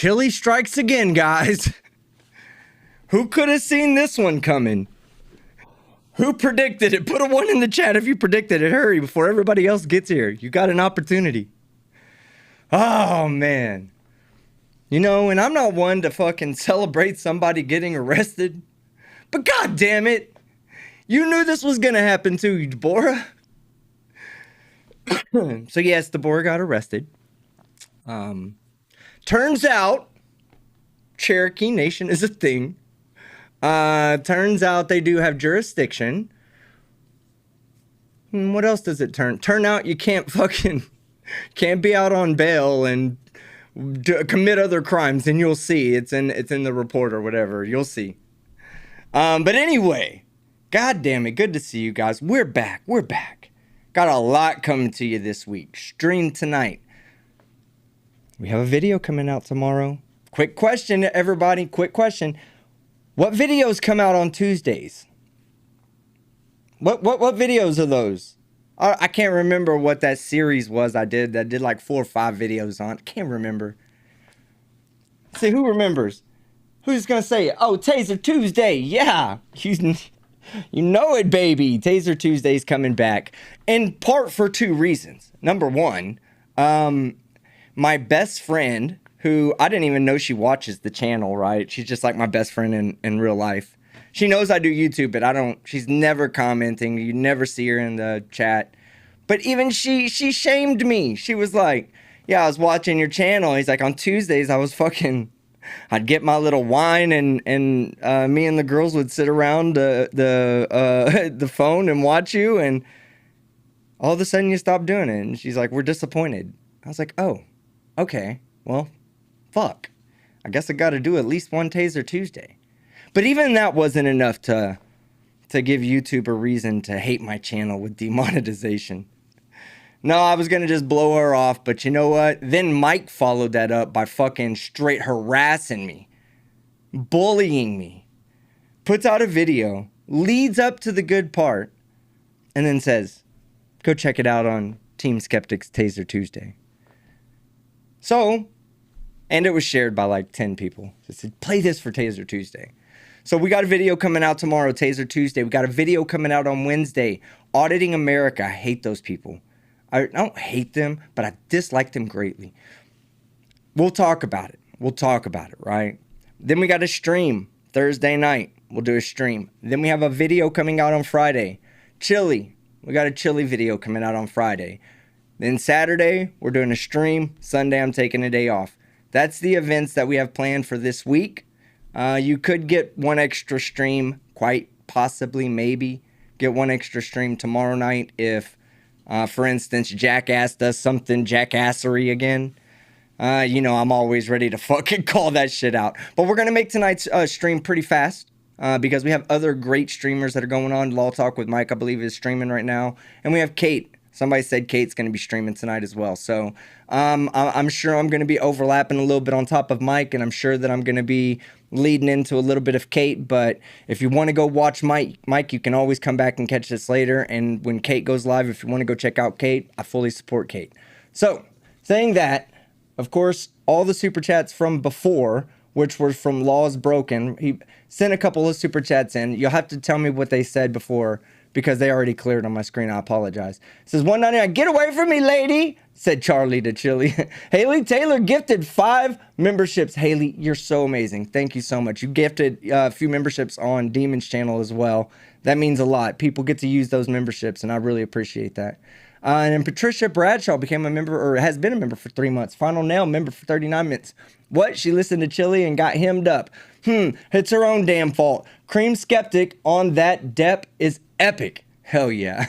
Chille strikes again, guys. Who could have seen this one coming? Who predicted it? Put a 1 in the chat if you predicted it. Hurry before everybody else gets here. You got an opportunity. Oh, man. You know, and I'm not one to fucking celebrate somebody getting arrested. But god damn it. You knew this was going to happen to you, Deborah. So yes, Deborah got arrested. Turns out Cherokee Nation is a thing. Turns out they do have jurisdiction. What else does it turn out you can't be out on bail and commit other crimes, and you'll see it's in the report or whatever. You'll see. But anyway, god damn it, good to see you guys. We're back. Got a lot coming to you this week. Stream tonight. We have a video coming out tomorrow. Quick question, everybody. Quick question. What videos come out on Tuesdays? What videos are those? I can't remember what that series was I did like 4 or 5 videos on. I can't remember. See, who remembers? Who's going to say it? Oh, Taser Tuesday. Yeah. You know it, baby. Taser Tuesday's coming back. In part for 2 reasons. Number 1, my best friend, who I didn't even know she watches the channel, right? She's just like my best friend in real life. She knows I do YouTube, but she's never commenting. You never see her in the chat. But even she shamed me. She was like, yeah, I was watching your channel. He's like, on Tuesdays, I'd get my little wine and me and the girls would sit around the phone and watch you, and all of a sudden you stopped doing it. And she's like, we're disappointed. I was like, oh, okay, well, fuck. I guess I got to do at least one Taser Tuesday. But even that wasn't enough to give YouTube a reason to hate my channel with demonetization. No, I was going to just blow her off, but you know what? Then Mike followed that up by fucking straight harassing me, bullying me, puts out a video, leads up to the good part, and then says, go check it out on Team Skeptic's Taser Tuesday. So, and it was shared by like 10 people. I said, play this for Taser Tuesday. So we got a video coming out tomorrow, Taser Tuesday. We got a video coming out on Wednesday, Auditing America. I hate those people. I don't hate them, but I dislike them greatly. We'll talk about it. Right? Then we got a stream Thursday night. We'll do a stream. Then we have a video coming out on Friday. Chille. We got a Chille video coming out on Friday. Then Saturday, we're doing a stream. Sunday, I'm taking a day off. That's the events that we have planned for this week. You could get one extra stream, quite possibly, maybe. Get one extra stream tomorrow night if, for instance, Jackass does something jackassery again. I'm always ready to fucking call that shit out. But we're going to make tonight's stream pretty fast because we have other great streamers that are going on. Law Talk with Mike, I believe, is streaming right now. And we have Kate. Somebody said Kate's going to be streaming tonight as well. So I'm sure I'm going to be overlapping a little bit on top of Mike, and I'm sure that I'm going to be leading into a little bit of Kate. But if you want to go watch Mike, you can always come back and catch this later. And when Kate goes live, if you want to go check out Kate, I fully support Kate. So saying that, of course, all the super chats from before, which were from Laws Broken, he sent a couple of super chats in. You'll have to tell me what they said before, because they already cleared on my screen. I apologize. It says, 199, get away from me, lady, said Charlie to Chille. Haley Taylor gifted 5 memberships. Haley, you're so amazing. Thank you so much. You gifted a few memberships on Demon's channel as well. That means a lot. People get to use those memberships, and I really appreciate that. And then Patricia Bradshaw became a member, or has been a member for 3 months. Final Nail, member for 39 minutes. What? She listened to Chille and got hemmed up. It's her own damn fault. Cream Skeptic on that Dep is epic. Hell yeah.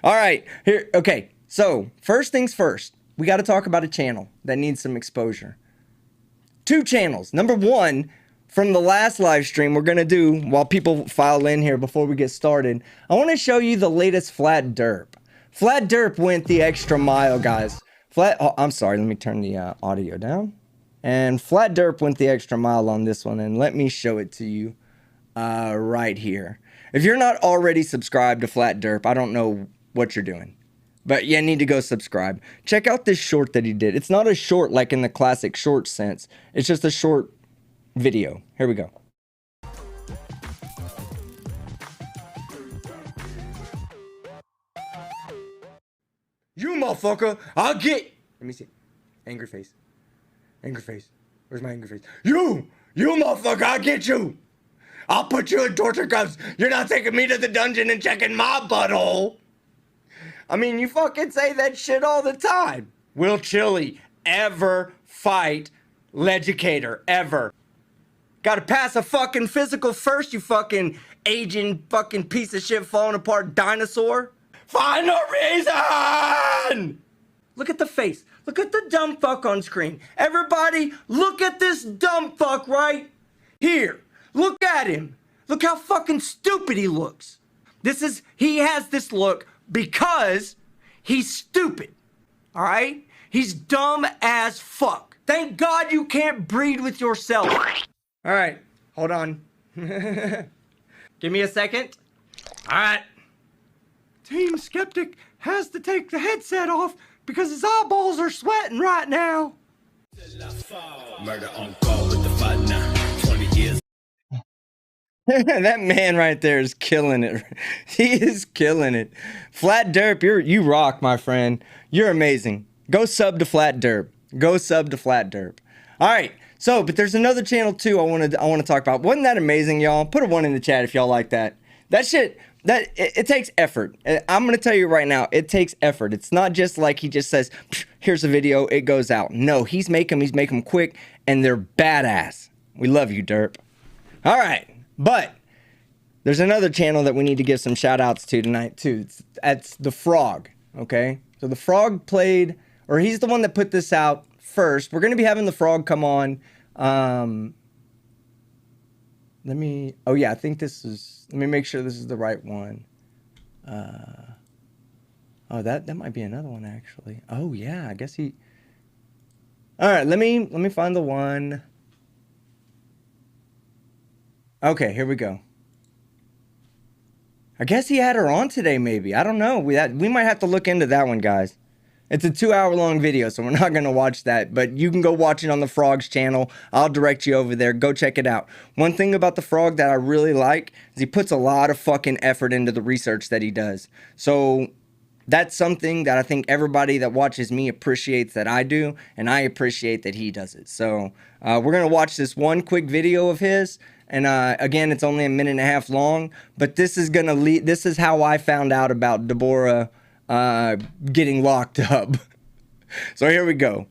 All right. Here. Okay. So first things first, we got to talk about a channel that needs some exposure. 2 channels. Number 1, from the last live stream we're going to do while people file in here before we get started, I want to show you the latest Flat Derp. Flat Derp went the extra mile, guys. I'm sorry. Let me turn the audio down. And Flat Derp went the extra mile on this one, and let me show it to you right here. If you're not already subscribed to Flat Derp, I don't know what you're doing. But yeah, need to go subscribe. Check out this short that he did. It's not a short like in the classic short sense. It's just a short video. Here we go. You motherfucker, I'll get. Let me see. Angry face. Angry face. Where's my angry face? You motherfucker, I'll get you. I'll put you in torture cuffs. You're not taking me to the dungeon and checking my butthole. I mean, you fucking say that shit all the time. Will Chille ever fight Legicator? Ever? Gotta pass a fucking physical first, you fucking aging fucking piece of shit falling apart dinosaur. Find a reason! Look at the face. Look at the dumb fuck on screen. Everybody, look at this dumb fuck right here. Look at him. Look how fucking stupid he looks. He has this look because he's stupid. All right? He's dumb as fuck. Thank God you can't breed with yourself. All right, hold on. Give me a second. All right. Team Skeptic has to take the headset off because his eyeballs are sweating right now. Murder on call with the fight now. 20 years. That man right there is killing it. He is killing it. Flat Derp, you rock, my friend. You're amazing. Go sub to Flat Derp. Go sub to Flat Derp. All right. So, but there's another channel too I want to talk about. Wasn't that amazing, y'all? Put a 1 in the chat if y'all like that. That shit, it takes effort. I'm going to tell you right now, it takes effort. It's not just like he just says, here's a video, it goes out. No, he's make them quick, and they're badass. We love you, Derp. All right, but there's another channel that we need to give some shout outs to tonight too. That's The Frog, okay? So The Frog played, or he's the one that put this out first. We're going to be having The Frog come on. Oh yeah, I think this is, let me make sure this is the right one. Oh, that might be another one actually. Oh yeah, I guess he, all right, let me find the one. Okay, here we go. I guess he had her on today maybe. I don't know. We might have to look into that one, guys. It's a 2-hour-long video, so we're not going to watch that. But you can go watch it on The Frog's channel. I'll direct you over there. Go check it out. One thing about The Frog that I really like is he puts a lot of fucking effort into the research that he does. So that's something that I think everybody that watches me appreciates that I do, and I appreciate that he does it. So we're going to watch this one quick video of his. And again, it's only 1.5 minutes long. But this is going to lead. This is how I found out about Deborah getting locked up. So here we go.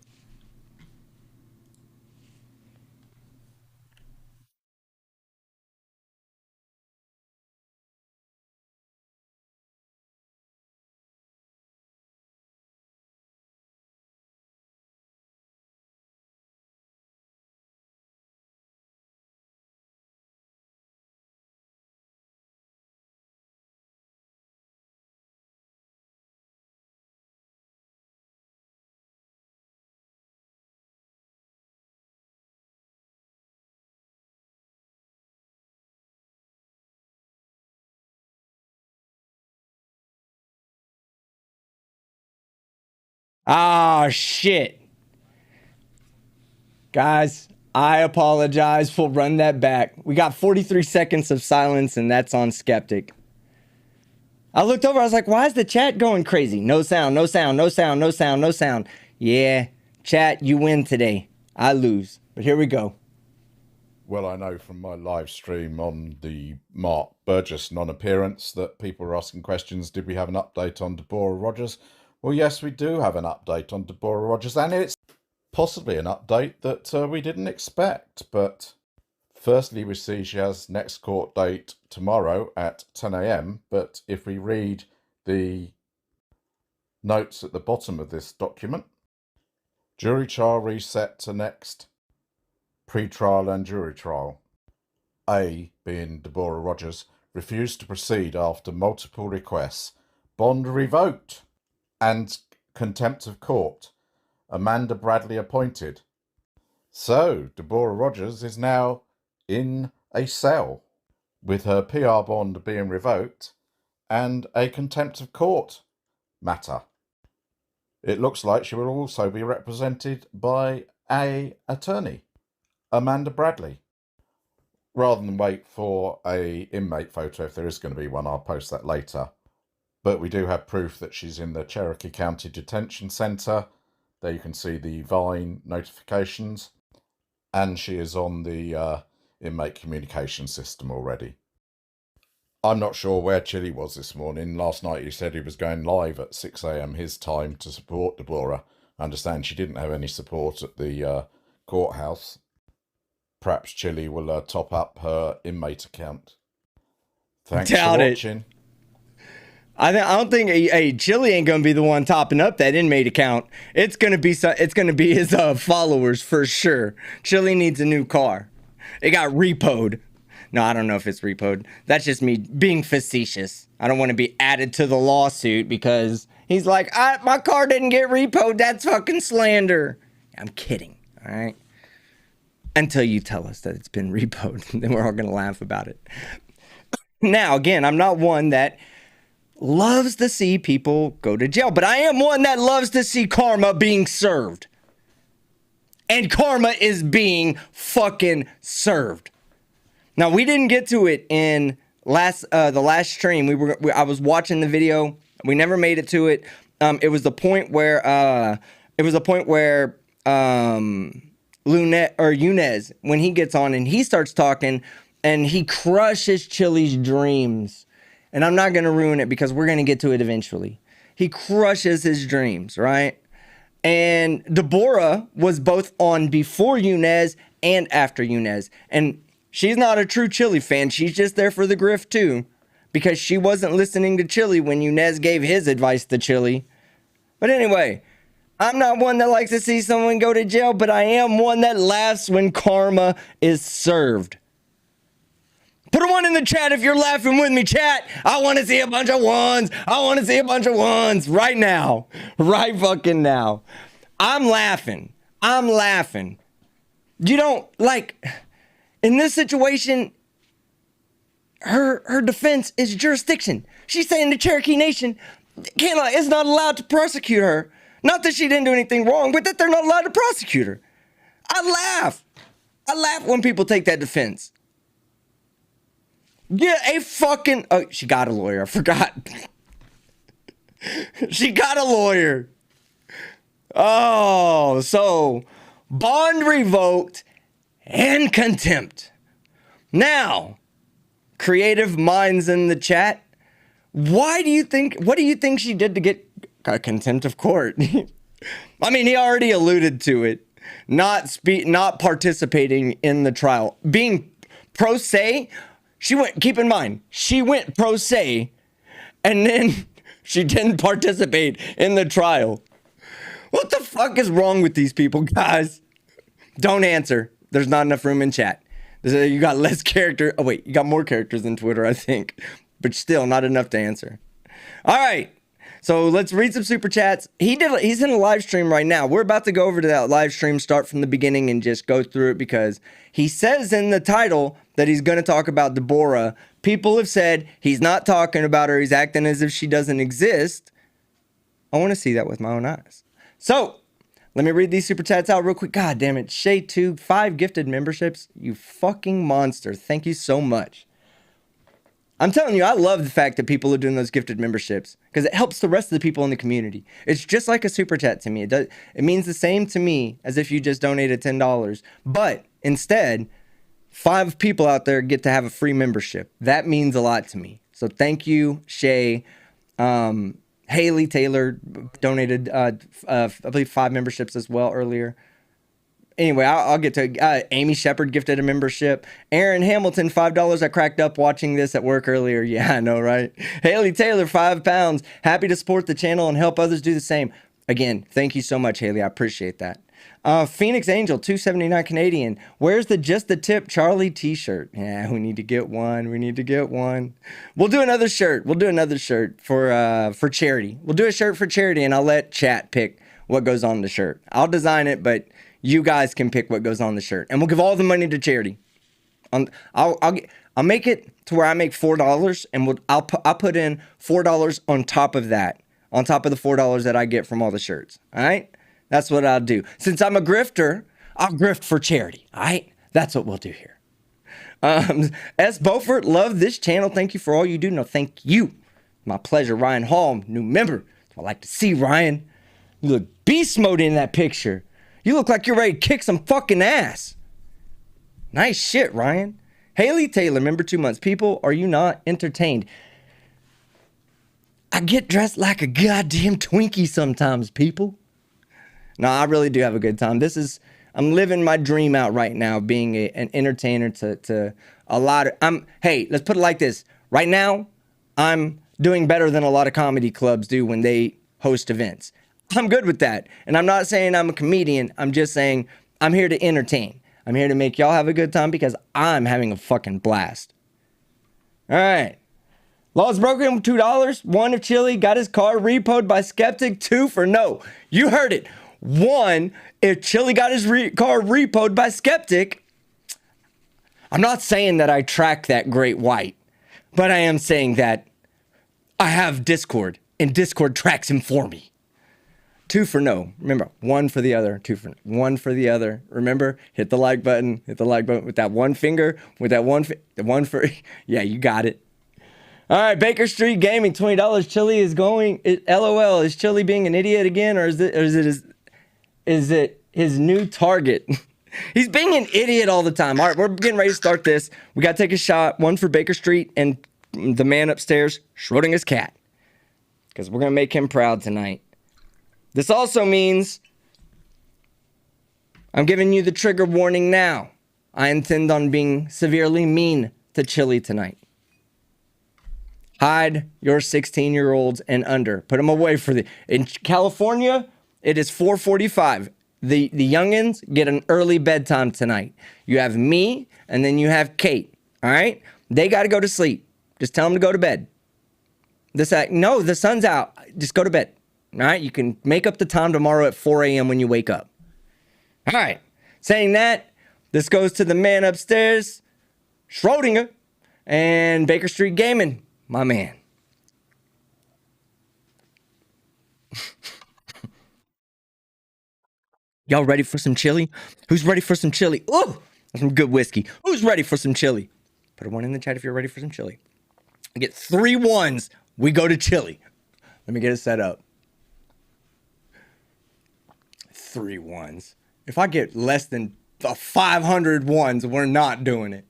Ah, shit. Guys, I apologize. We'll run that back. We got 43 seconds of silence, and that's on Skeptic. I looked over. I was like, why is the chat going crazy? No sound, no sound, no sound, no sound, no sound. Yeah, chat, you win today. I lose. But here we go. Well, I know from my live stream on the Mark Burgess non-appearance that people are asking questions. Did we have an update on Deborah Rogers? Well, yes, we do have an update on Deborah Rogers, and it's possibly an update that we didn't expect. But firstly, we see she has next court date tomorrow at 10 a.m. But if we read the notes at the bottom of this document, jury trial reset to next pre-trial and jury trial. A, being Deborah Rogers, refused to proceed after multiple requests, bond revoked, and contempt of court. Amanda Bradley appointed. So, Deborah Rogers is now in a cell with her PR bond being revoked and a contempt of court matter. It looks like she will also be represented by a attorney, Amanda Bradley. Rather than wait for a inmate photo, if there is going to be one, I'll post that later. But we do have proof that she's in the Cherokee County Detention Centre. There you can see the Vine notifications. And she is on the inmate communication system already. I'm not sure where Chille was this morning. Last night he said he was going live at 6 a.m. his time to support Deborah. I understand she didn't have any support at the courthouse. Perhaps Chille will top up her inmate account. Thanks for watching. I don't think Chille ain't gonna be the one topping up that inmate account. It's gonna be his followers for sure. Chille needs a new car. It got repoed. No, I don't know if it's repoed. That's just me being facetious. I don't want to be added to the lawsuit because he's like, my car didn't get repoed. That's fucking slander. I'm kidding. All right. Until you tell us that it's been repoed, then we're all gonna laugh about it. Now, again, I'm not one that loves to see people go to jail, but I am one that loves to see karma being served. And karma is being fucking served. Now, we didn't get to it in the last stream. I was watching the video. We never made it to it. It was the point where Yunez, when he gets on and he starts talking and he crushes Chille's dreams. And I'm not going to ruin it because we're going to get to it eventually. He crushes his dreams, right? And Deborah was both on before Yunez and after Yunez. And she's not a true Chille fan. She's just there for the grift too. Because she wasn't listening to Chille when Yunez gave his advice to Chille. But anyway, I'm not one that likes to see someone go to jail, but I am one that laughs when karma is served. Put a one in the chat if you're laughing with me, chat. I want to see a bunch of ones. I want to see a bunch of ones right now. Right fucking now. I'm laughing. You don't, like, in this situation, her defense is jurisdiction. She's saying the Cherokee Nation is not allowed to prosecute her. Not that she didn't do anything wrong, but that they're not allowed to prosecute her. I laugh when people take that defense. Get a fucking... Oh, she got a lawyer. I forgot. She got a lawyer. Oh, so bond revoked and contempt. Now, creative minds in the chat, what do you think she did to get contempt of court? I mean, he already alluded to it. Not participating in the trial. Being pro se... keep in mind, she went pro se, and then she didn't participate in the trial. What the fuck is wrong with these people, guys? Don't answer. There's not enough room in chat. You got less character. Oh, wait, you got more characters than Twitter, I think. But still, not enough to answer. All right. So let's read some super chats. He's in a live stream right now. We're about to go over to that live stream, start from the beginning and just go through it because he says in the title that he's going to talk about Deborah. People have said he's not talking about her. He's acting as if she doesn't exist. I want to see that with my own eyes. So let me read these super chats out real quick. God damn it. Shay2, 5 gifted memberships. You fucking monster. Thank you so much. I'm telling you, I love the fact that people are doing those gifted memberships because it helps the rest of the people in the community. It's just like a super chat to me. It means the same to me as if you just donated $10. But instead, 5 people out there get to have a free membership. That means a lot to me. So thank you, Shay. Haley Taylor donated, I believe, 5 memberships as well earlier. Anyway, I'll get to Amy Shepard gifted a membership. Aaron Hamilton, $5. I cracked up watching this at work earlier. Yeah, I know, right? Haley Taylor, £5. Happy to support the channel and help others do the same. Again, thank you so much, Haley. I appreciate that. Phoenix Angel, $2.79 Canadian. Where's the Just the Tip Charlie t-shirt? Yeah, we need to get one. We'll do another shirt. For charity. We'll do a shirt for charity, and I'll let chat pick what goes on the shirt. I'll design it, but you guys can pick what goes on the shirt, and we'll give all the money to charity. I'll make it to where I make $4, and I'll put in $4 on top of that. on top of the $4 that I get from all the shirts. All right? That's what I'll do. Since I'm a grifter, I'll grift for charity. All right? That's what we'll do here. S. Beaufort, love this channel. Thank you for all you do. No, thank you. My pleasure. Ryan Hall, new member. I like to see Ryan. You look beast mode in that picture. You look like you're ready to kick some fucking ass. Nice shit, Ryan. Haley Taylor, member 2 months. People, are you not entertained? I get dressed like a goddamn Twinkie sometimes, people. No, I really do have a good time. I'm living my dream out right now, being an entertainer to a lot of, hey, let's put it like this. Right now, I'm doing better than a lot of comedy clubs do when they host events. I'm good with that. And I'm not saying I'm a comedian. I'm just saying I'm here to entertain. I'm here to make y'all have a good time because I'm having a fucking blast. All right. Laws broken, $2. 1 if Chille got his car repoed by Skeptic. 2 for no. You heard it. 1 if Chille got his car repoed by Skeptic. I'm not saying that I track that great white, but I am saying that I have Discord and Discord tracks him for me. 2 for no. Remember, 1 for the other, 2 for 1 for the other. Remember, hit the like button with that one finger, with that the one for, yeah, you got it. All right, Baker Street Gaming, $20. Chille is going, LOL, is Chille being an idiot again, or is it his new target? He's being an idiot all the time. All right, we're getting ready to start this. We got to take a shot, 1 for Baker Street and the man upstairs, Schrodinger's cat, because we're going to make him proud tonight. This also means I'm giving you the trigger warning now. I intend on being severely mean to Chille tonight. Hide your 16-year-olds and under. Put them away in California, it is 4:45. The youngins get an early bedtime tonight. You have me, and then you have Kate. All right? They got to go to sleep. Just tell them to go to bed. No, the sun's out. Just go to bed. All right? You can make up the time tomorrow at 4 a.m. when you wake up. All right. Saying that, this goes to the man upstairs, Schrodinger, and Baker Street Gaming, my man. Y'all ready for some Chille? Who's ready for some Chille? Ooh, that's some good whiskey. Who's ready for some Chille? Put a 1 in the chat if you're ready for some Chille. I get 3 1s. We go to Chille. Let me get it set up. 3 1s. If I get less than 500 1s, we're not doing it.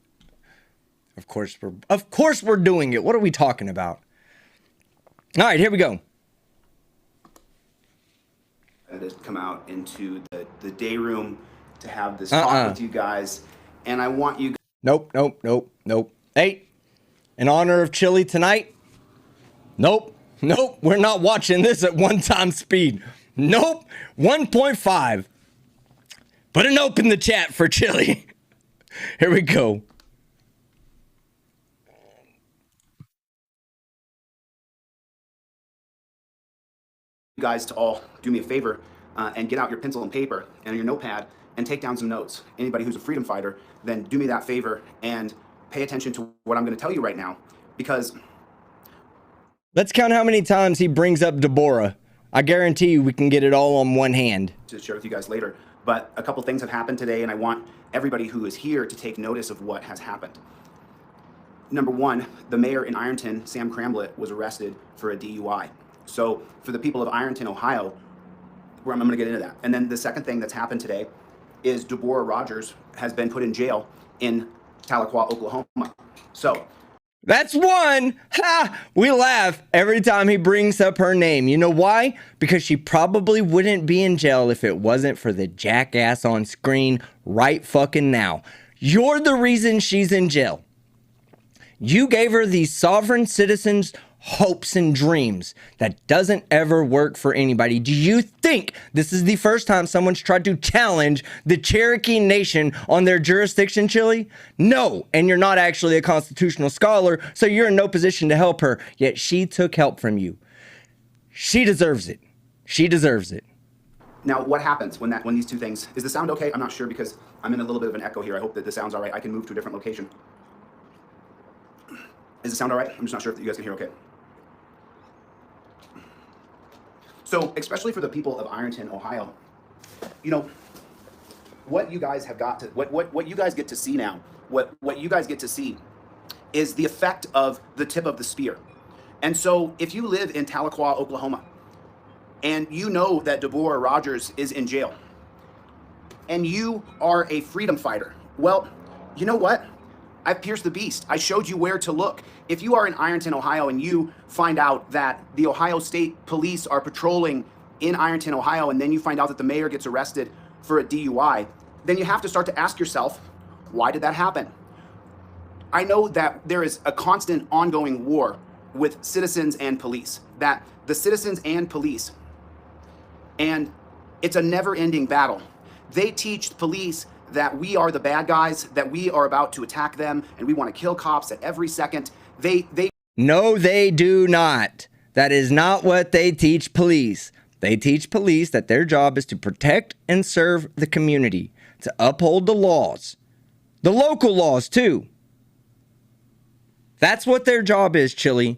Of course we're doing it. What are we talking about? All right, here we go. To come out into the day room to have this talk with you guys, and I want you. Nope. Hey, in honor of Chille tonight. Nope. We're not watching this at 1x speed. Nope. 1.5. Put a nope in the chat for Chille. Here we go. You guys to all do me a favor and get out your pencil and paper and your notepad and take down some notes. Anybody who's a freedom fighter, then do me that favor and pay attention to what I'm going to tell you right now, because let's count how many times he brings up Deborah. I guarantee you we can get it all on one hand. To share with you guys later, but a couple things have happened today, and I want everybody who is here to take notice of what has happened. Number 1, the mayor in Ironton, Sam Cramblett, was arrested for a DUI. So for the people of Ironton, Ohio, I'm going to get into that. And then the second thing that's happened today is Deborah Rogers has been put in jail in Tahlequah, Oklahoma. So that's 1. Ha! We laugh every time he brings up her name. You know why? Because she probably wouldn't be in jail if it wasn't for the jackass on screen right fucking now. You're the reason she's in jail. You gave her these sovereign citizens' hopes and dreams that doesn't ever work for anybody. Do you think this is the first time someone's tried to challenge the Cherokee Nation on their jurisdiction, Chille? No, and you're not actually a constitutional scholar, so you're in no position to help her, yet she took help from you. She deserves it. She deserves it. Now, what happens when these two things, is the sound okay? I'm not sure because I'm in a little bit of an echo here. I hope that the sound's all right. I can move to a different location. Is the sound all right? I'm just not sure if you guys can hear okay. So, especially for the people of Ironton, Ohio, you know, what you guys have got to, what you guys get to see now, what you guys get to see is the effect of the tip of the spear. And so if you live in Tahlequah, Oklahoma, and you know that Deborah Rogers is in jail, and you are a freedom fighter, well, you know what? I've pierced the beast. I showed you where to look. If you are in Ironton, Ohio, and you find out that the Ohio State Police are patrolling in Ironton, Ohio, and then you find out that the mayor gets arrested for a DUI, then you have to start to ask yourself, why did that happen? I know that there is a constant ongoing war with citizens and police, that the citizens and police, and it's a never-ending battle. They teach police that we are the bad guys, that we are about to attack them, and we want to kill cops at every second. No, they do not. That is not what they teach police. They teach police that their job is to protect and serve the community, to uphold the laws, the local laws too. That's what their job is, Chille.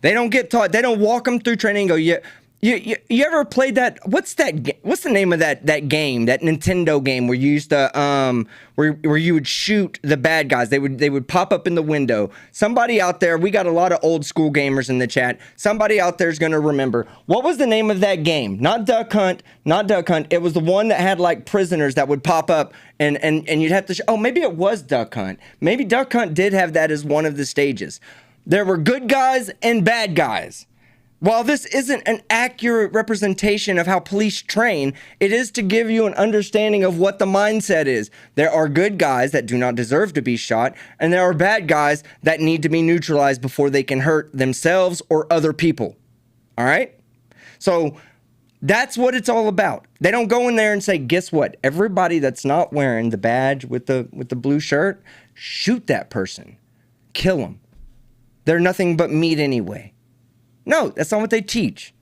They don't get taught. They don't walk them through training and go, yeah. You ever played that? What's the name of that game? That Nintendo game where you used to where you would shoot the bad guys. They would pop up in the window. Somebody out there, we got a lot of old school gamers in the chat. Somebody out there is gonna remember. What was the name of that game? Not Duck Hunt. Not Duck Hunt. It was the one that had like prisoners that would pop up and you'd have to. Oh, maybe it was Duck Hunt. Maybe Duck Hunt did have that as one of the stages. There were good guys and bad guys. While this isn't an accurate representation of how police train, it is to give you an understanding of what the mindset is. There are good guys that do not deserve to be shot, and there are bad guys that need to be neutralized before they can hurt themselves or other people. All right? So that's what it's all about. They don't go in there and say, guess what? Everybody that's not wearing the badge with the blue shirt, shoot that person. Kill them. They're nothing but meat anyway. No, that's not what they teach.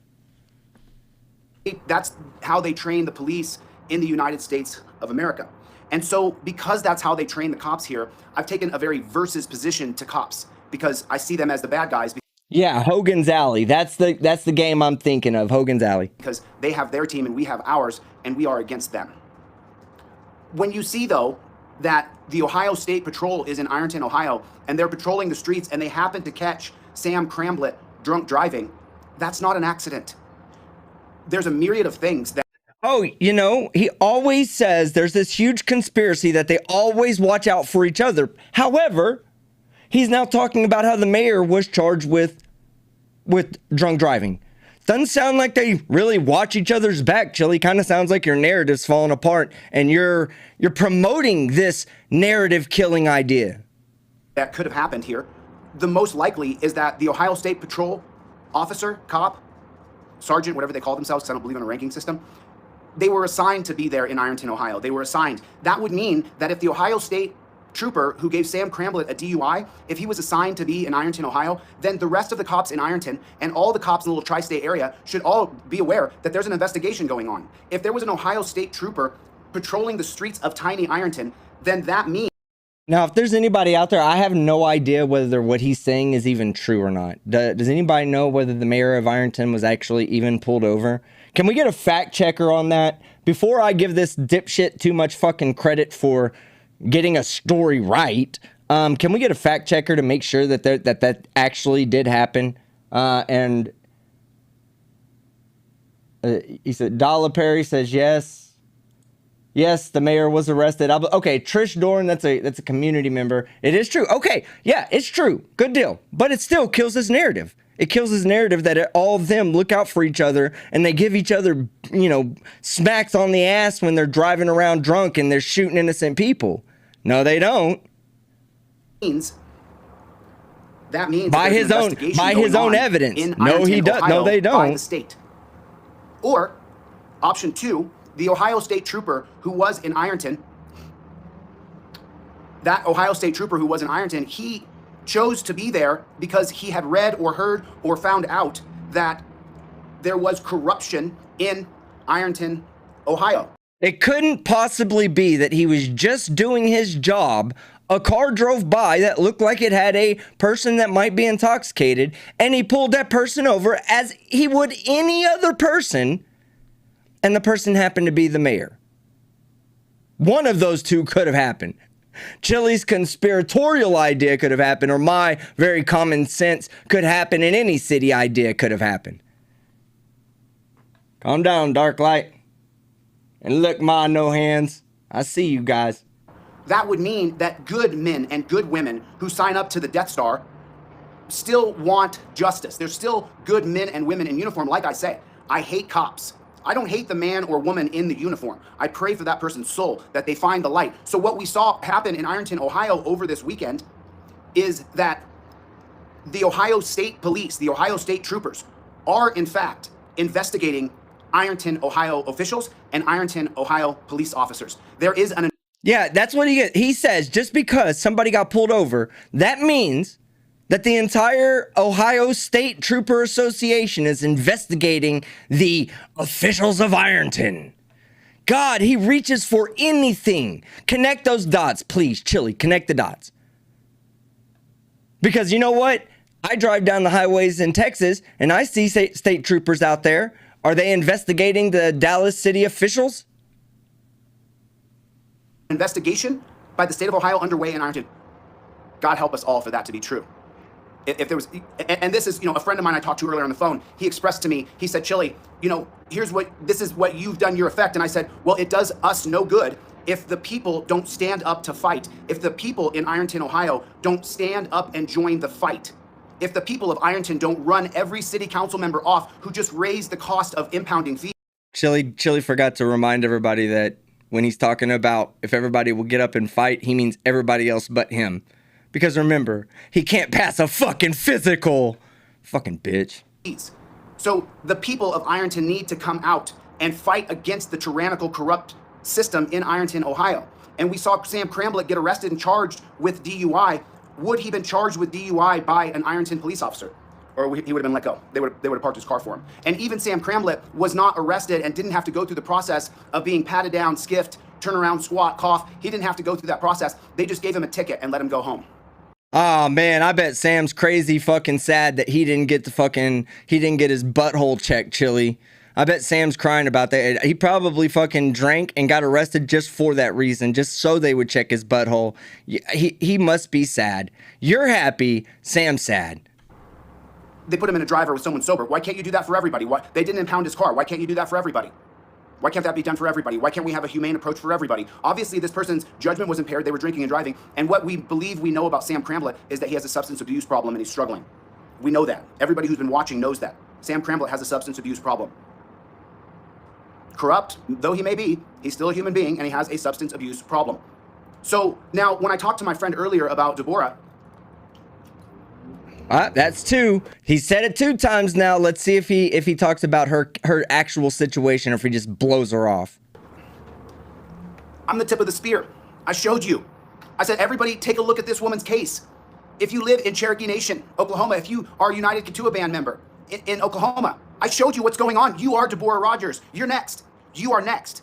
That's how they train the police in the United States of America. And so because that's how they train the cops here, I've taken a very versus position to cops because I see them as the bad guys. Yeah, Hogan's Alley. That's the game I'm thinking of, Hogan's Alley. Because they have their team and we have ours, and we are against them. When you see, though, that the Ohio State Patrol is in Ironton, Ohio, and they're patrolling the streets and they happen to catch Sam Cramblett drunk driving, that's not an accident. There's a myriad of things that... Oh, you know, he always says there's this huge conspiracy that they always watch out for each other. However, he's now talking about how the mayor was charged with drunk driving. Doesn't sound like they really watch each other's back, Chille. Kind of sounds like your narrative's falling apart and you're promoting this narrative killing idea. That could have happened here. The most likely is that the Ohio State Patrol officer, cop, sergeant, whatever they call themselves, because I don't believe in a ranking system, they were assigned to be there in Ironton, Ohio. They were assigned. That would mean that if the Ohio State trooper who gave Sam Cramblett a DUI, if he was assigned to be in Ironton, Ohio, then the rest of the cops in Ironton and all the cops in the little tri-state area should all be aware that there's an investigation going on. If there was an Ohio State trooper patrolling the streets of tiny Ironton, then that means... Now, if there's anybody out there, I have no idea whether what he's saying is even true or not. Does anybody know whether the mayor of Ironton was actually even pulled over? Can we get a fact checker on that? Before I give this dipshit too much fucking credit for getting a story right, can we get a fact checker to make sure that that actually did happen? He said, Dollar Perry says yes. Yes, the mayor was arrested. Okay, Trish Dorn, that's a community member. It is true. Okay, yeah, it's true. Good deal. But it still kills his narrative. It kills his narrative that all of them look out for each other and they give each other, you know, smacks on the ass when they're driving around drunk and they're shooting innocent people. No, they don't. That means by his own evidence. No, he does. No, they don't. By the state. Or option 2. The Ohio State trooper who was in Ironton, he chose to be there because he had read or heard or found out that there was corruption in Ironton, Ohio. It couldn't possibly be that he was just doing his job a car drove by that looked like it had a person that might be intoxicated, and he pulled that person over as he would any other person, and the person happened to be the mayor. One of those two could have happened. Chille's conspiratorial idea could have happened, or my very common sense could happen, and any city idea could have happened. Calm down, Dark Light. And look, ma, no hands. I see you guys. That would mean that good men and good women who sign up to the Death Star still want justice. There's still good men and women in uniform. Like I say, I hate cops. I don't hate the man or woman in the uniform. I pray for that person's soul, that they find the light. So what we saw happen in Ironton, Ohio over this weekend is that the Ohio State Police, the Ohio State Troopers, are in fact investigating Ironton, Ohio officials and Ironton, Ohio police officers. There is an... Yeah, that's what he says. Just because somebody got pulled over, that means that the entire Ohio State Trooper Association is investigating the officials of Ironton. God, he reaches for anything. Connect those dots, please, Chille. Connect the dots. Because you know what? I drive down the highways in Texas, and I see state troopers out there. Are they investigating the Dallas city officials? Investigation by the state of Ohio underway in Ironton. God help us all for that to be true. If there was, and this is, a friend of mine I talked to earlier on the phone, he expressed to me, he said, Chille, this is what you've done, your effect. And I said, well, it does us no good if the people don't stand up to fight. If the people in Ironton, Ohio don't stand up and join the fight. If the people of Ironton don't run every city council member off who just raised the cost of impounding fees. Chille forgot to remind everybody that when he's talking about if everybody will get up and fight, he means everybody else but him. Because remember, he can't pass a fucking physical. Fucking bitch. So the people of Ironton need to come out and fight against the tyrannical, corrupt system in Ironton, Ohio. And we saw Sam Cramblett get arrested and charged with DUI. Would he been charged with DUI by an Ironton police officer? Or he would have been let go. They would have parked his car for him. And even Sam Cramblett was not arrested and didn't have to go through the process of being patted down, skiffed, turn around, squat, cough. He didn't have to go through that process. They just gave him a ticket and let him go home. Oh man, I bet Sam's crazy fucking sad that he didn't get his butthole checked, Chille. I bet Sam's crying about that. He probably fucking drank and got arrested just for that reason, just so they would check his butthole. He must be sad. You're happy, Sam's sad. They put him in a driver with someone sober. Why can't you do that for everybody? Why they didn't impound his car? Why can't you do that for everybody? Why can't that be done for everybody? Why can't we have a humane approach for everybody? Obviously, this person's judgment was impaired. They were drinking and driving. And what we believe we know about Sam Cramblett is that he has a substance abuse problem and he's struggling. We know that. Everybody who's been watching knows that. Sam Cramblett has a substance abuse problem. Corrupt, though he may be, he's still a human being and he has a substance abuse problem. So now, when I talked to my friend earlier about Deborah, that's two. He said it 2 times now. Let's see if he talks about her actual situation or if he just blows her off. I'm the tip of the spear. I showed you. I said, everybody take a look at this woman's case. If you live in Cherokee Nation, Oklahoma, if you are a United Ketua Band member in Oklahoma, I showed you what's going on. You are Deborah Rogers. You're next. You are next.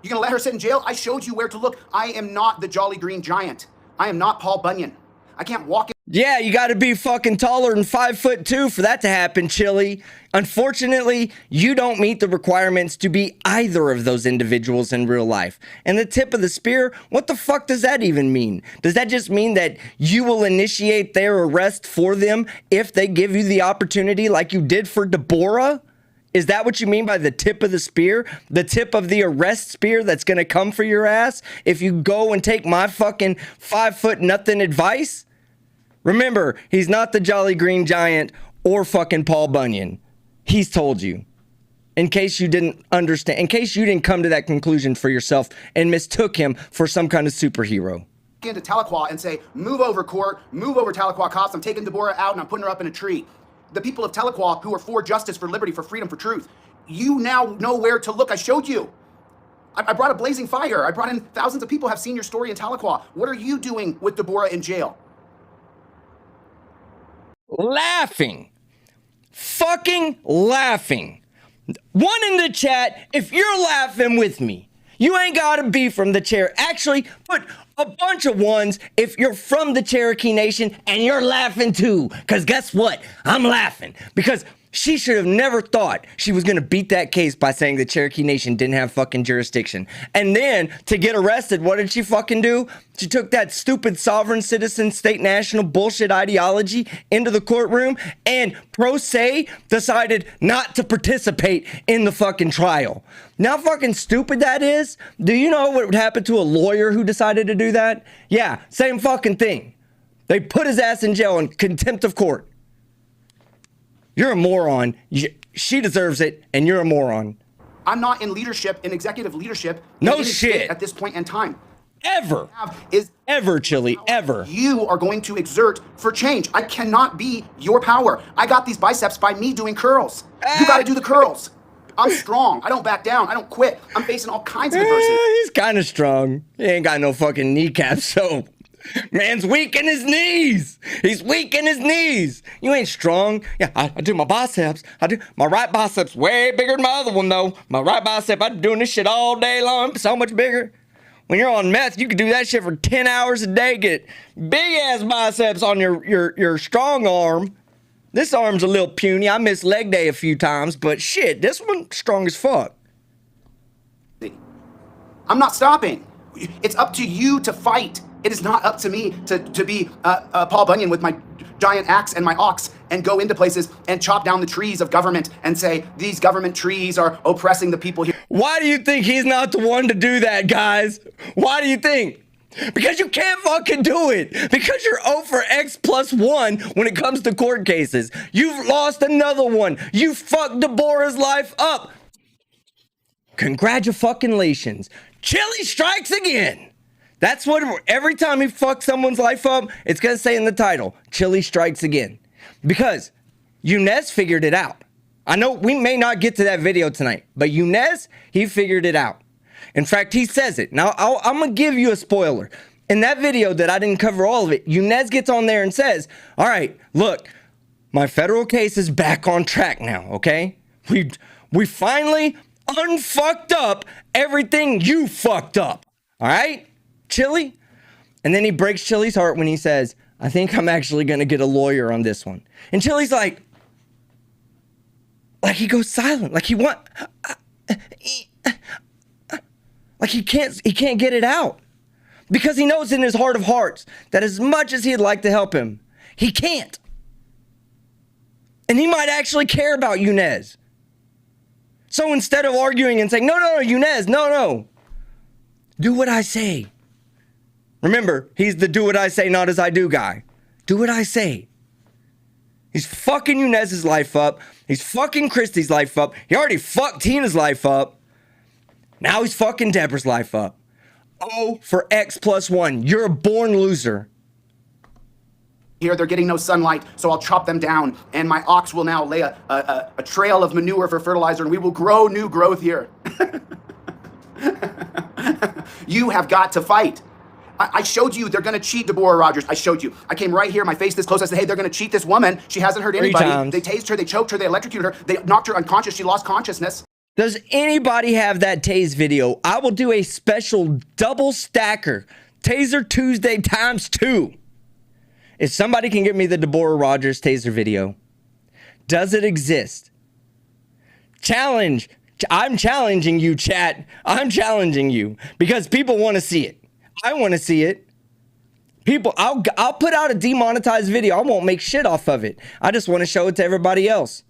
You're gonna let her sit in jail? I showed you where to look. I am not the Jolly Green Giant. I am not Paul Bunyan. I can't walk in. Yeah, you got to be fucking taller than 5'2" for that to happen, Chille. Unfortunately, you don't meet the requirements to be either of those individuals in real life. And the tip of the spear, what the fuck does that even mean? Does that just mean that you will initiate their arrest for them if they give you the opportunity like you did for Deborah? Is that what you mean by the tip of the spear? The tip of the arrest spear that's going to come for your ass if you go and take my fucking 5' nothing advice? Remember, he's not the Jolly Green Giant or fucking Paul Bunyan. He's told you. In case you didn't understand, in case you didn't come to that conclusion for yourself and mistook him for some kind of superhero. Into Tahlequah and say, move over, court, move over, Tahlequah cops. I'm taking Deborah out and I'm putting her up in a tree. The people of Tahlequah who are for justice, for liberty, for freedom, for truth, you now know where to look. I showed you. I brought a blazing fire. I brought in thousands of people have seen your story in Tahlequah. What are you doing with Deborah in jail? Laughing. Fucking laughing. One in the chat, if you're laughing with me, You ain't gotta be from the chair. Actually, put a bunch of ones if you're from the Cherokee Nation and you're laughing too. Because guess what? I'm laughing. Because she should have never thought she was gonna beat that case by saying the Cherokee Nation didn't have fucking jurisdiction. And then to get arrested, what did she fucking do? She took that stupid sovereign citizen state national bullshit ideology into the courtroom and pro se decided not to participate in the fucking trial. Now fucking stupid that is. Do you know what would happen to a lawyer who decided to do that? Yeah, same fucking thing. They put his ass in jail in contempt of court. You're a moron. She deserves it, and you're a moron. I'm not in leadership, in executive leadership. No shit. At this point in time. Ever. Is ever, Chille, ever. You are going to exert for change. I cannot be your power. I got these biceps by me doing curls. You got to do the curls. I'm strong. I don't back down. I don't quit. I'm facing all kinds of adversity. He's kind of strong. He ain't got no fucking kneecaps, so... Man's weak in his knees. He's weak in his knees. You ain't strong. Yeah, I do my biceps. My right bicep's way bigger than my other one, though. My right bicep, I've been doing this shit all day long. So much bigger. When you're on meth, you can do that shit for 10 hours a day. Get big-ass biceps on your strong arm. This arm's a little puny. I missed leg day a few times, but shit, this one's strong as fuck. I'm not stopping. It's up to you to fight. It is not up to me to be Paul Bunyan with my giant axe and my ox and go into places and chop down the trees of government and say, these government trees are oppressing the people here. Why do you think he's not the one to do that, guys? Why do you think? Because you can't fucking do it. Because you're 0 for X+1 when it comes to court cases. You've lost another one. You fucked Deborah's life up. Congratulations. Chille strikes again. That's what, every time he fucks someone's life up, it's going to say in the title, Chille strikes again. Because Younes figured it out. I know we may not get to that video tonight, but Younes, he figured it out. In fact, he says it. Now, I'm going to give you a spoiler. In that video that I didn't cover all of it, Younes gets on there and says, all right, look, my federal case is back on track now, okay? We finally unfucked up everything you fucked up, all right? Chille, and then he breaks Chille's heart when he says, I think I'm actually going to get a lawyer on this one. And Chille's like he goes silent, like he can't get it out because he knows in his heart of hearts that as much as he'd like to help him, he can't. And he might actually care about Younes. So instead of arguing and saying, no, Younes, no, do what I say. Remember, he's the do what I say, not as I do guy. Do what I say. He's fucking Younes's life up. He's fucking Christy's life up. He already fucked Tina's life up. Now he's fucking Deborah's life up. 0 for X+1. You're a born loser. Here, they're getting no sunlight, so I'll chop them down, and my ox will now lay a trail of manure for fertilizer, and we will grow new growth here. You have got to fight. I showed you they're going to cheat Deborah Rogers. I showed you. I came right here, my face this close. I said, hey, they're going to cheat this woman. She hasn't hurt anybody. They tased her. They choked her. They electrocuted her. They knocked her unconscious. She lost consciousness. Does anybody have that tase video? I will do a special double stacker. Taser Tuesday ×2. If somebody can get me the Deborah Rogers taser video. Does it exist? Challenge. I'm challenging you, chat. I'm challenging you because people want to see it. I want to see it. People, I'll put out a demonetized video. I won't make shit off of it. I just want to show it to everybody else.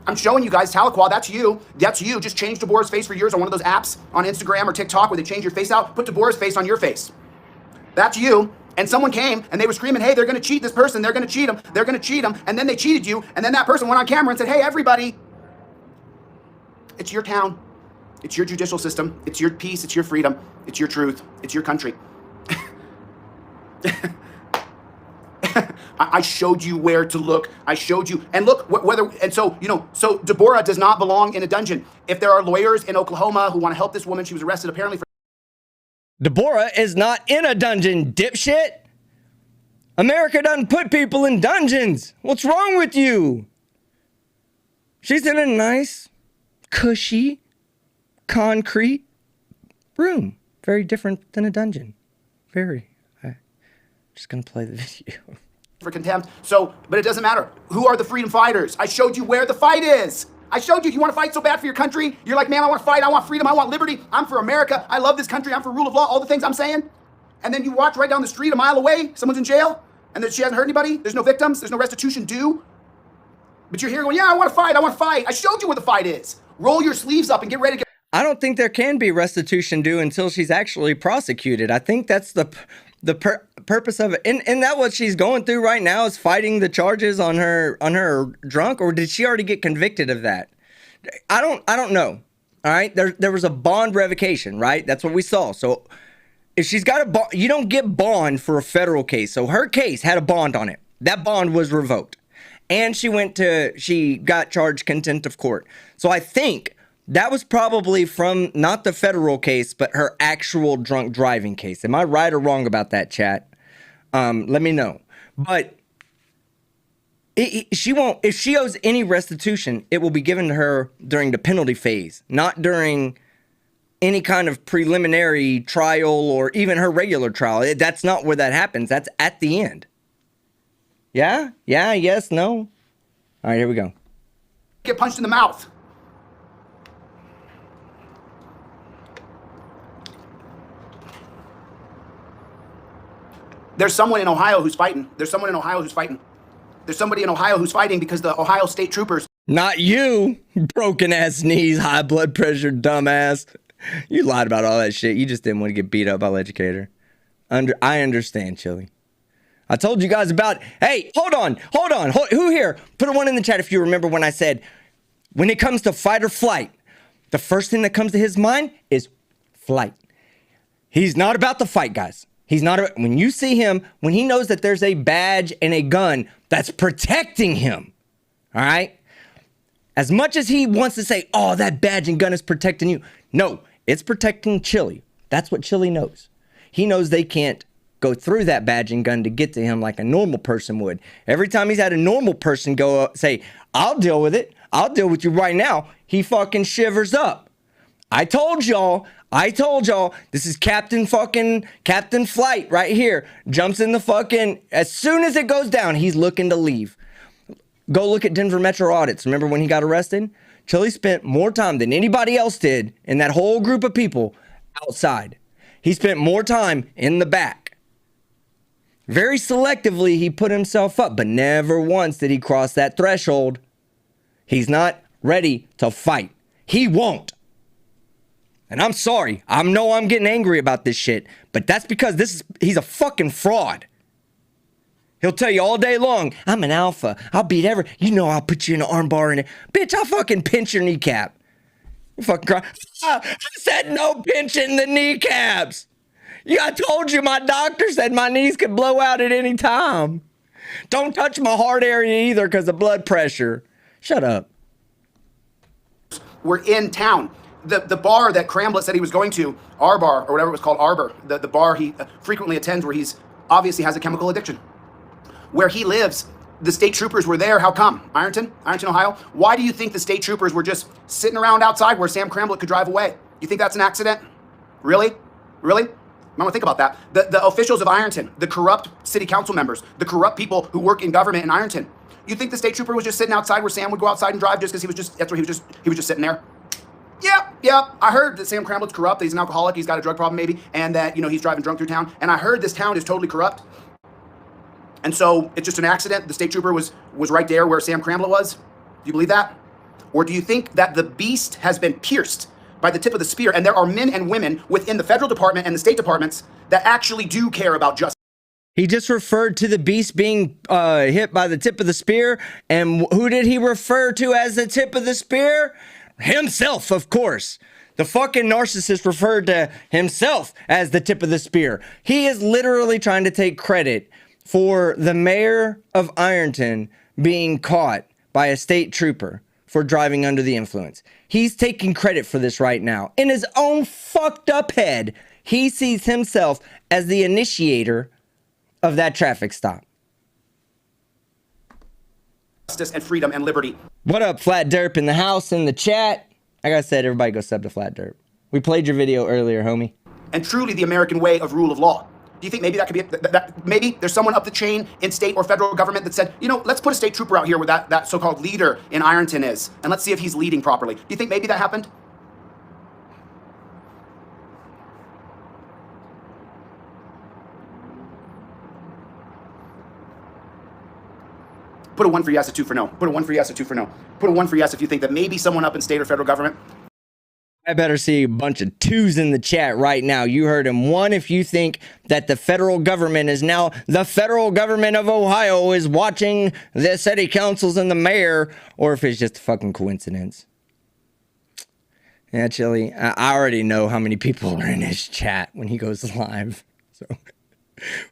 I'm showing you guys, Tahlequah, that's you. That's you. Just change Deborah's face for yours on one of those apps on Instagram or TikTok where they change your face out. Put Deborah's face on your face. That's you. And someone came and they were screaming, hey, they're going to cheat this person. They're going to cheat him. They're going to cheat him. And then they cheated you. And then that person went on camera and said, hey, everybody, it's your town. It's your judicial system. It's your peace. It's your freedom. It's your truth. It's your country. I showed you where to look. I showed you. And look, so Deborah does not belong in a dungeon. If there are lawyers in Oklahoma who want to help this woman, she was arrested apparently for... Deborah is not in a dungeon, dipshit. America doesn't put people in dungeons. What's wrong with you? She's in a nice, cushy, concrete room. Very different than a dungeon. Very. I'm just going to play the video. For contempt. So, but it doesn't matter. Who are the freedom fighters? I showed you where the fight is. I showed you. You want to fight so bad for your country? You're like, man, I want to fight. I want freedom. I want liberty. I'm for America. I love this country. I'm for rule of law. All the things I'm saying. And then you watch right down the street a mile away. Someone's in jail. And then she hasn't hurt anybody. There's no victims. There's no restitution due. But you're here going, yeah, I want to fight. I want to fight. I showed you where the fight is. Roll your sleeves up and get ready to get... I don't think there can be restitution due until she's actually prosecuted. I think that's the purpose of it. And that what she's going through right now is fighting the charges on her drunk, or did she already get convicted of that? I don't know. All right, there was a bond revocation, right? That's what we saw. So if she's got a bond, you don't get bond for a federal case. So her case had a bond on it. That bond was revoked, and she got charged contempt of court. So I think that was probably from not the federal case, but her actual drunk driving case. Am I right or wrong about that, chat? Let me know. But she won't. If she owes any restitution, it will be given to her during the penalty phase, not during any kind of preliminary trial or even her regular trial. That's not where that happens. That's at the end. Yeah? Yeah, yes, no. All right, here we go. Get punched in the mouth. There's someone in Ohio who's fighting. There's somebody in Ohio who's fighting because the Ohio state troopers. Not you, broken ass knees, high blood pressure, dumbass. You lied about all that shit. You just didn't want to get beat up by the educator. I understand, Chille. I told you guys about... Hey, hold on. Who here? Put a one in the chat if you remember when I said, when it comes to fight or flight, the first thing that comes to his mind is flight. He's not about the fight, guys. He's not... When you see him, when he knows that there's a badge and a gun that's protecting him, all right? As much as he wants to say, oh, that badge and gun is protecting you. No, it's protecting Chille. That's what Chille knows. He knows they can't go through that badge and gun to get to him like a normal person would. Every time he's had a normal person go say, I'll deal with it. I'll deal with you right now. He fucking shivers up. I told y'all, this is Captain Flight right here. Jumps in the fucking, as soon as it goes down, he's looking to leave. Go look at Denver Metro audits. Remember when he got arrested? Chille spent more time than anybody else did in that whole group of people outside. He spent more time in the back. Very selectively, he put himself up, but never once did he cross that threshold. He's not ready to fight. He won't. And I'm sorry. I know I'm getting angry about this shit, but that's because he's a fucking fraud. He'll tell you all day long, I'm an alpha. I'll beat I'll put you in an armbar and bitch, I'll fucking pinch your kneecap. You fucking cry. I said no pinching the kneecaps. Yeah, I told you my doctor said my knees could blow out at any time. Don't touch my heart area either because of blood pressure. Shut up. We're in town. The bar that Cramblett said he was going to, our bar, or whatever it was called, Arbor, the bar he frequently attends where he's obviously has a chemical addiction. Where he lives, the state troopers were there. How come? Ironton, Ohio. Why do you think the state troopers were just sitting around outside where Sam Cramblett could drive away? You think that's an accident? Really? Really? I want to think about that. The officials of Ironton, the corrupt city council members, the corrupt people who work in government in Ironton. You think the state trooper was just sitting outside where Sam would go outside and drive just because he was just sitting there? Yeah. I heard that Sam Cramblitt's corrupt, that he's an alcoholic, he's got a drug problem maybe, and that, he's driving drunk through town. And I heard this town is totally corrupt. And so it's just an accident. The state trooper was right there where Sam Cramblett was. Do you believe that? Or do you think that the beast has been pierced by the tip of the spear, and there are men and women within the federal department and the state departments that actually do care about justice? He just referred to the beast being hit by the tip of the spear. And who did he refer to as the tip of the spear? Himself, of course. The fucking narcissist referred to himself as the tip of the spear. He is literally trying to take credit for the mayor of Ironton being caught by a state trooper for driving under the influence. He's taking credit for this right now. In his own fucked up head, he sees himself as the initiator of that traffic stop. Justice and freedom and liberty. What up, Flat Derp in the house, in the chat? Like I said, everybody go sub to Flat Dirt. We played your video earlier, homie. And truly the American way of rule of law. Do you think maybe that could be, maybe there's someone up the chain in state or federal government that said, you know, let's put a state trooper out here where that so-called leader in Ironton is, and let's see if he's leading properly. Do you think maybe that happened? Put a 1 for yes, a 2 for no. Put a 1 for yes, a 2 for no. Put a 1 for yes if you think that maybe someone up in state or federal government. I better see a bunch of 2s in the chat right now. You heard him. 1 if you think that the federal government is now, the federal government of Ohio is watching the city councils and the mayor, or if it's just a fucking coincidence. Yeah, Chille, I already know how many people are in his chat when he goes live. So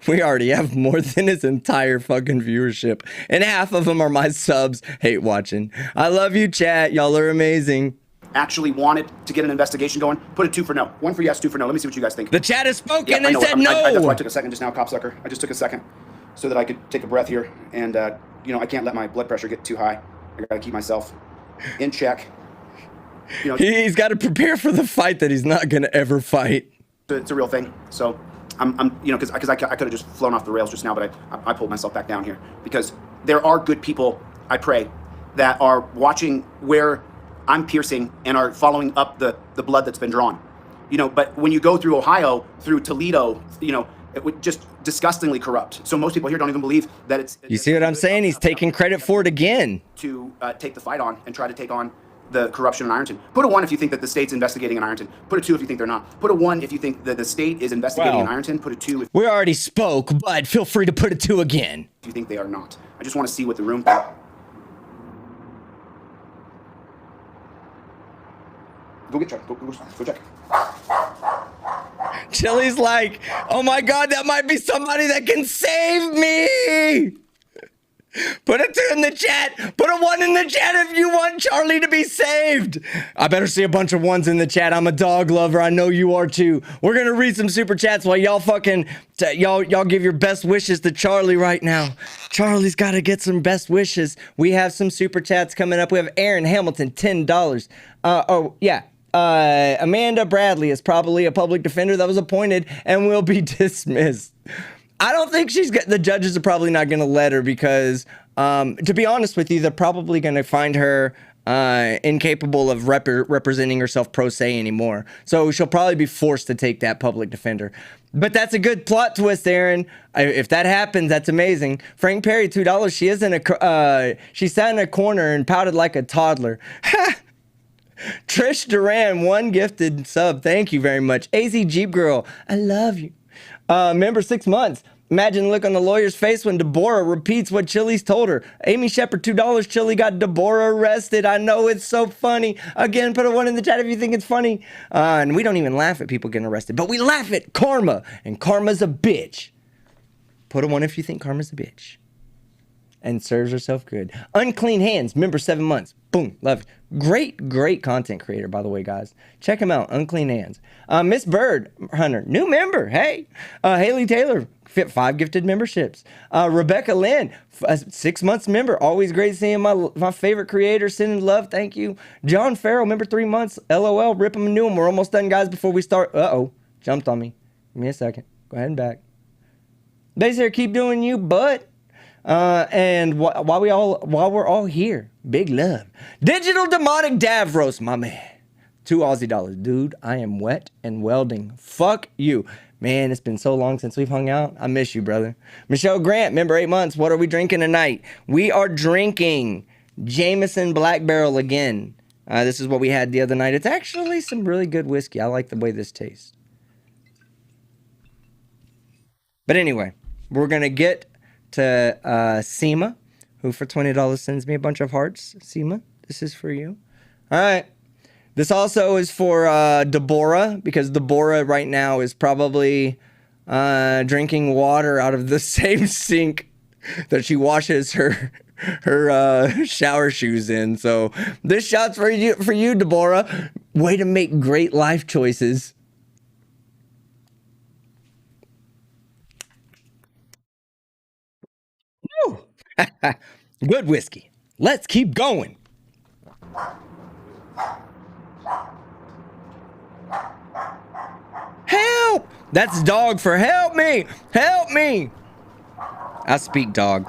we already have more than his entire fucking viewership. And half of them are my subs hate watching. I love you, chat. Y'all are amazing. Actually wanted to get an investigation going, put a 2 for no. 1 for yes, 2 for no. Let me see what you guys think. The chat has spoken. They I know. said no. That's why I took a second just now, copsucker. I just took a second so that I could take a breath here. And, you know, I can't let my blood pressure get too high. I got to keep myself in check. You know, he's got to prepare for the fight that he's not going to ever fight. It's a real thing. So I'm you know, because I could have just flown off the rails just now, but I pulled myself back down here because there are good people, I pray, that are watching where I'm piercing and are following up the blood that's been drawn, you know. But when you go through Ohio, through Toledo, you know, it would just disgustingly corrupt. So most people here don't even believe that it's. You see what I'm saying? He's taking credit for it again. To take the fight on and try to take on the corruption in Ironton. Put a 1 if you think that the state's investigating in Ironton. Put a 2 if you think they're not. Put a 1 if you think that the state is investigating in Ironton. Put a 2 if we already spoke, but feel free to put a 2 again. If you think they are not. I just want to see what the room thinks. Go get check. Go check. Chille's like, oh my God, that might be somebody that can save me. Put a 2 in the chat. Put a 1 in the chat if you want Charlie to be saved. I better see a bunch of 1s in the chat. I'm a dog lover. I know you are too. We're gonna read some super chats while y'all fucking y'all give your best wishes to Charlie right now. Charlie's got to get some best wishes. We have some super chats coming up. We have Aaron Hamilton, $10. Oh yeah. Amanda Bradley is probably a public defender that was appointed and will be dismissed. I don't think the judges are probably not going to let her because, to be honest with you, they're probably going to find her incapable of representing herself pro se anymore. So she'll probably be forced to take that public defender. But that's a good plot twist, Aaron. If that happens, that's amazing. Frank Perry, $2. She sat in a corner and pouted like a toddler. Trish Duran, 1 gifted sub. Thank you very much. AZ Jeep Girl, I love you. Member 6 months. Imagine the look on the lawyer's face when Deborah repeats what Chille's told her. Amy Shepard, $2. Chille got Deborah arrested. I know, it's so funny. Again, put a 1 in the chat if you think it's funny. And we don't even laugh at people getting arrested, but we laugh at karma. And karma's a bitch. Put a 1 if you think karma's a bitch. And serves herself good. Unclean Hands, member 7 months. Boom, love it. Great content creator, by the way, guys. Check him out, Unclean Hands. Miss Bird Hunter, new member. Hey. Haley Taylor, 5 gifted memberships. Rebecca Lynn, 6 months member. Always great seeing my favorite creator sending love. Thank you. John Farrell, member 3 months. LOL, rip them a new one. We're almost done, guys, before we start. Jumped on me. Give me a second. Go ahead and back. Basically, keep doing you, but. And while we're all here, big love. Digital Demonic Davros, my man. $2 Aussie. Dude, I am wet and welding. Fuck you. Man, it's been so long since we've hung out. I miss you, brother. Michelle Grant, member 8 months. What are we drinking tonight? We are drinking Jameson Black Barrel again. This is what we had the other night. It's actually some really good whiskey. I like the way this tastes. But anyway, we're going to get to Seema, who for $20 sends me a bunch of hearts. Seema, this is for you. All right. This also is for Deborah, because Deborah right now is probably drinking water out of the same sink that she washes her shower shoes in. So this shot's for you, Deborah. Way to make great life choices. Good whiskey. Let's keep going. Help! That's dog for help me! Help me! I speak dog.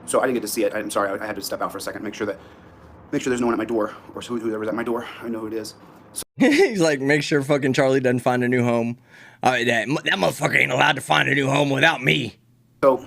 So I didn't get to see it. I'm sorry. I had to step out for a second, make sure there's no one at my door, or whoever's at my door. I know who it is. He's like, make sure fucking Charlie doesn't find a new home. That motherfucker ain't allowed to find a new home without me. So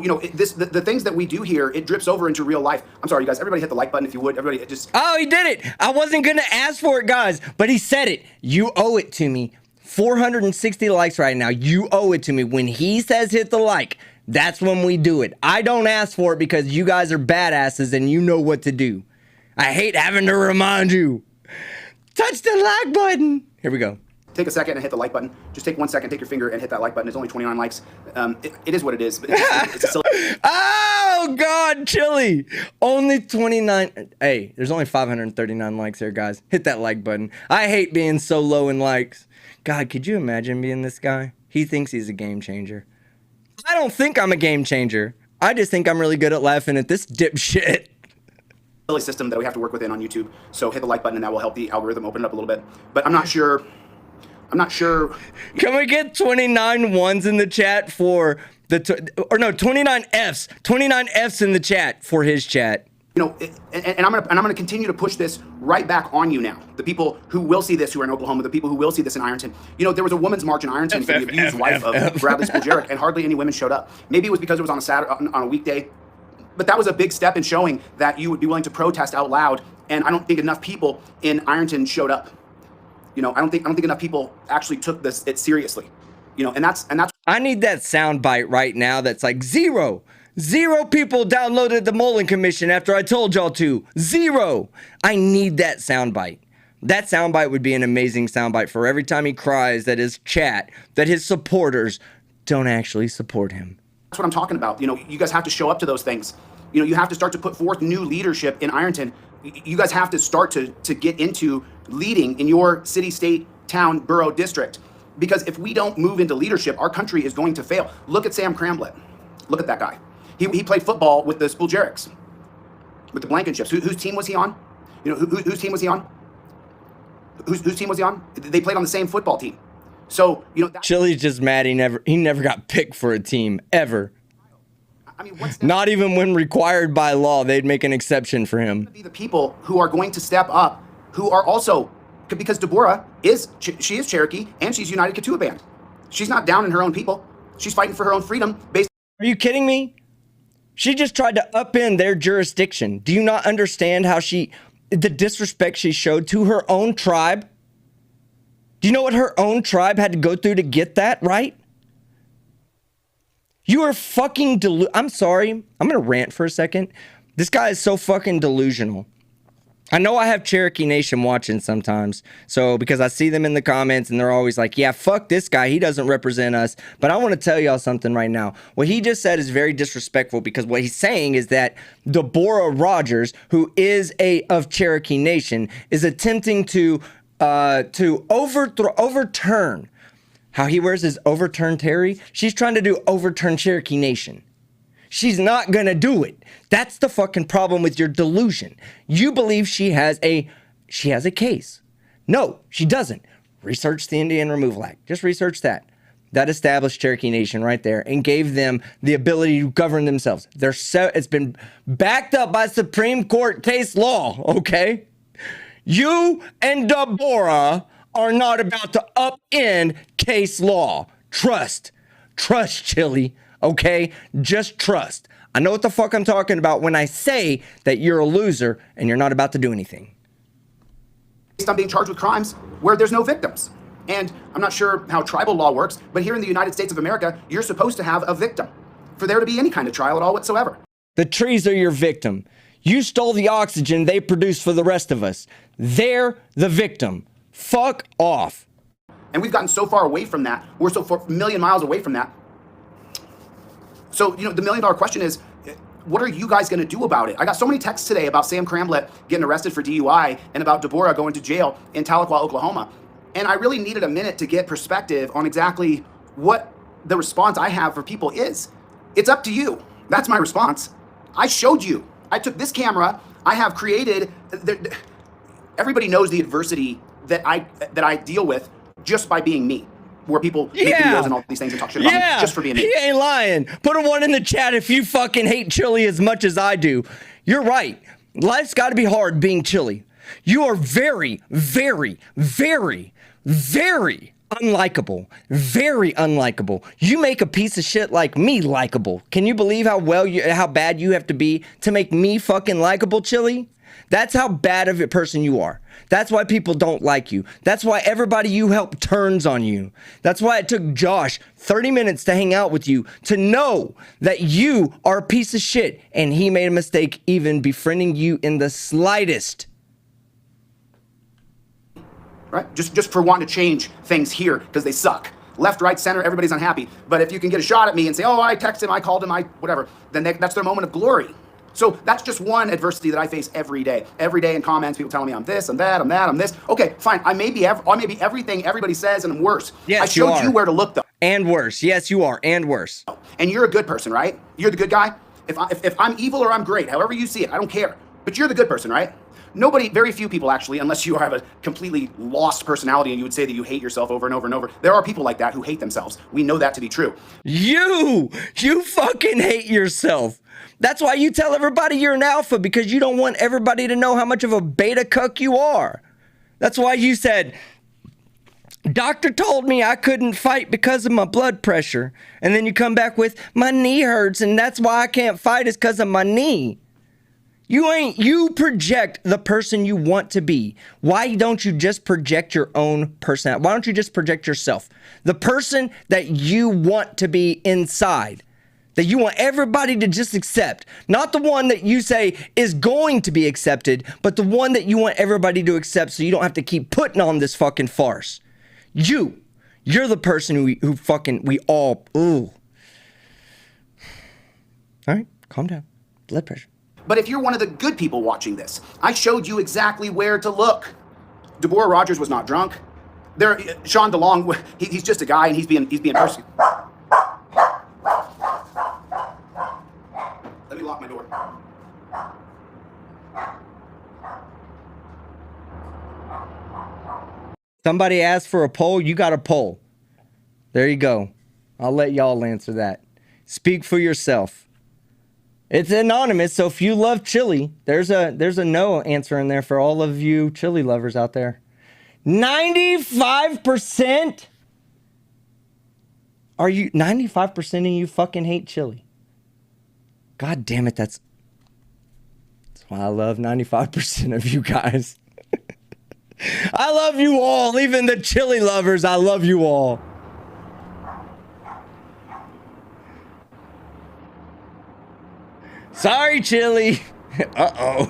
you know, the things that we do here, it drips over into real life. I'm sorry, you guys. Everybody hit the like button if you would. Everybody just. Oh, he did it. I wasn't gonna ask for it, guys, but he said it. You owe it to me. 460 likes right now. You owe it to me. When he says hit the like, that's when we do it. I don't ask for it because you guys are badasses and you know what to do. I hate having to remind you. Touch the like button. Here we go. Take a second and hit the like button. Just take 1 second, take your finger and hit that like button. It's only 29 likes. It is what it is. But it's a silly. Oh, God, Chille. Only 29. Hey, there's only 539 likes there, guys. Hit that like button. I hate being so low in likes. God, could you imagine being this guy? He thinks he's a game changer. I don't think I'm a game changer. I just think I'm really good at laughing at this dipshit. Silly system that we have to work within on YouTube. So hit the like button and that will help the algorithm open it up a little bit. But I'm not sure. Can we get 29 ones in the chat for the, or no, 29 Fs. 29 Fs in the chat for his chat. You know, and I'm gonna continue to push this right back on you now. The people who will see this, who are in Oklahoma, the people who will see this in Ironton. You know, there was a women's march in Ironton for the abused wife of Bradley Debouragh, and hardly any women showed up. Maybe it was because it was on a Saturday, on a weekday, but that was a big step in showing that you would be willing to protest out loud. And I don't think enough people in Ironton showed up. You know, I don't think enough people actually took it seriously. You know, and that's. I need that soundbite right now. That's like zero people downloaded the Mullen Commission after I told y'all to. Zero. I need that soundbite. That soundbite would be an amazing soundbite for every time he cries that his chat, that his supporters don't actually support him. That's what I'm talking about. You know, you guys have to show up to those things. You know, you have to start to put forth new leadership in Ironton. You guys have to start to get into leading in your city, state, town, borough, district. Because if we don't move into leadership, our country is going to fail. Look at Sam Cramblett. Look at that guy. He played football with the Spuljerics, with the Blankenships. Whose team was he on? You know, whose team was he on? Whose team was he on? They played on the same football team. So, you know, Chille's just mad he never got picked for a team ever. I mean, not even when required by law, they'd make an exception for him. Be the people who are going to step up, who are also, because Deborah she is Cherokee and she's United Kituwa Band. She's not down in her own people. She's fighting for her own freedom based. Are you kidding me? She just tried to upend their jurisdiction. Do you not understand how the disrespect she showed to her own tribe? Do you know what her own tribe had to go through to get that right? You are fucking I'm sorry. I'm going to rant for a second. This guy is so fucking delusional. I know I have Cherokee Nation watching sometimes. So, because I see them in the comments and they're always like, yeah, fuck this guy. He doesn't represent us. But I want to tell y'all something right now. What he just said is very disrespectful because what he's saying is that Deborah Rogers, who is of Cherokee Nation, is attempting to overturn. How he wears his overturn Terry. She's trying to do overturn Cherokee Nation. She's not gonna do it. That's the fucking problem with your delusion. You believe she has a case. No, she doesn't. Research the Indian Removal Act. Just research that. That established Cherokee Nation right there and gave them the ability to govern themselves. It's been backed up by Supreme Court case law, okay? You and Deborah are not about to upend case law. Trust, Chille, okay? Just trust. I know what the fuck I'm talking about when I say that you're a loser and you're not about to do anything. Based on being charged with crimes where there's no victims. And I'm not sure how tribal law works, but here in the United States of America, you're supposed to have a victim for there to be any kind of trial at all whatsoever. The trees are your victim. You stole the oxygen they produce for the rest of us. They're the victim. Fuck off. And we've gotten so far away from that. We're so far, a million miles away from that. So, the $1 million question is, what are you guys going to do about it? I got so many texts today about Sam Cramblett getting arrested for DUI and about Deborah going to jail in Tahlequah, Oklahoma. And I really needed a minute to get perspective on exactly what the response I have for people is. It's up to you. That's my response. I showed you. I took this camera. I have created. Everybody knows the adversity that I deal with just by being me. Where people make videos and all these things and talk shit about me just for being me. He ain't lying. Put a one in the chat if you fucking hate Chille as much as I do. You're right. Life's got to be hard being Chille. You are very, very, very, very unlikable. Very unlikable. You make a piece of shit like me likable. Can you believe how bad you have to be to make me fucking likable, Chille? That's how bad of a person you are. That's why people don't like you. That's why everybody you help turns on you. That's why it took Josh 30 minutes to hang out with you to know that you are a piece of shit, and he made a mistake even befriending you in the slightest. Right? Just for wanting to change things here because they suck. Left, right, center, everybody's unhappy. But if you can get a shot at me and say, oh, I texted him, I called him, whatever, then that's their moment of glory. So that's just one adversity that I face every day. Every day in comments, people telling me I'm this, I'm that, I'm that, I'm this. Okay, fine. I may be everything everybody says, and I'm worse. Yes, I showed you where to look, though. And worse. Yes, you are. And worse. And you're a good person, right? You're the good guy. If I'm evil or I'm great, however you see it, I don't care. But you're the good person, right? Very few people actually, unless you have a completely lost personality and you would say that you hate yourself over and over and over. There are people like that who hate themselves. We know that to be true. You fucking hate yourself. That's why you tell everybody you're an alpha, because you don't want everybody to know how much of a beta cuck you are. That's why you said, doctor told me I couldn't fight because of my blood pressure. And then you come back with, my knee hurts and that's why I can't fight is because of my knee. You project the person you want to be. Why don't you just project your own personality? Why don't you just project yourself? The person that you want to be inside. That you want everybody to just accept. Not the one that you say is going to be accepted, but the one that you want everybody to accept so you don't have to keep putting on this fucking farce. You're the person who fucking, we all, ooh. All right, calm down. Blood pressure. But if you're one of the good people watching this, I showed you exactly where to look. Deborah Rogers was not drunk. Sean DeLong, he's just a guy and he's being persecuted. Let me lock my door. Somebody asked for a poll. You got a poll. There you go. I'll let y'all answer that. Speak for yourself. It's anonymous, so if you love Chille, there's a no answer in there for all of you Chille lovers out there. 95%? Are you 95% of you fucking hate Chille? God damn it, that's why I love 95% of you guys. I love you all, even the Chille lovers, I love you all. Sorry, Chille. Uh-oh.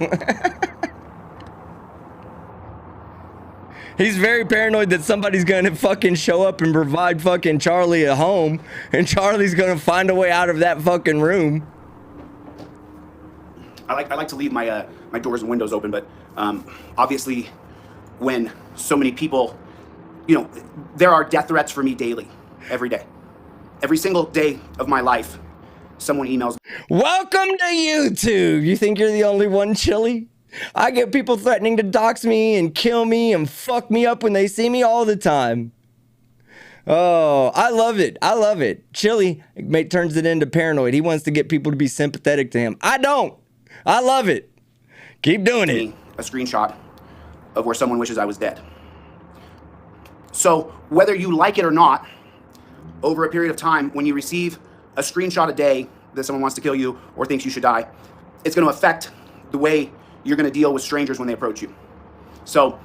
He's very paranoid that somebody's gonna fucking show up and provide fucking Charlie a home, and Charlie's gonna find a way out of that fucking room. I like to leave my my doors and windows open, but obviously, when so many people, there are death threats for me daily, every day, every single day of my life. Someone emails me. Welcome to YouTube. You think you're the only one, Chille? I get people threatening to dox me and kill me and fuck me up when they see me all the time. Oh, I love it. I love it. Chille turns it into paranoid. He wants to get people to be sympathetic to him. I don't. I love it. Keep doing it. A screenshot of where someone wishes I was dead. So whether you like it or not, over a period of time, when you receive a screenshot a day that someone wants to kill you or thinks you should die, it's going to affect the way you're going to deal with strangers when they approach you. So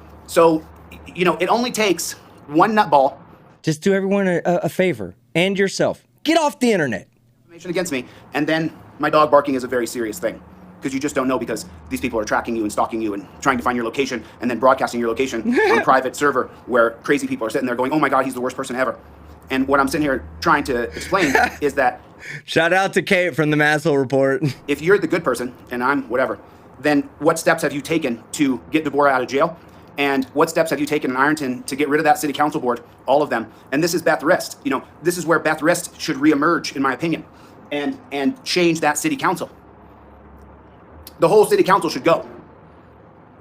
it only takes one nutball. Just do everyone a favor and yourself. Get off the internet. Information against me, and then my dog barking is a very serious thing, because you just don't know, because these people are tracking you and stalking you and trying to find your location and then broadcasting your location on a private server where crazy people are sitting there going, oh my God, he's the worst person ever. And what I'm sitting here trying to explain is that Shout out to Kate from the Massel Report. if you're the good person and I'm whatever, then what steps have you taken to get Deborah out of jail? And what steps have you taken in Ironton to get rid of that city council board? All of them. And this is Beth Rist. You know, this is where Beth Rist should reemerge, in my opinion, and change that city council. The whole city council should go.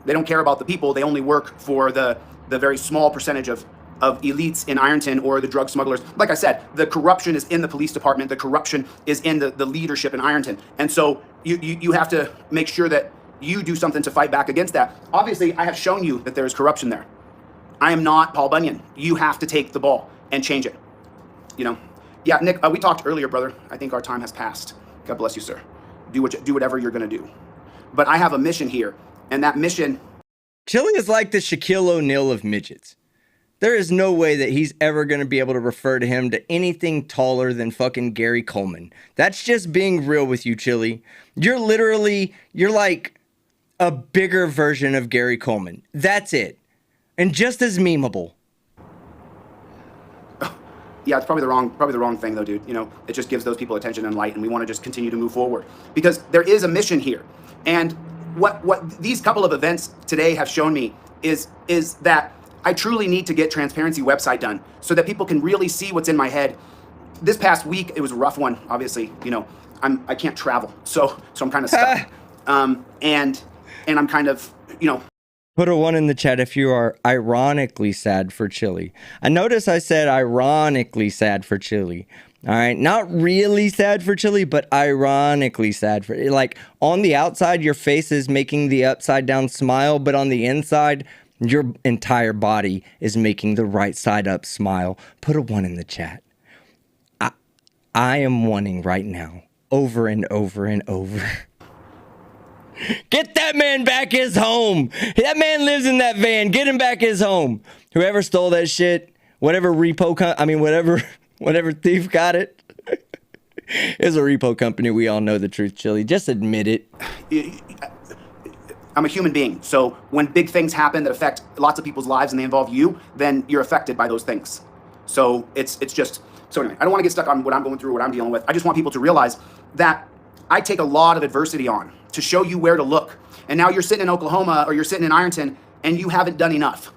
They don't care about the people. They only work for the very small percentage of elites in Ironton or the drug smugglers. Like I said, the corruption is in the police department. The corruption is in the leadership in Ironton. And so you have to make sure that you do something to fight back against that. Obviously, I have shown you that there is corruption there. I am not Paul Bunyan. You have to take the ball and change it. You know? Yeah, Nick, we talked earlier, brother. I think our time has passed. God bless you, sir. Do whatever you're going to do. But I have a mission here, and that mission... Chille is like the Shaquille O'Neal of midgets. There is no way that he's ever going to be able to refer to him to anything taller than fucking Gary Coleman. That's just being real with you, Chille. You're like a bigger version of Gary Coleman. That's it. And just as memeable. Yeah, it's probably the wrong thing though, dude. You know, it just gives those people attention and light, and we want to just continue to move forward because there is a mission here. And what these couple of events today have shown me is that I truly need to get transparency website done so that people can really see what's in my head. This past week, it was a rough one. Obviously, you know, I can't travel, so I'm kind of stuck. And I'm kind of, you know. Put a 1 in the chat if you are ironically sad for Chille. I notice I said ironically sad for Chille. All right, not really sad for Chille, but ironically sad for, like, on the outside, your face is making the upside down smile, but on the inside, your entire body is making the right side up smile. Put a 1 in the chat. I am wanting right now, over and over and over. Get that man back his home. That man lives in that van. Get him back his home. Whoever stole that shit, whatever whatever thief got it, is a repo company. We all know the truth, Chille. Just admit it. I'm a human being, so when big things happen that affect lots of people's lives and they involve you, then you're affected by those things. So it's just, so anyway, I don't want to get stuck on what I'm going through, what I'm dealing with. I just want people to realize that I take a lot of adversity on to show you where to look. And now you're sitting in Oklahoma or you're sitting in Ironton and you haven't done enough.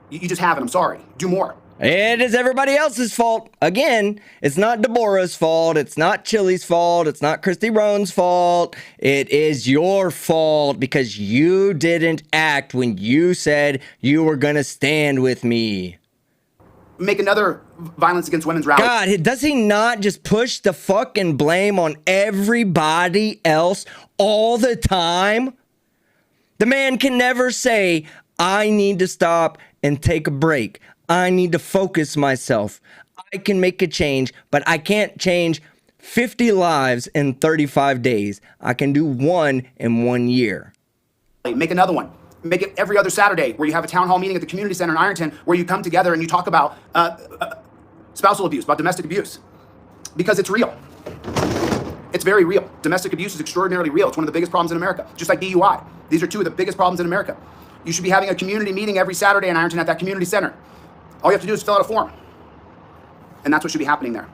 You just haven't, I'm sorry. Do more. It is everybody else's fault. Again, it's not Deborah's fault. It's not Chille's fault. It's not Christy Roan's fault. It is your fault because you didn't act when you said you were going to stand with me. Make another violence against women's rally. God, does he not just push the fucking blame on everybody else all the time? The man can never say, I need to stop and take a break. I need to focus myself. I can make a change, but I can't change 50 lives in 35 days. I can do one in 1 year. Make another one. Make it every other Saturday where you have a town hall meeting at the community center in Ironton where you come together and you talk about spousal abuse, about domestic abuse, because it's real. It's very real. Domestic abuse is extraordinarily real. It's one of the biggest problems in America, just like DUI. These are two of the biggest problems in America. You should be having a community meeting every Saturday in Ironton at that community center. All you have to do is fill out a form. And that's what should be happening there.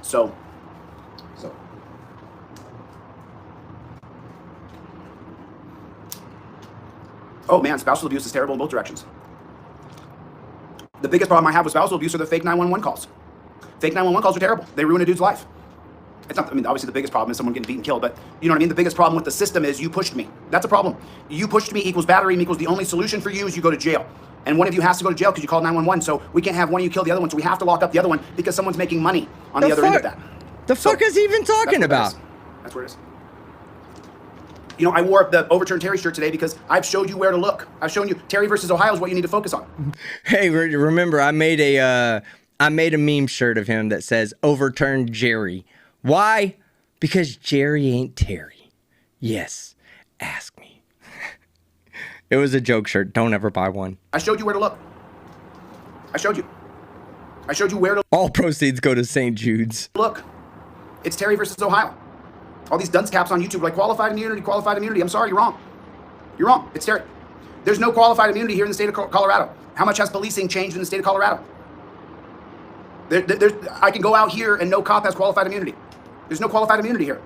So. Oh man, spousal abuse is terrible in both directions. The biggest problem I have with spousal abuse are the fake 911 calls. Fake 911 calls are terrible. They ruin a dude's life. It's not, I mean, obviously the biggest problem is someone getting beaten, killed, but you know what I mean? The biggest problem with the system is you pushed me. That's a problem. You pushed me equals battery equals the only solution for you is you go to jail. And one of you has to go to jail because you called 911, so we can't have one of you kill the other one, so we have to lock up the other one because someone's making money on the other end of that. The fuck is he even talking about? That's where it is. You know, I wore the overturned Terry shirt today because I've showed you where to look. I've shown you Terry versus Ohio is what you need to focus on. Hey, remember I made a meme shirt of him that says overturned Jerry. Why? Because Jerry ain't Terry. Yes, ask me. It was a joke shirt. Don't ever buy one. I showed you where to look. I showed you where to All proceeds go to St. Jude's. look. It's Terry versus Ohio. All these dunce caps on YouTube like qualified immunity. I'm sorry, you're wrong. You're wrong. It's Terry. There's no qualified immunity here in the state of Colorado. How much has policing changed in the state of Colorado? I can go out here and no cop has qualified immunity. There's no qualified immunity here.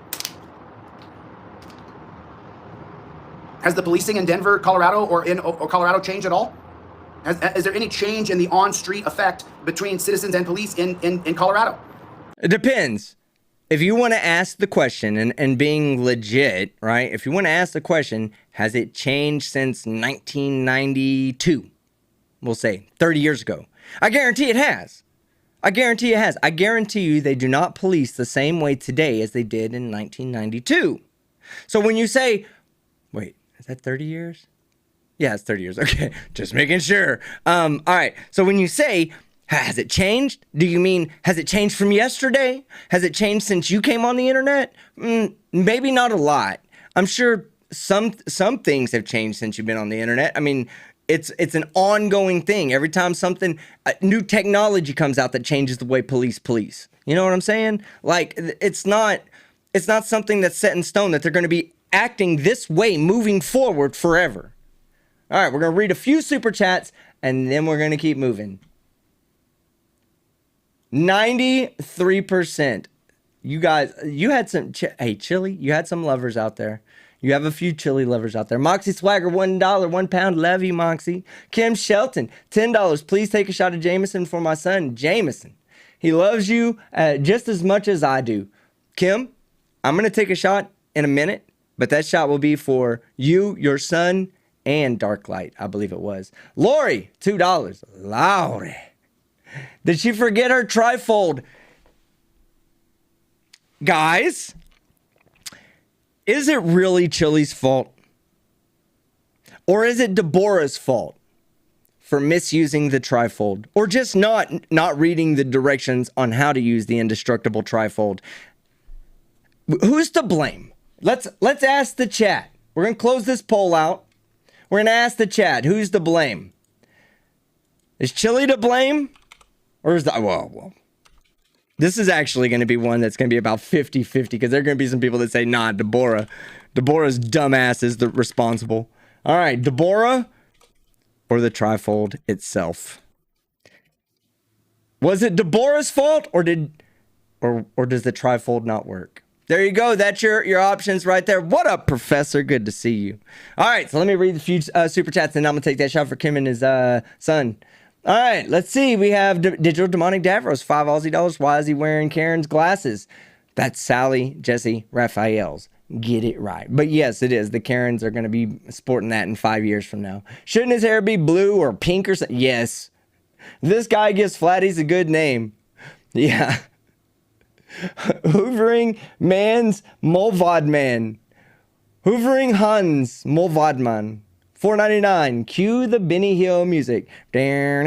Has the policing in Denver, Colorado, or Colorado changed at all? Is there any change in the on-street effect between citizens and police in Colorado? It depends. If you want to ask the question and being legit, right? If you want to ask the question, has it changed since 1992? We'll say 30 years ago. I guarantee it has. I guarantee it has. I guarantee you they do not police the same way today as they did in 1992. So when you say, wait, is that 30 years? Yeah, it's 30 years. Okay, just making sure. All right, so when you say, has it changed? Do you mean, has it changed from yesterday? Has it changed since you came on the internet? Maybe not a lot. I'm sure some things have changed since you've been on the internet. I mean, it's an ongoing thing. Every time something, new technology comes out that changes the way police. You know what I'm saying? Like, it's not something that's set in stone that they're going to be acting this way moving forward forever. All right, we're going to read a few super chats and then we're going to keep moving. 93%. You guys, you had some, hey, Chille, you had some lovers out there. You have a few Chille lovers out there. Moxie Swagger, $1, £1. Love you, Moxie. Kim Shelton, $10. Please take a shot of Jameson for my son, Jameson. He loves you just as much as I do. Kim, I'm going to take a shot in a minute, but that shot will be for you, your son, and Darklight, I believe it was. Lori, $2. Lori. Did she forget her trifold? Guys, is it really Chille's fault? Or is it Deborah's fault for misusing the trifold? Or just not reading the directions on how to use the indestructible trifold? Who's to blame? Let's ask the chat. We're going to close this poll out. We're going to ask the chat, who's to blame? Is Chille to blame? Or is that, well, this is actually going to be one that's going to be about 50-50 because there are going to be some people that say, nah, Deborah's dumbass is the responsible. All right, Deborah or the trifold itself? Was it Deborah's fault or does the trifold not work? There you go. That's your options right there. What up, Professor? Good to see you. All right, so let me read a few super chats, and I'm going to take that shot for Kim and his son. All right, let's see. We have Digital Demonic Davros, $5 Aussie. Why is he wearing Karen's glasses? That's Sally, Jesse, Raphael's. Get it right. But yes, it is. The Karens are going to be sporting that in 5 years from now. Shouldn't his hair be blue or pink or something? Yes. This guy gives Flatties a good name. Yeah. Hoovering Man's Molvad Man. Hoovering Hans Molvadman. $4.99. Cue the Benny Hill music. It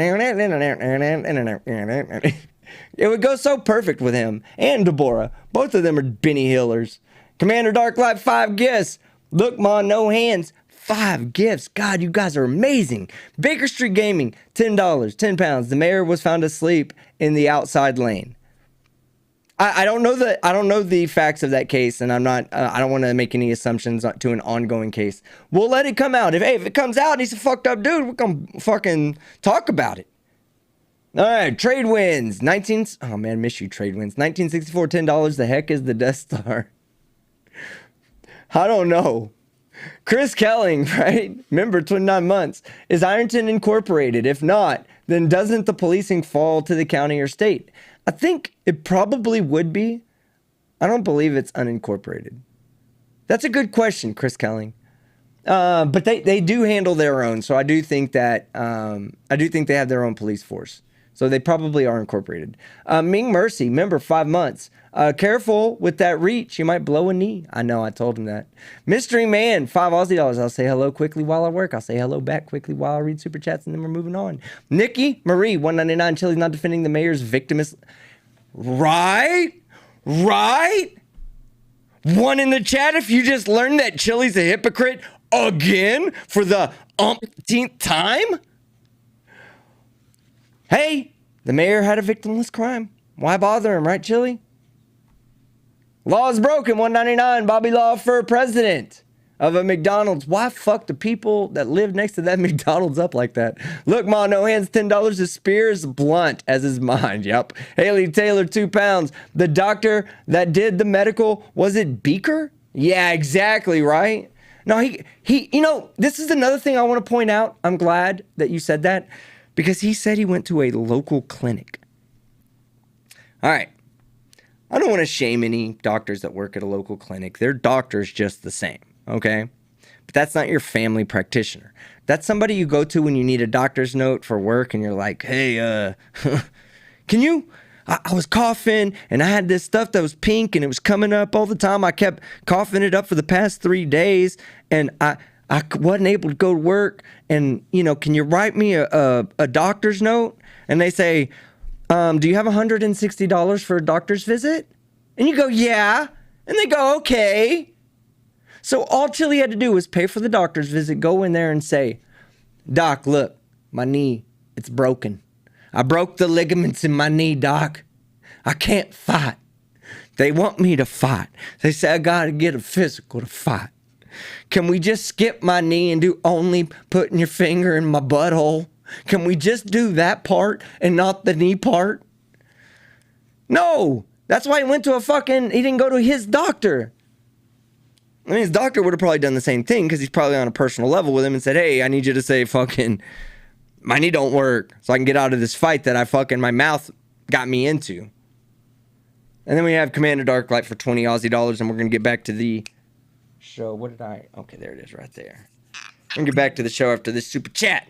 would go so perfect with him and Deborah. Both of them are Benny Hillers. Commander Darklight, 5 gifts. Look, Ma, no hands. 5 gifts. God, you guys are amazing. Baker Street Gaming, $10, 10 pounds. The mayor was found asleep in the outside lane. I don't know the facts of that case, and I don't want to make any assumptions to an ongoing case. We'll let it come out. If it comes out and he's a fucked up dude, we're gonna fucking talk about it. All right, trade wins. Oh man, miss you, trade wins. 1964, $10. The heck is the Death Star? I don't know. Chris Kelling, right? Remember, 29 months. Is Ironton incorporated? If not, then doesn't the policing fall to the county or state? I think it probably would be. I don't believe it's unincorporated. That's a good question, Chris Kelling. But they do handle their own, so I do think that they have their own police force. So they probably are incorporated. Ming Mercy, member, 5 months. Careful with that reach. You might blow a knee. I know, I told him that. Mystery Man, $5 Aussie. I'll say hello quickly while I work. I'll say hello back quickly while I read super chats, and then we're moving on. Nikki Marie, $1.99. Chille's not defending the mayor's victimist. Right? One in the chat if you just learned that Chille's a hypocrite again for the umpteenth time? Hey, the mayor had a victimless crime. Why bother him, right, Chille? Law is broken, $1.99. Bobby Law for president. of a McDonald's. Why fuck the people that live next to that McDonald's up like that? Look, Ma, no hands, $10. The spear is blunt as his mind. Yep. Haley Taylor, 2 pounds. The doctor that did the medical, was it Beaker? Yeah, exactly, right? No, he, you know, this is another thing I want to point out. I'm glad that you said that, because he said he went to a local clinic. All right. I don't want to shame any doctors that work at a local clinic. They're doctors just the same, okay? But that's not your family practitioner. That's somebody you go to when you need a doctor's note for work and you're like, hey, can you... I was coughing and I had this stuff that was pink and it was coming up all the time. I kept coughing it up for the past 3 days and I wasn't able to go to work. And, you know, can you write me a doctor's note? And they say, do you have $160 for a doctor's visit? And you go, yeah. And they go, okay. So all Chille had to do was pay for the doctor's visit, go in there and say, Doc, look, my knee, it's broken. I broke the ligaments in my knee, Doc. I can't fight. They want me to fight. They say I gotta get a physical to fight. Can we just skip my knee and do only putting your finger in my butthole? Can we just do that part and not the knee part? No. That's why he went to he didn't go to his doctor. I mean, his doctor would have probably done the same thing because he's probably on a personal level with him and said, hey, I need you to say my knee don't work so I can get out of this fight that my mouth got me into. And then we have Commander Darklight for 20 Aussie dollars, and we're going to get back to the show. Okay, there it is right there. We're going to get back to the show after this super chat.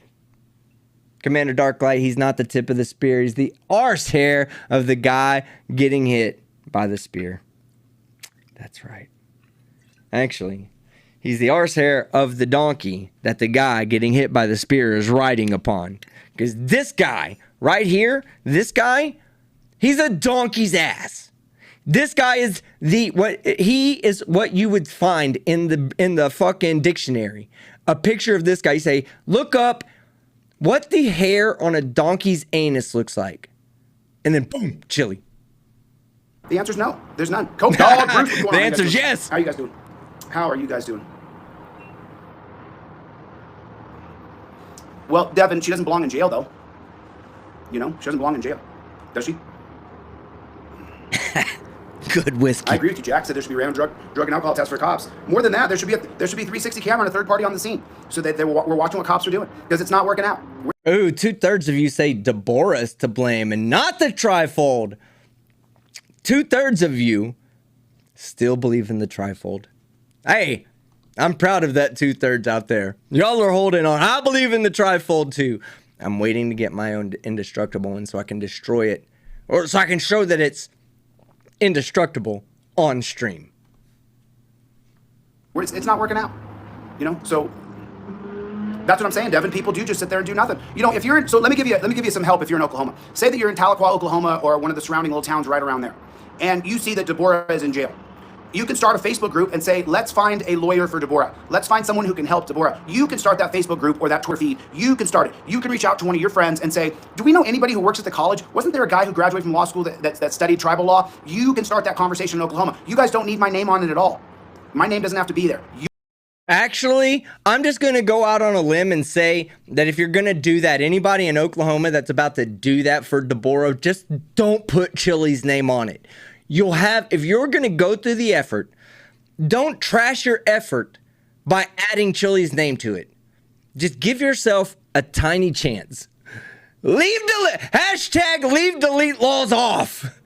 Commander Darklight, he's not the tip of the spear. He's the arse hair of the guy getting hit by the spear. That's right. Actually, he's the arse hair of the donkey that the guy getting hit by the spear is riding upon. Because this guy right here, he's a donkey's ass. This guy is what you would find in the fucking dictionary. A picture of this guy. You say, look up what the hair on a donkey's anus looks like. And then boom, Chille. The answer's no. There's none. Coke dog, Bruce, what's going on? The answer's yes. How are you guys doing? How are you guys doing? Well, Devin, she doesn't belong in jail, though. You know, she doesn't belong in jail. Does she? Good whiskey. I agree with you, Jack. Said there should be random drug and alcohol tests for cops. More than that, there should be 360 camera and a third party on the scene so that we're watching what cops are doing because it's not working out. Ooh, 2/3 of you say Deborah is to blame and not the trifold. 2/3 of you still believe in the trifold. Hey, I'm proud of that 2/3 out there. Y'all are holding on. I believe in the trifold too. I'm waiting to get my own indestructible one so I can destroy it, or so I can show that it's indestructible on stream. It's not working out, you know. So that's what I'm saying, Devin. People do just sit there and do nothing. You know, if you're in, so let me give you some help. If you're in Oklahoma, say that you're in Tahlequah, Oklahoma, or one of the surrounding little towns right around there, and you see that Deborah is in jail. You can start a Facebook group and say, let's find a lawyer for Deborah. Let's find someone who can help Deborah. You can start that Facebook group or that Twitter feed. You can start it. You can reach out to one of your friends and say, do we know anybody who works at the college? Wasn't there a guy who graduated from law school that studied tribal law? You can start that conversation in Oklahoma. You guys don't need my name on it at all. My name doesn't have to be there. Actually, I'm just going to go out on a limb and say that if you're going to do that, anybody in Oklahoma that's about to do that for Debouragh, just don't put Chille's name on it. If you're going to go through the effort, don't trash your effort by adding Chille's name to it. Just give yourself a tiny chance. Leave delete laws off.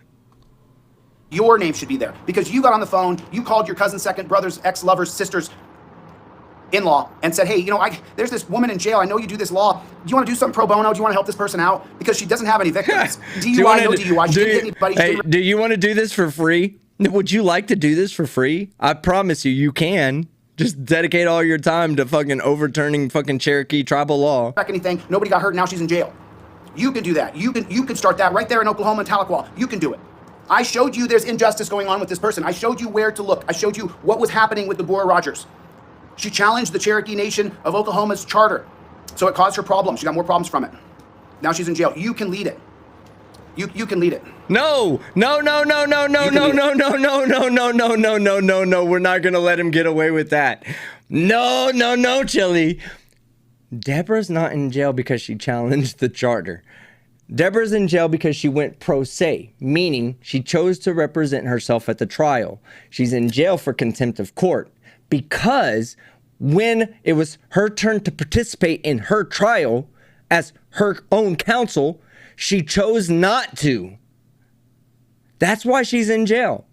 Your name should be there because you got on the phone, you called your cousin's second brother's ex-lover's sister's in-law and said, hey, you know, there's this woman in jail. I know you do this law. Do you want to do something pro bono? Do you want to help this person out? Because she doesn't have any victims. DUI, no DUI. She didn't hit anybody. Hey, do you want to do this for free? Would you like to do this for free? I promise you can. Just dedicate all your time to fucking overturning fucking Cherokee tribal law. Anything. Nobody got hurt. Now she's in jail. You can do that. You can start that right there in Oklahoma and Tahlequah. You can do it. I showed you there's injustice going on with this person. I showed you where to look. I showed you what was happening with Deborah Rogers. She challenged the Cherokee Nation of Oklahoma's charter. So it caused her problems. She got more problems from it. Now she's in jail. You can lead it. You can lead it. No. We're not gonna let him get away with that. No, Chille. Deborah's not in jail because she challenged the charter. Deborah's in jail because she went pro se, meaning she chose to represent herself at the trial. She's in jail for contempt of court because when it was her turn to participate in her trial as her own counsel, she chose not to. That's why she's in jail.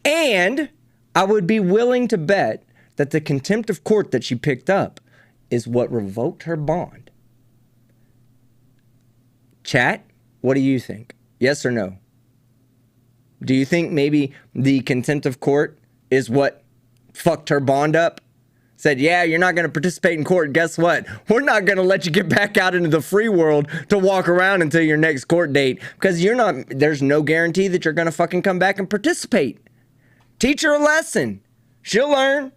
And I would be willing to bet that the contempt of court that she picked up is what revoked her bond. Chat, what do you think? Yes or no? Do you think maybe the contempt of court is what fucked her bond up? Said, yeah, you're not going to participate in court. Guess what? We're not going to let you get back out into the free world to walk around until your next court date because there's no guarantee that you're going to fucking come back and participate. Teach her a lesson. She'll learn.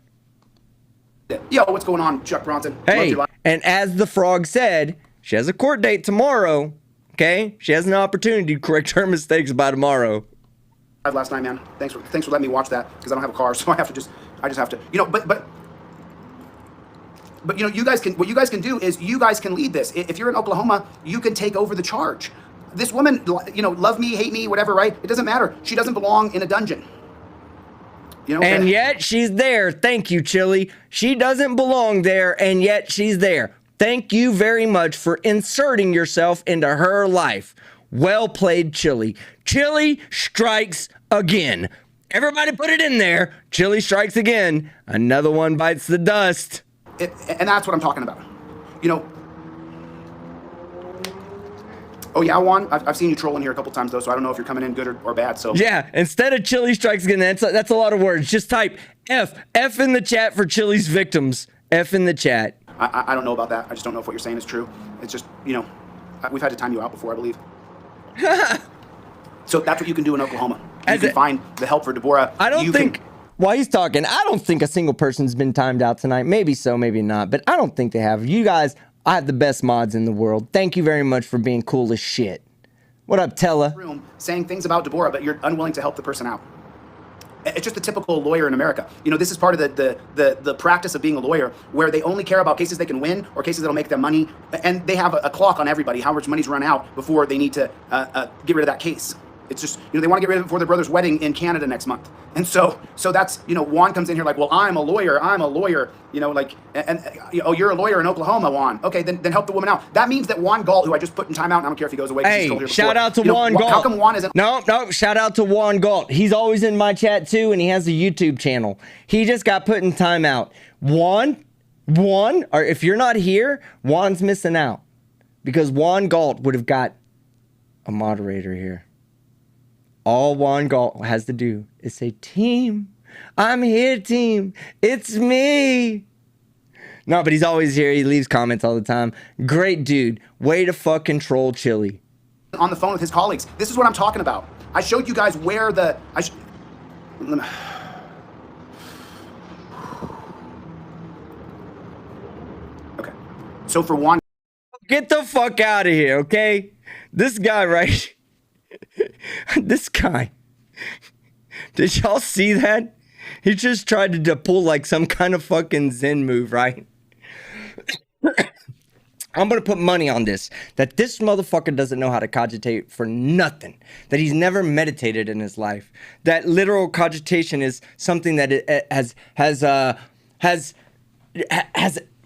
Yo, what's going on, Chuck Bronson? Hey, and as the frog said, she has a court date tomorrow. Okay? She has an opportunity to correct her mistakes by tomorrow. Last night, man. Thanks for letting me watch that because I don't have a car, so I just have to, but you know, what you guys can do is you guys can lead this. If you're in Oklahoma, you can take over the charge. This woman, you know, love me, hate me, whatever, right? It doesn't matter. She doesn't belong in a dungeon. You know, and yet she's there. Thank you, Chille. She doesn't belong there, and yet she's there. Thank you very much for inserting yourself into her life. Well played, Chille. Chille strikes again. Everybody put it in there. Chille strikes again. Another one bites the dust. And that's what I'm talking about. You know. Oh yeah, Juan, I've seen you trolling here a couple times though, so I don't know if you're coming in good or bad. So yeah, instead of Chille strikes again, that's a lot of words. Just type F in the chat for Chille's victims. F in the chat. I don't know about that. I just don't know if what you're saying is true. It's just, you know, we've had to time you out before, I believe. So that's what you can do in Oklahoma. You can find the help for Deborah. I don't think, while he's talking, I don't think a single person's been timed out tonight. Maybe so, maybe not. But I don't think they have. You guys, I have the best mods in the world. Thank you very much for being cool as shit. What up, Tella? Room saying things about Deborah, but you're unwilling to help the person out. It's just a typical lawyer in America. You know, this is part of the practice of being a lawyer, where they only care about cases they can win or cases that'll make them money, and they have a clock on everybody, how much money's run out before they need to get rid of that case. It's just, you know, they want to get rid of it before their brother's wedding in Canada next month. And so that's, you know, Juan comes in here like, well, I'm a lawyer, you know, like, oh, you're a lawyer in Oklahoma, Juan. Okay, then help the woman out. That means that Juan Galt, who I just put in timeout, and I don't care if he goes away. Hey, shout out to Juan Galt. How come Juan isn't? No, shout out to Juan Galt. He's always in my chat too, and he has a YouTube channel. He just got put in timeout. Juan, or if you're not here, Juan's missing out. Because Juan Galt would have got a moderator here. All Juan Galt has to do is say, team, I'm here, team. It's me. No, but he's always here. He leaves comments all the time. Great dude. Way to fucking troll Chille. On the phone with his colleagues. This is what I'm talking about. I showed you guys where the... Okay. So for Juan... Get the fuck out of here, okay? This guy right... This guy, did y'all see that? He just tried to pull like some kind of fucking Zen move, right? I'm gonna put money on this, that this motherfucker doesn't know how to cogitate for nothing, that he's never meditated in his life, that literal cogitation is something that has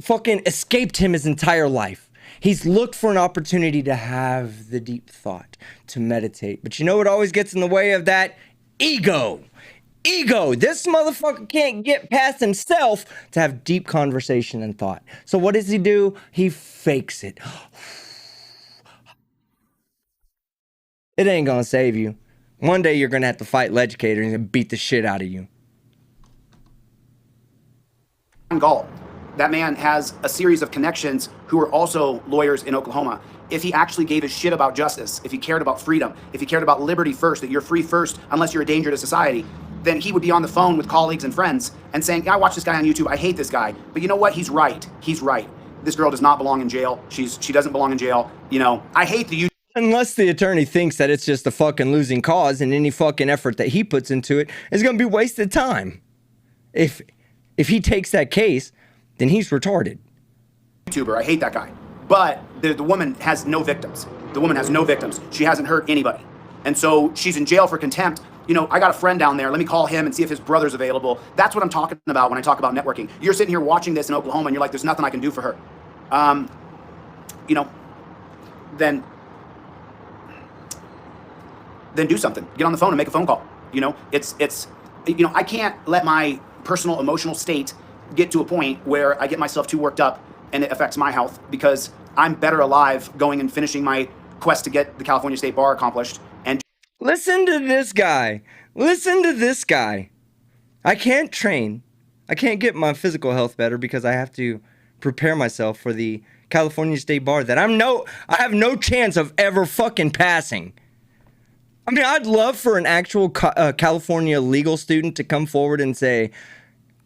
fucking escaped him his entire life. He's looked for an opportunity to have the deep thought, to meditate. But you know what always gets in the way of that? Ego. Ego. This motherfucker can't get past himself to have deep conversation and thought. So what does he do? He fakes it. It ain't gonna save you. One day you're gonna have to fight Leducator and beat the shit out of you. Galt. That man has a series of connections who are also lawyers in Oklahoma. If he actually gave a shit about justice, if he cared about freedom, if he cared about liberty first, that you're free first unless you're a danger to society, then he would be on the phone with colleagues and friends and saying, I watch this guy on YouTube, I hate this guy. But you know what? He's right. He's right. This girl does not belong in jail. She doesn't belong in jail. You know, I hate the YouTube. Unless the attorney thinks that it's just a fucking losing cause and any fucking effort that he puts into it is going to be wasted time. If he takes that case, then he's retarded. YouTuber, I hate that guy. But the woman has no victims. The woman has no victims. She hasn't hurt anybody. And so she's in jail for contempt. You know, I got a friend down there. Let me call him and see if his brother's available. That's what I'm talking about when I talk about networking. You're sitting here watching this in Oklahoma and you're like, there's nothing I can do for her. You know, then do something. Get on the phone and make a phone call. You know, you know, I can't let my personal emotional state get to a point where I get myself too worked up and it affects my health, because I'm better alive going and finishing my quest to get the California State Bar accomplished. And listen to this guy. Listen to this guy. I can't train. I can't get my physical health better because I have to prepare myself for the California State Bar that I have no chance of ever fucking passing. I mean, I'd love for an actual California legal student to come forward and say,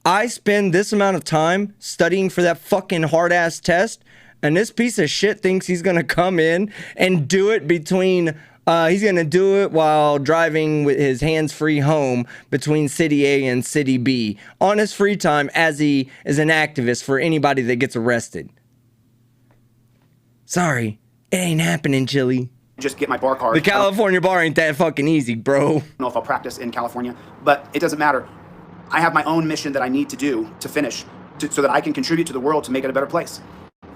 I spend this amount of time studying for that fucking hard-ass test, and this piece of shit thinks he's going to come in and do it between, he's going to do it while driving with his hands-free home between City A and City B on his free time as he is an activist for anybody that gets arrested. Sorry, it ain't happening, Chille. just get my bar card. The California bar ain't that fucking easy, bro. I don't know if I'll practice in California, but it doesn't matter. I have my own mission that I need to do to finish so that I can contribute to the world to make it a better place.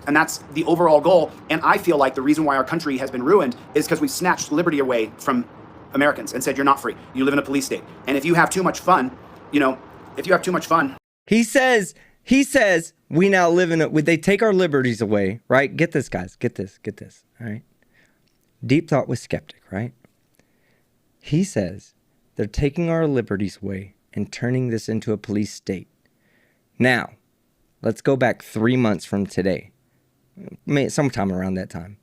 And that's the overall goal. And I feel like the reason why our country has been ruined is because we snatched liberty away from Americans and said, you're not free. You live in a police state. And if you have too much fun, He says, we now live in they take our liberties away, right? Get this, guys. Get this. All right. Deep thought with Skeptic, right? He says they're taking our liberties away and turning this into a police state. Now, let's go back 3 months from today. Sometime around that time.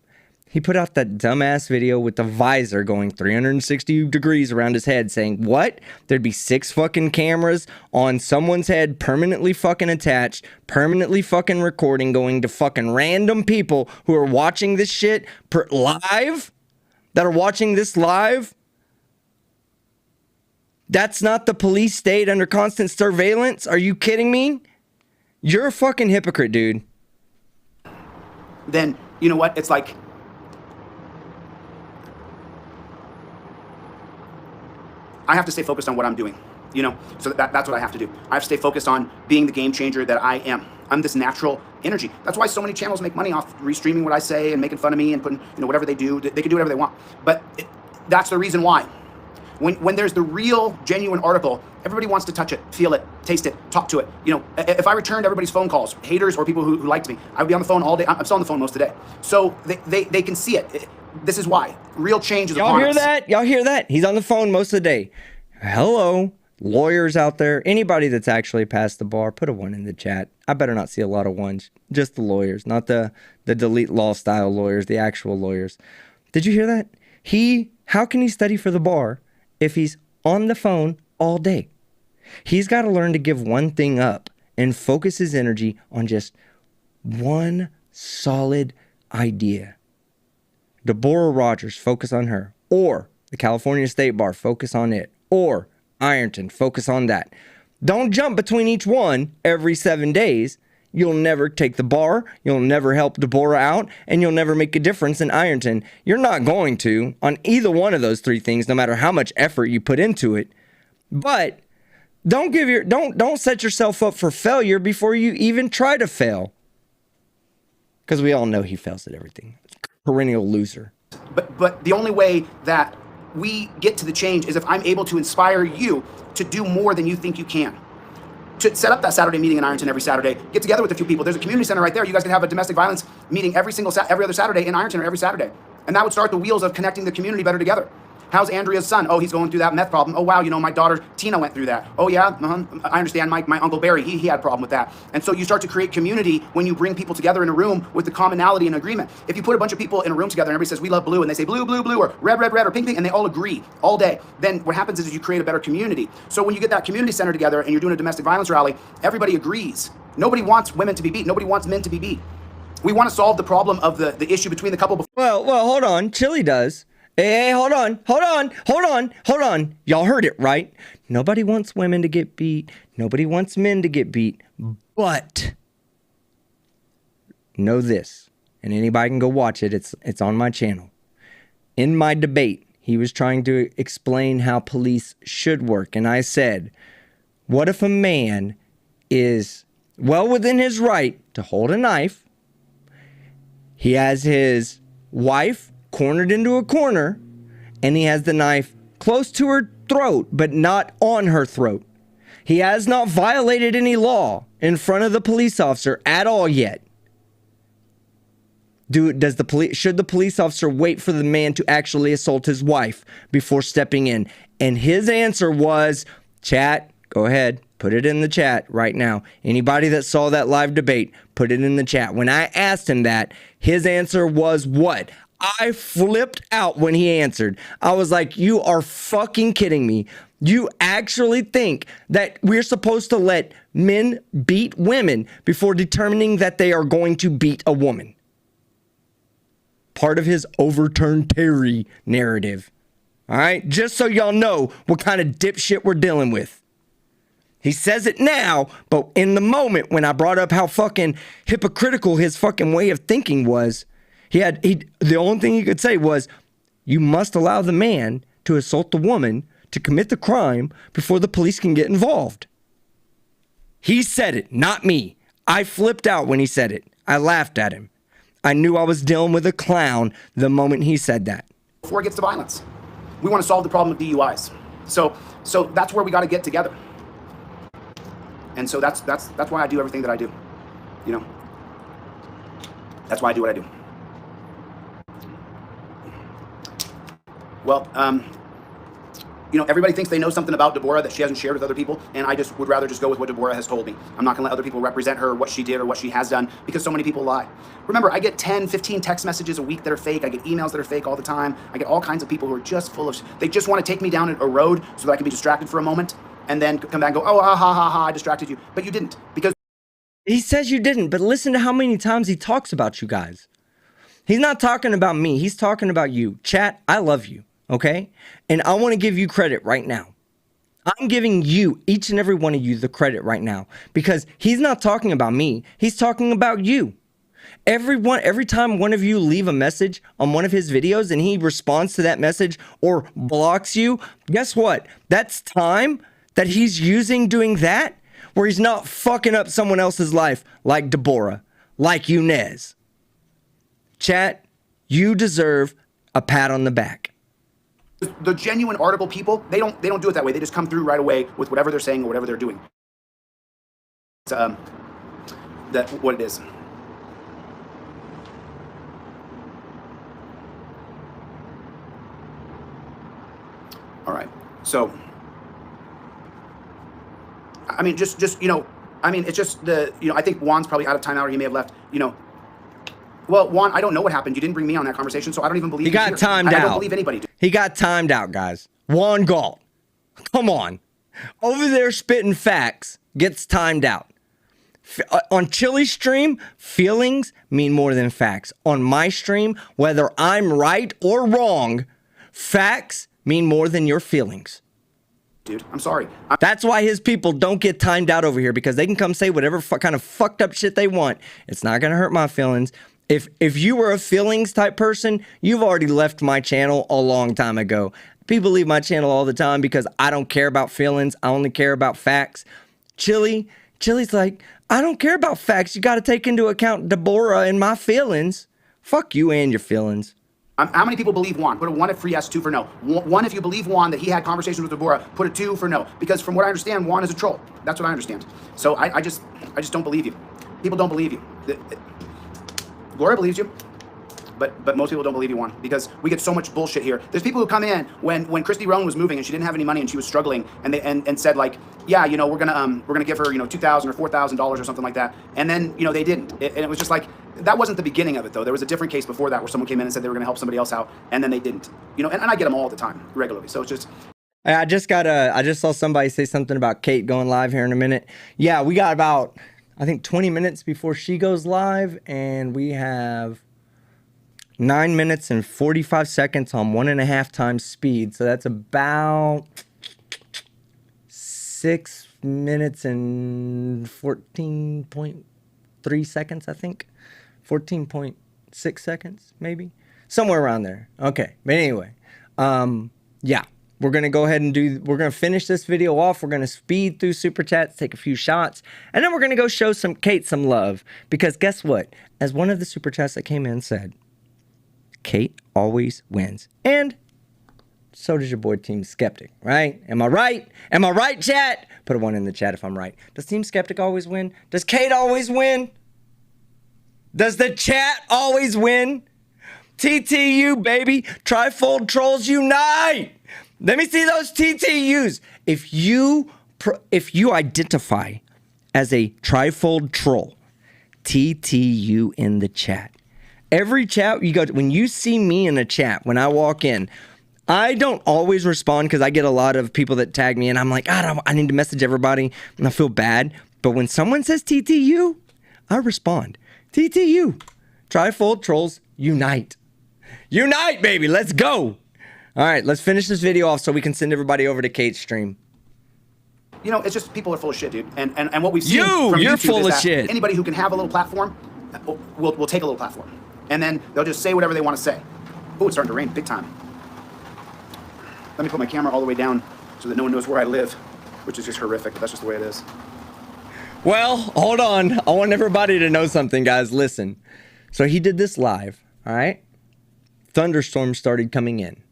He put out that dumbass video with the visor going 360 degrees around his head saying, what? There'd be 6 fucking cameras on someone's head permanently fucking attached, permanently fucking recording, going to fucking random people who are watching this shit live? That are watching this live? That's not the police state under constant surveillance? Are you kidding me? You're a fucking hypocrite, dude. Then, you know what? It's like, I have to stay focused on what I'm doing, you know? So that's what I have to do. I have to stay focused on being the game changer that I am. I'm this natural energy. That's why so many channels make money off restreaming what I say and making fun of me and putting, whatever they do. They can do whatever they want. But that's the reason why. When there's the real, genuine article, everybody wants to touch it, feel it, taste it, talk to it. If I returned everybody's phone calls, haters or people who liked me, I would be on the phone all day. I'm still on the phone most of the day. So they can see it. This is why. Real change is upon us. Y'all hear that? He's on the phone most of the day. Hello, lawyers out there. Anybody that's actually passed the bar, put a 1 in the chat. I better not see a lot of 1s. Just the lawyers, not the delete law style lawyers, the actual lawyers. Did you hear that? How can he study for the bar if he's on the phone all day? He's got to learn to give one thing up and focus his energy on just one solid idea. Deborah Rogers, focus on her. Or the California State Bar, focus on it. Or Ironton, focus on that. Don't jump between each one every 7 days. You'll never take the bar, you'll never help Deborah out, and you'll never make a difference in Ironton. You're not going to on either one of those 3 things, no matter how much effort you put into it. But don't set yourself up for failure before you even try to fail. Because we all know he fails at everything. Perennial loser. But the only way that we get to the change is if I'm able to inspire you to do more than you think you can. To set up that Saturday meeting in Ironton every Saturday, get together with a few people. There's a community center right there. You guys can have a domestic violence meeting every other Saturday in Ironton or every Saturday. And that would start the wheels of connecting the community better together. How's Andrea's son? Oh, he's going through that meth problem. Oh, wow, my daughter Tina went through that. Oh, yeah, I understand. My Uncle Barry, he had a problem with that. And so you start to create community when you bring people together in a room with the commonality and agreement. If you put a bunch of people in a room together and everybody says, we love blue, and they say blue, blue, blue, or red, red, red, or pink, pink, and they all agree all day, then what happens is you create a better community. So when you get that community center together and you're doing a domestic violence rally, everybody agrees. Nobody wants women to be beat. Nobody wants men to be beat. We want to solve the problem of the issue between the couple. Well, hold on. Chille does. Hey, hold on. Y'all heard it, right? Nobody wants women to get beat. Nobody wants men to get beat. But know this, and anybody can go watch it. It's on my channel. In my debate, he was trying to explain how police should work. And I said, what if a man is well within his right to hold a knife? He has his wife cornered into a corner, and he has the knife close to her throat, but not on her throat. He has not violated any law in front of the police officer at all yet. Should the police officer wait for the man to actually assault his wife before stepping in? And his answer was, chat, go ahead, put it in the chat right now. Anybody that saw that live debate, put it in the chat. When I asked him that, his answer was what? I flipped out when he answered. I was like, you are fucking kidding me. You actually think that we're supposed to let men beat women before determining that they are going to beat a woman? Part of his overturn Terry narrative. All right? Just so y'all know what kind of dipshit we're dealing with. He says it now, but in the moment when I brought up how fucking hypocritical his fucking way of thinking was, the only thing he could say was, you must allow the man to assault the woman to commit the crime before the police can get involved. He said it, not me. I flipped out when he said it. I laughed at him. I knew I was dealing with a clown the moment he said that. Before it gets to violence. We want to solve the problem of DUIs. So that's where we got to get together. And so that's why I do everything that I do. You know, that's why I do what I do. Well, you know, everybody thinks they know something about Deborah that she hasn't shared with other people, and I just would rather just go with what Deborah has told me. I'm not going to let other people represent her, what she did or what she has done, because so many people lie. Remember, I get 10, 15 text messages a week that are fake. I get emails that are fake all the time. I get all kinds of people who are just full of... They just want to take me down a road so that I can be distracted for a moment, and then come back and go, oh, ha, I distracted you. But you didn't, because... He says you didn't, but listen to how many times he talks about you guys. He's not talking about me. He's talking about you. Chat, I love you, okay? And I want to give you credit right now. I'm giving you, each and every one of you, the credit right now, because he's not talking about me. He's talking about you. Every time one of you leave a message on one of his videos and he responds to that message or blocks you, guess what? That's time that he's using doing that, where he's not fucking up someone else's life like Deborah, like Yunez. Chat, you deserve a pat on the back. The genuine article people, they don't do it that way. They just come through right away with whatever they're saying or whatever they're doing. It's, that's what it is. All right. So, I mean, just you know, I mean, it's just I think Juan's probably out of time now, or he may have left. You know. Well, Juan, I don't know what happened. You didn't bring me on that conversation, so I don't even believe he got timed out. I don't believe anybody did. He got timed out, guys. Juan Galt, come on, over there spitting facts gets timed out. On Chille's stream, feelings mean more than facts. On my stream, whether I'm right or wrong, facts mean more than your feelings. Dude, I'm sorry. That's why his people don't get timed out over here, because they can come say whatever kind of fucked up shit they want. It's not gonna hurt my feelings. If you were a feelings type person, you've already left my channel a long time ago. People leave my channel all the time because I don't care about feelings. I only care about facts. Chille's like, I don't care about facts. You got to take into account Deborah and my feelings. Fuck you and your feelings. How many people believe Juan? Put a 1 for yes, 2 for no. One if you believe Juan that he had conversations with Deborah. Put a 2 for no. Because from what I understand, Juan is a troll. That's what I understand. So I just don't believe you. People don't believe you. Gloria believes you, but most people don't believe you, Juan, because we get so much bullshit here. There's people who come in when Christy Roan was moving and she didn't have any money and she was struggling, and they said like, yeah, you know, we're gonna give her, $2,000 or $4,000 or something like that, and then they didn't, and it was just like, that wasn't the beginning of it though. There was a different case before that where someone came in and said they were gonna help somebody else out, and then they didn't, and I get them all the time regularly. So it's just. I just saw somebody say something about Kate going live here in a minute. Yeah, we got about, I think 20 minutes before she goes live, and we have 9 minutes and 45 seconds on 1.5 times speed. So that's about 6 minutes and 14.3 seconds, I think. 14.6 seconds, maybe. Somewhere around there. Okay. But anyway, yeah. We're going to go ahead and we're going to finish this video off. We're going to speed through Super Chats, take a few shots, and then we're going to go show Kate some love. Because guess what? As one of the Super Chats that came in said, Kate always wins. And so does your boy Team Skeptic, right? Am I right? Am I right, chat? Put a 1 in the chat if I'm right. Does Team Skeptic always win? Does Kate always win? Does the chat always win? TTU, baby. Trifold Trolls unite! Let me see those TTUs. If you identify as a trifold troll, TTU in the chat. Every chat you go to, when you see me in a chat, when I walk in, I don't always respond because I get a lot of people that tag me and I'm like, I need to message everybody and I feel bad. But when someone says TTU, I respond. TTU. Trifold Trolls unite. Unite, baby. Let's go. All right, let's finish this video off so we can send everybody over to Kate's stream. You know, it's just people are full of shit, dude. And what we've seen from you're YouTube full is of that shit. Anybody who can have a little platform will take a little platform. And then they'll just say whatever they want to say. Oh, it's starting to rain big time. Let me put my camera all the way down so that no one knows where I live, which is just horrific, but that's just the way it is. Well, hold on. I want everybody to know something, guys. Listen. So he did this live, all right? Thunderstorms started coming in.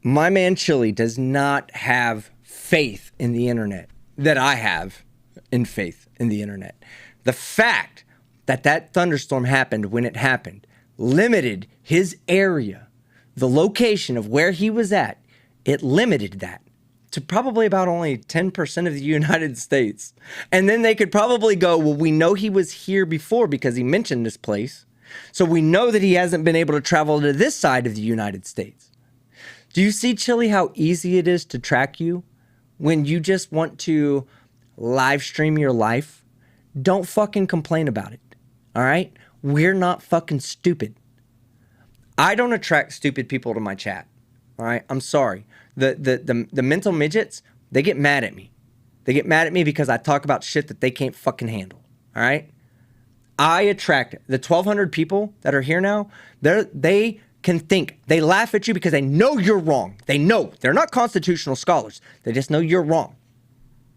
My man Chille does not have faith in the internet that I have in faith in the internet. The fact that that thunderstorm happened when it happened limited his area, the location of where he was at. It limited that to probably about only 10% of the United States. And then they could probably go, well, we know he was here before because he mentioned this place. So we know that he hasn't been able to travel to this side of the United States. Do you see, Chille, how easy it is to track you when you just want to live stream your life? Don't fucking complain about it, all right? We're not fucking stupid. I don't attract stupid people to my chat, all right? I'm sorry. The mental midgets, they get mad at me. They get mad at me because I talk about shit that they can't fucking handle, all right? I attract the 1,200 people that are here now. They can think. They laugh at you because they know you're wrong. They know. They're not constitutional scholars. They just know you're wrong.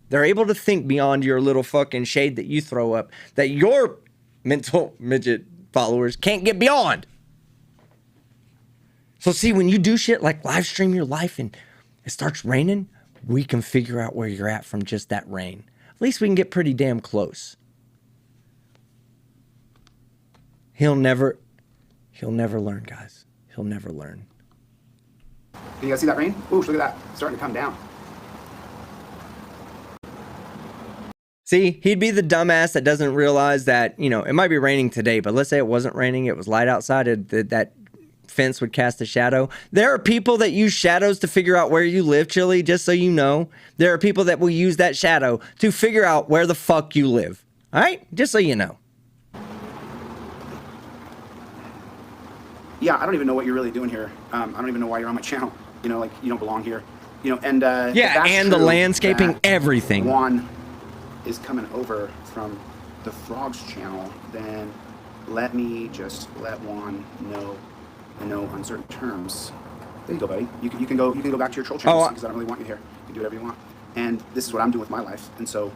They're able to think beyond your little fucking shade that you throw up that your mental midget followers can't get beyond. So see, when you do shit like live stream your life and it starts raining, we can figure out where you're at from just that rain. At least we can get pretty damn close. He'll never learn, guys. He'll never learn. Can you guys see that rain? Ooh, look at that. It's starting to come down. See, he'd be the dumbass that doesn't realize that, you know, it might be raining today, but let's say it wasn't raining, it was light outside, that fence would cast a shadow. There are people that use shadows to figure out where you live, Chille, just so you know. There are people that will use that shadow to figure out where the fuck you live. All right? Just so you know. Yeah, I don't even know what you're really doing here. I don't even know why you're on my channel. You know, like, you don't belong here. You know, and yeah, and the landscaping, everything. Juan is coming over from the Frogs channel, then let me just let Juan know on certain terms. There you go, buddy. You can go back to your troll channels because I don't really want you here. You can do whatever you want. And this is what I'm doing with my life. And so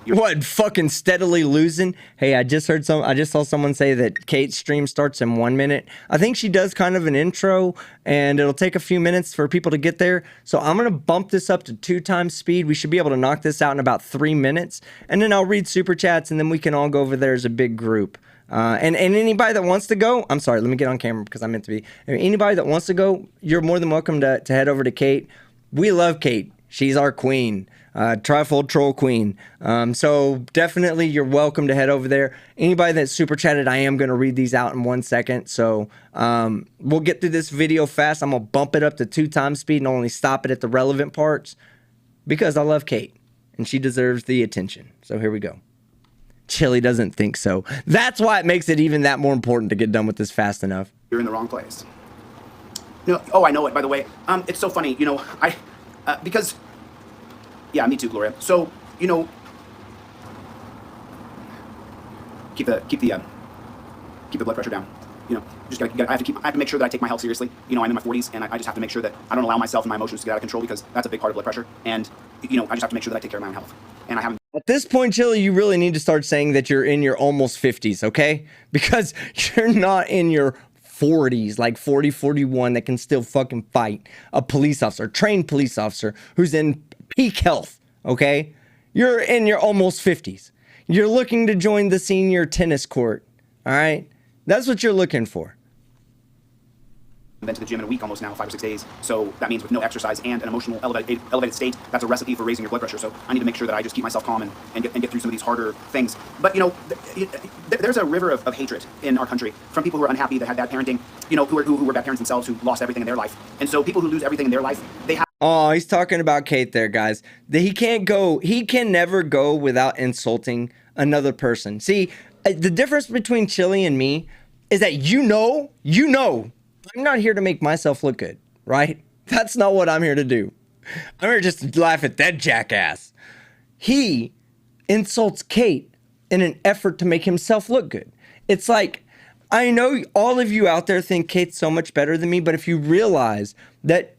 what, fucking steadily losing? Hey, I just saw someone say that Kate's stream starts in 1 minute. I think she does kind of an intro, and it'll take a few minutes for people to get there. So I'm going to bump this up to 2 times speed. We should be able to knock this out in about 3 minutes. And then I'll read super chats, and then we can all go over there as a big group. And anybody that wants to go, I'm sorry, let me get on camera because I meant to be. Anybody that wants to go, you're more than welcome to head over to Kate. We love Kate. She's our queen. Trifold Troll Queen. So definitely you're welcome to head over there. Anybody that's super chatted, I am going to read these out in 1 second. So we'll get through this video fast. I'm going to bump it up to 2 times speed and only stop it at the relevant parts because I love Kate and she deserves the attention. So here we go. Chille doesn't think so. That's why it makes it even that more important to get done with this fast enough. You're in the wrong place. No, oh, I know it, by the way. It's so funny, you know, because, yeah, me too, Gloria. So, you know, keep the blood pressure down. You know, I have to make sure that I take my health seriously. You know, I'm in my 40s, and I just have to make sure that I don't allow myself and my emotions to get out of control, because that's a big part of blood pressure. And, you know, I just have to make sure that I take care of my own health. And I haven't. At this point, Chille, you really need to start saying that you're in your almost 50s, okay? Because you're not in your 40s, like 40, 41, that can still fucking fight a police officer, a trained police officer who's in peak health, okay? You're in your almost 50s. You're looking to join the senior tennis court, all right? That's what you're looking for. I've been to the gym in a week almost now, 5 or 6 days. So that means with no exercise and an emotional elevated state, that's a recipe for raising your blood pressure. So I need to make sure that I just keep myself calm and get through some of these harder things. But, you know, there's a river of hatred in our country from people who are unhappy, that had bad parenting, you know, who were bad parents themselves, who lost everything in their life. And so people who lose everything in their life, they have. Oh, he's talking about Kate there, guys. He can never go without insulting another person. See, the difference between Chille and me is that you know, I'm not here to make myself look good, right? That's not what I'm here to do. I'm here just to laugh at that jackass. He insults Kate in an effort to make himself look good. It's like, I know all of you out there think Kate's so much better than me, but if you realize that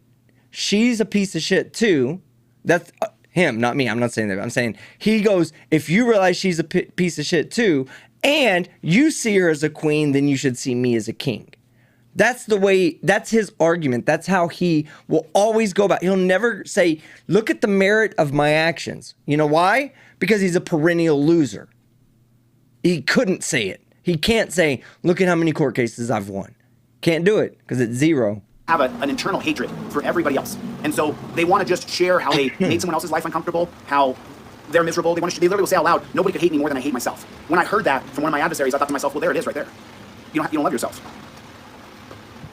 she's a piece of shit too, that's him, not me. I'm not saying that. I'm saying he goes, if you realize she's a piece of shit too, and you see her as a queen, then you should see me as a king. That's the way, that's his argument. That's how he will always go about. He'll never say, look at the merit of my actions. You know why? Because he's a perennial loser. He couldn't say it. He can't say, look at how many court cases I've won. Can't do it because it's zero. Have an internal hatred for everybody else. And so they want to just share how they made someone else's life uncomfortable, how they're miserable. They literally will say out loud, nobody could hate me more than I hate myself. When I heard that from one of my adversaries, I thought to myself, well, there it is right there. You don't love yourself.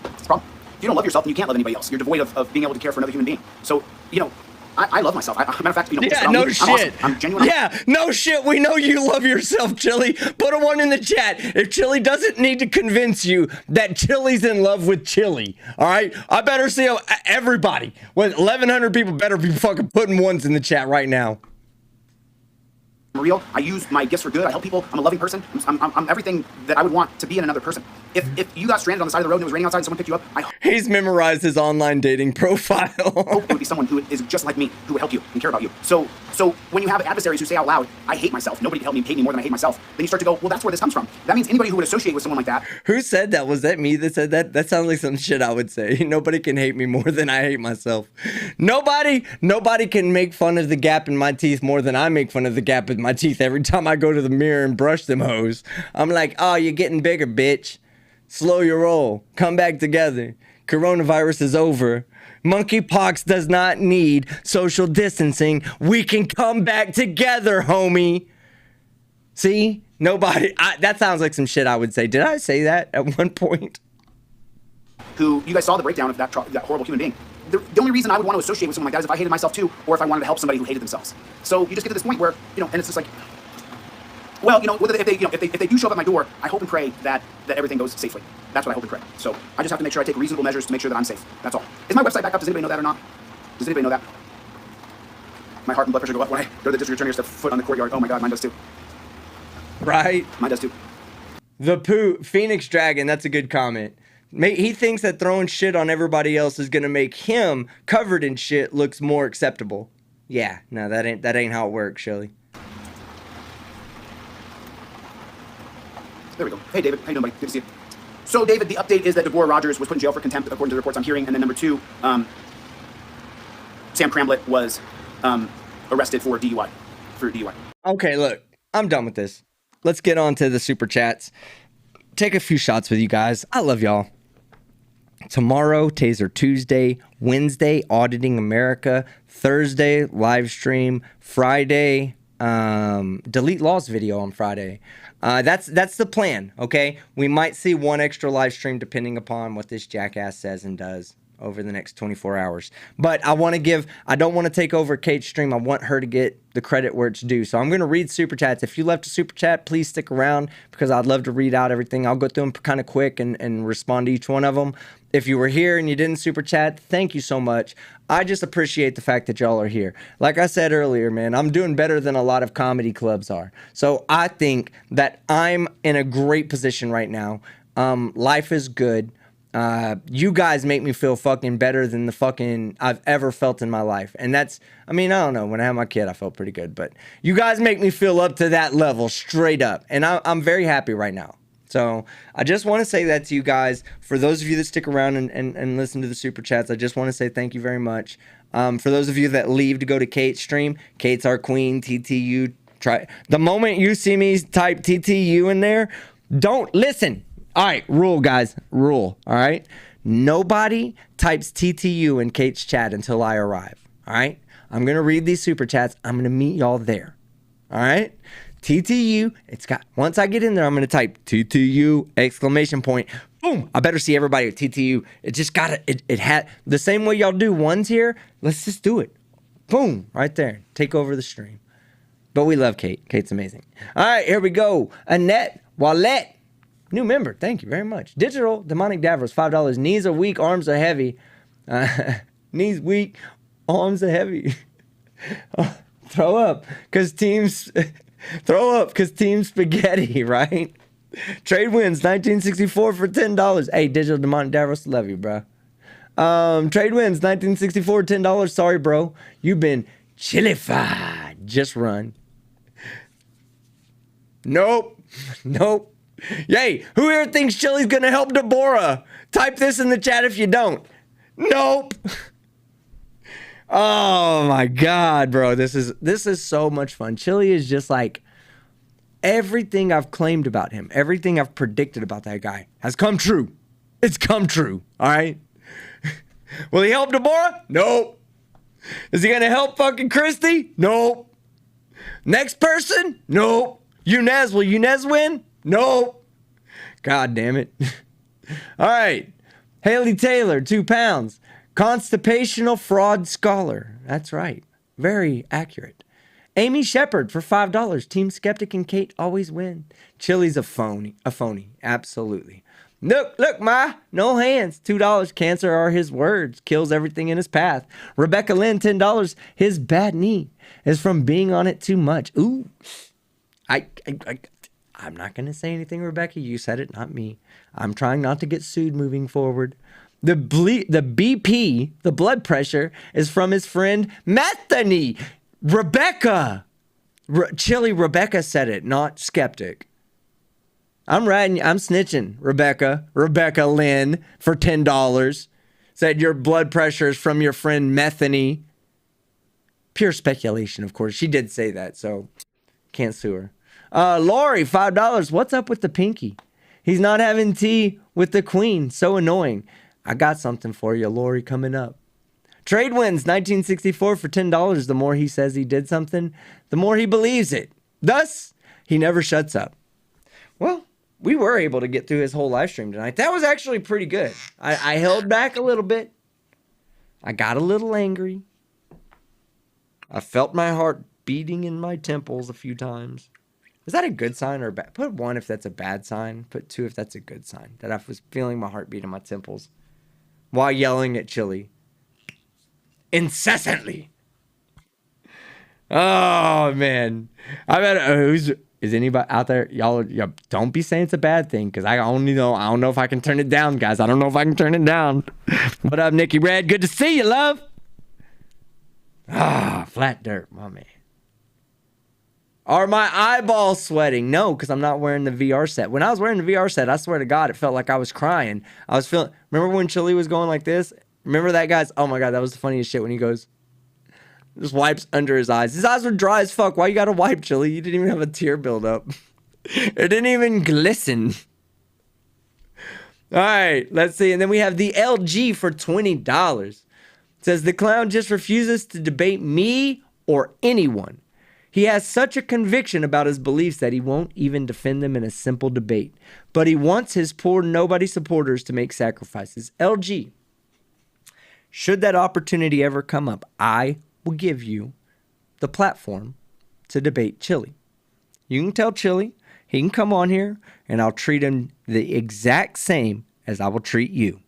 That's the problem. If you don't love yourself, then you can't love anybody else. You're devoid of being able to care for another human being. So, you know, I love myself. Matter of fact, you know, yeah, no shit. I'm awesome. I'm genuine. Yeah, no shit. We know you love yourself, Chille. Put a one in the chat if Chille doesn't need to convince you that Chille's in love with Chille. All right, I better see everybody. 1,100 people better be fucking putting ones in the chat right now. I'm real. I use my gifts for good. I help people. I'm a loving person. I'm everything that I would want to be in another person. If you got stranded on the side of the road and it was raining outside and someone picked you up, he's memorized his online dating profile. hope it would be someone who is just like me, who would help you and care about you. So when you have adversaries who say out loud, I hate myself, nobody can help me hate me more than I hate myself, then you start to go, well, that's where this comes from. That means anybody who would associate with someone like that. Who said that? Was that me that said that? That sounds like some shit I would say. Nobody can hate me more than I hate myself. Nobody can make fun of the gap in my teeth more than I make fun of the gap in my teeth every time I go to the mirror and brush them hoes. I'm like, oh, you're getting bigger, bitch. Slow your roll. Come back together. Coronavirus is over. Monkeypox does not need social distancing. We can come back together, homie. See? Nobody. That sounds like some shit I would say. Did I say that at one point? Who, you guys saw the breakdown of that horrible human being. The only reason I would want to associate with someone like that is if I hated myself too, or if I wanted to help somebody who hated themselves. So you just get to this point where, you know, and it's just like, well, you know, if they do show up at my door, I hope and pray that everything goes safely. That's what I hope and pray. So I just have to make sure I take reasonable measures to make sure that I'm safe. That's all. Is my website back up? Does anybody know that or not? Does anybody know that? My heart and blood pressure go up when I go to the district attorney or step foot on the courtyard. Oh my God, mine does too. Right? Mine does too. The poo Phoenix Dragon. That's a good comment. He thinks that throwing shit on everybody else is gonna make him covered in shit looks more acceptable. Yeah, no, that ain't how it works, Chille. There we go. Hey, David. How you doing, buddy? Good to see you. So, David, the update is that Deborah Rogers was put in jail for contempt, according to the reports I'm hearing. And then number two, Sam Cramblett was arrested for DUI. Okay, look, I'm done with this. Let's get on to the super chats. Take a few shots with you guys. I love y'all. Tomorrow, Taser Tuesday. Wednesday, Auditing America. Thursday, live stream. Friday, delete laws video on Friday. That's the plan, okay? We might see one extra live stream depending upon what this jackass says and does. over the next 24 hours. But I don't want to take over Kate's stream. I want her to get the credit where it's due. So I'm going to read super chats. If you left a super chat, please stick around because I'd love to read out everything. I'll go through them kind of quick and respond to each one of them. If you were here and you didn't super chat, thank you so much. I just appreciate the fact that y'all are here. Like I said earlier, man, I'm doing better than a lot of comedy clubs are. So I think that I'm in a great position right now. Life is good. You guys make me feel fucking better than the fucking I've ever felt in my life. And that's, I mean, I don't know. When I had my kid, I felt pretty good. But you guys make me feel up to that level straight up. And I'm very happy right now. So I just want to say that to you guys. For those of you that stick around and listen to the super chats, I just want to say thank you very much. For those of you that leave to go to Kate's stream, Kate's our queen, TTU. The moment you see me type TTU in there, don't listen. All right, rule, guys, rule. All right, nobody types TTU in Kate's chat until I arrive. All right, I'm gonna read these super chats. I'm gonna meet y'all there. All right. TTU, once I get in there, I'm going to type TTU, exclamation point, boom. I better see everybody at TTU. It just got it had the same way y'all do ones here. Let's just do it. Boom, right there. Take over the stream. But we love Kate. Kate's amazing. All right, here we go. Annette Wallet, new member. Thank you very much. Digital Demonic Davros, $5. Knees are weak, arms are heavy. Knees weak, arms are heavy. Throw up, because teams... Throw up because Team Spaghetti, right? Trade wins 1964 for $10. Hey, Digital Demonic Davros, love you, bro. Trade wins 1964, $10. Sorry, bro. You've been chillified. Just run. Nope. Nope. Yay. Who here thinks Chille's going to help Deborah? Type this in the chat if you don't. Nope. Oh my God, bro. This is so much fun. Chille is just like everything I've claimed about him, everything I've predicted about that guy has come true. It's come true. All right. Will he help Deborah? Nope. Is he gonna help fucking Christy? Nope. Next person? Nope. Yunez, will Yunez win? Nope. God damn it. All right. Haley Taylor, £2. Constipational fraud scholar. That's right. Very accurate. Amy Shepard for $5. Team Skeptic and Kate always win. Chille's a phony. A phony. Absolutely. Look, Ma. No hands. $2. Cancer are his words. Kills everything in his path. Rebecca Lynn, $10. His bad knee is from being on it too much. Ooh. I'm not going to say anything, Rebecca. You said it, not me. I'm trying not to get sued moving forward. The BP, the blood pressure, is from his friend Methany. Rebecca. Chille Rebecca said it, not Skeptic. I'm snitching, Rebecca. Rebecca Lynn for $10. Said your blood pressure is from your friend Methany. Pure speculation, of course. She did say that, so can't sue her. Lori, $5. What's up with the pinky? He's not having tea with the queen. So annoying. I got something for you, Lori, coming up. Trade wins 1964 for $10. The more he says he did something, the more he believes it. Thus, he never shuts up. Well, we were able to get through his whole live stream tonight. That was actually pretty good. I held back a little bit. I got a little angry. I felt my heart beating in my temples a few times. Is that a good sign or a bad? Put 1 if that's a bad sign. Put 2 if that's a good sign. That I was feeling my heart beat in my temples while yelling at Chille incessantly. Oh man, I bet is anybody out there? Y'all don't be saying it's a bad thing because I don't know if I can turn it down, guys. I don't know if I can turn it down. What up, Nikki Red? Good to see you, love. Flat dirt, my man. Are my eyeballs sweating? No, because I'm not wearing the VR set. When I was wearing the VR set, I swear to God, it felt like I was crying. I was feeling. Remember when Chille was going like this? Remember that, guys? Oh my God, that was the funniest shit when he goes, just wipes under his eyes. His eyes were dry as fuck. Why you gotta wipe, Chille? You didn't even have a tear build up. It didn't even glisten. All right, let's see. And then we have the LG for $20. It says, the clown just refuses to debate me or anyone. He has such a conviction about his beliefs that he won't even defend them in a simple debate. But he wants his poor nobody supporters to make sacrifices. LG, should that opportunity ever come up, I will give you the platform to debate Chille. You can tell Chille he can come on here and I'll treat him the exact same as I will treat you.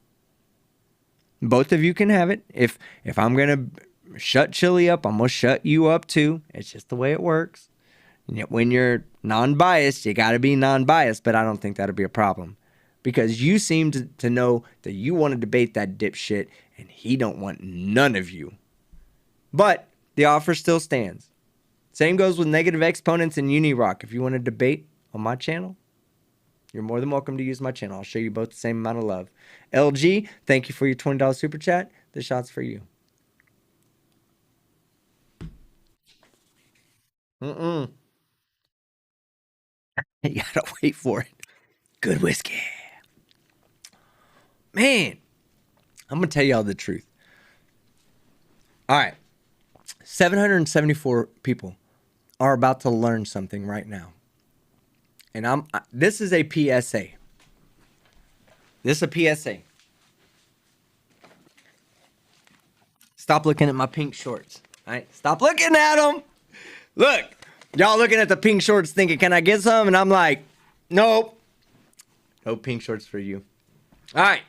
Both of you can have it. If I'm going to shut Chille up, I'm going to shut you up too. It's just the way it works. When you're non-biased, you got to be non-biased, but I don't think that'll be a problem. Because you seem to know that you want to debate that dipshit, and he don't want none of you. But the offer still stands. Same goes with negative exponents and Unirock. If you want to debate on my channel, you're more than welcome to use my channel. I'll show you both the same amount of love. LG, thank you for your $20 super chat. This shot's for you. You gotta wait for it. Good whiskey. Man, I'm gonna tell y'all the truth. All right. 774 people are about to learn something right now. And this is a PSA. This is a PSA. Stop looking at my pink shorts. All right? Stop looking at them. Look, y'all looking at the pink shorts thinking, can I get some? And I'm like, nope. No pink shorts for you. All right.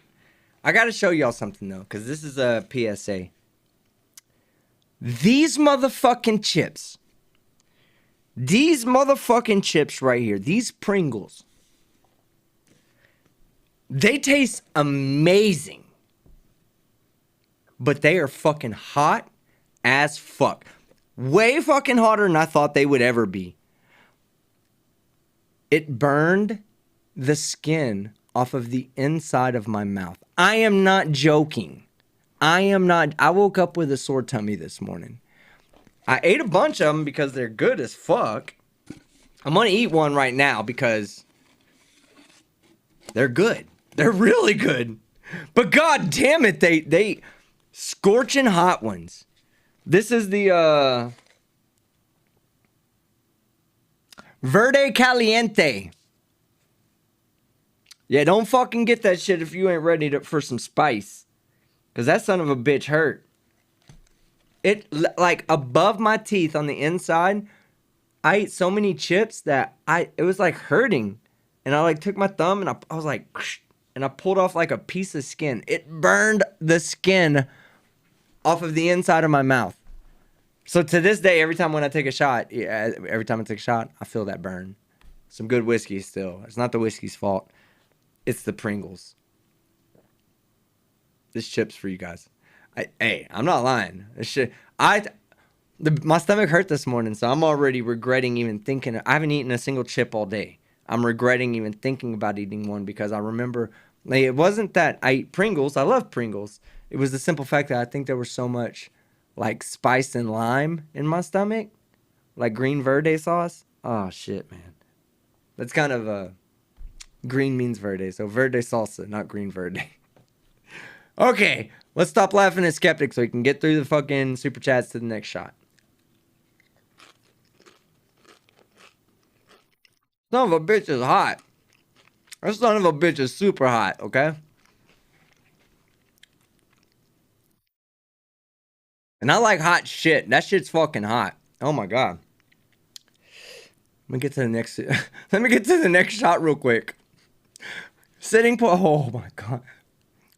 I got to show y'all something, though, because this is a PSA. These motherfucking chips. These motherfucking chips right here. These Pringles. They taste amazing. But they are fucking hot as fuck. Way fucking hotter than I thought they would ever be. It burned the skin off of the inside of my mouth. I am not joking. I woke up with a sore tummy this morning. I ate a bunch of them because they're good as fuck. I'm gonna eat one right now because they're good. They're really good. But god damn it, they scorching hot ones. This is the Verde Caliente. Yeah, don't fucking get that shit if you ain't ready for some spice. Because that son of a bitch hurt. It, like, above my teeth on the inside, I ate so many chips that it was, like, hurting. And I, like, took my thumb and I was like, and I pulled off, like, a piece of skin. It burned the skin off of the inside of my mouth. So to this day, every time I take a shot, I feel that burn. Some good whiskey still. It's not the whiskey's fault. It's the Pringles. This chip's for you guys. Hey, I'm not lying. This shit, my stomach hurt this morning, so I'm already regretting even thinking. I haven't eaten a single chip all day. I'm regretting even thinking about eating one because I remember, like, it wasn't that I eat Pringles. I love Pringles. It was the simple fact that I think there was so much, like, spice and lime in my stomach, like green verde sauce. Oh shit, man. That's kind of green means verde, so verde salsa, not green verde. Okay, let's stop laughing at Skeptic so we can get through the fucking super chats to the next shot. Son of a bitch is hot. That son of a bitch is super hot, okay? And I like hot shit. That shit's fucking hot. Oh my god. Let me get to the next. Let me get to the next shot real quick. Oh my god.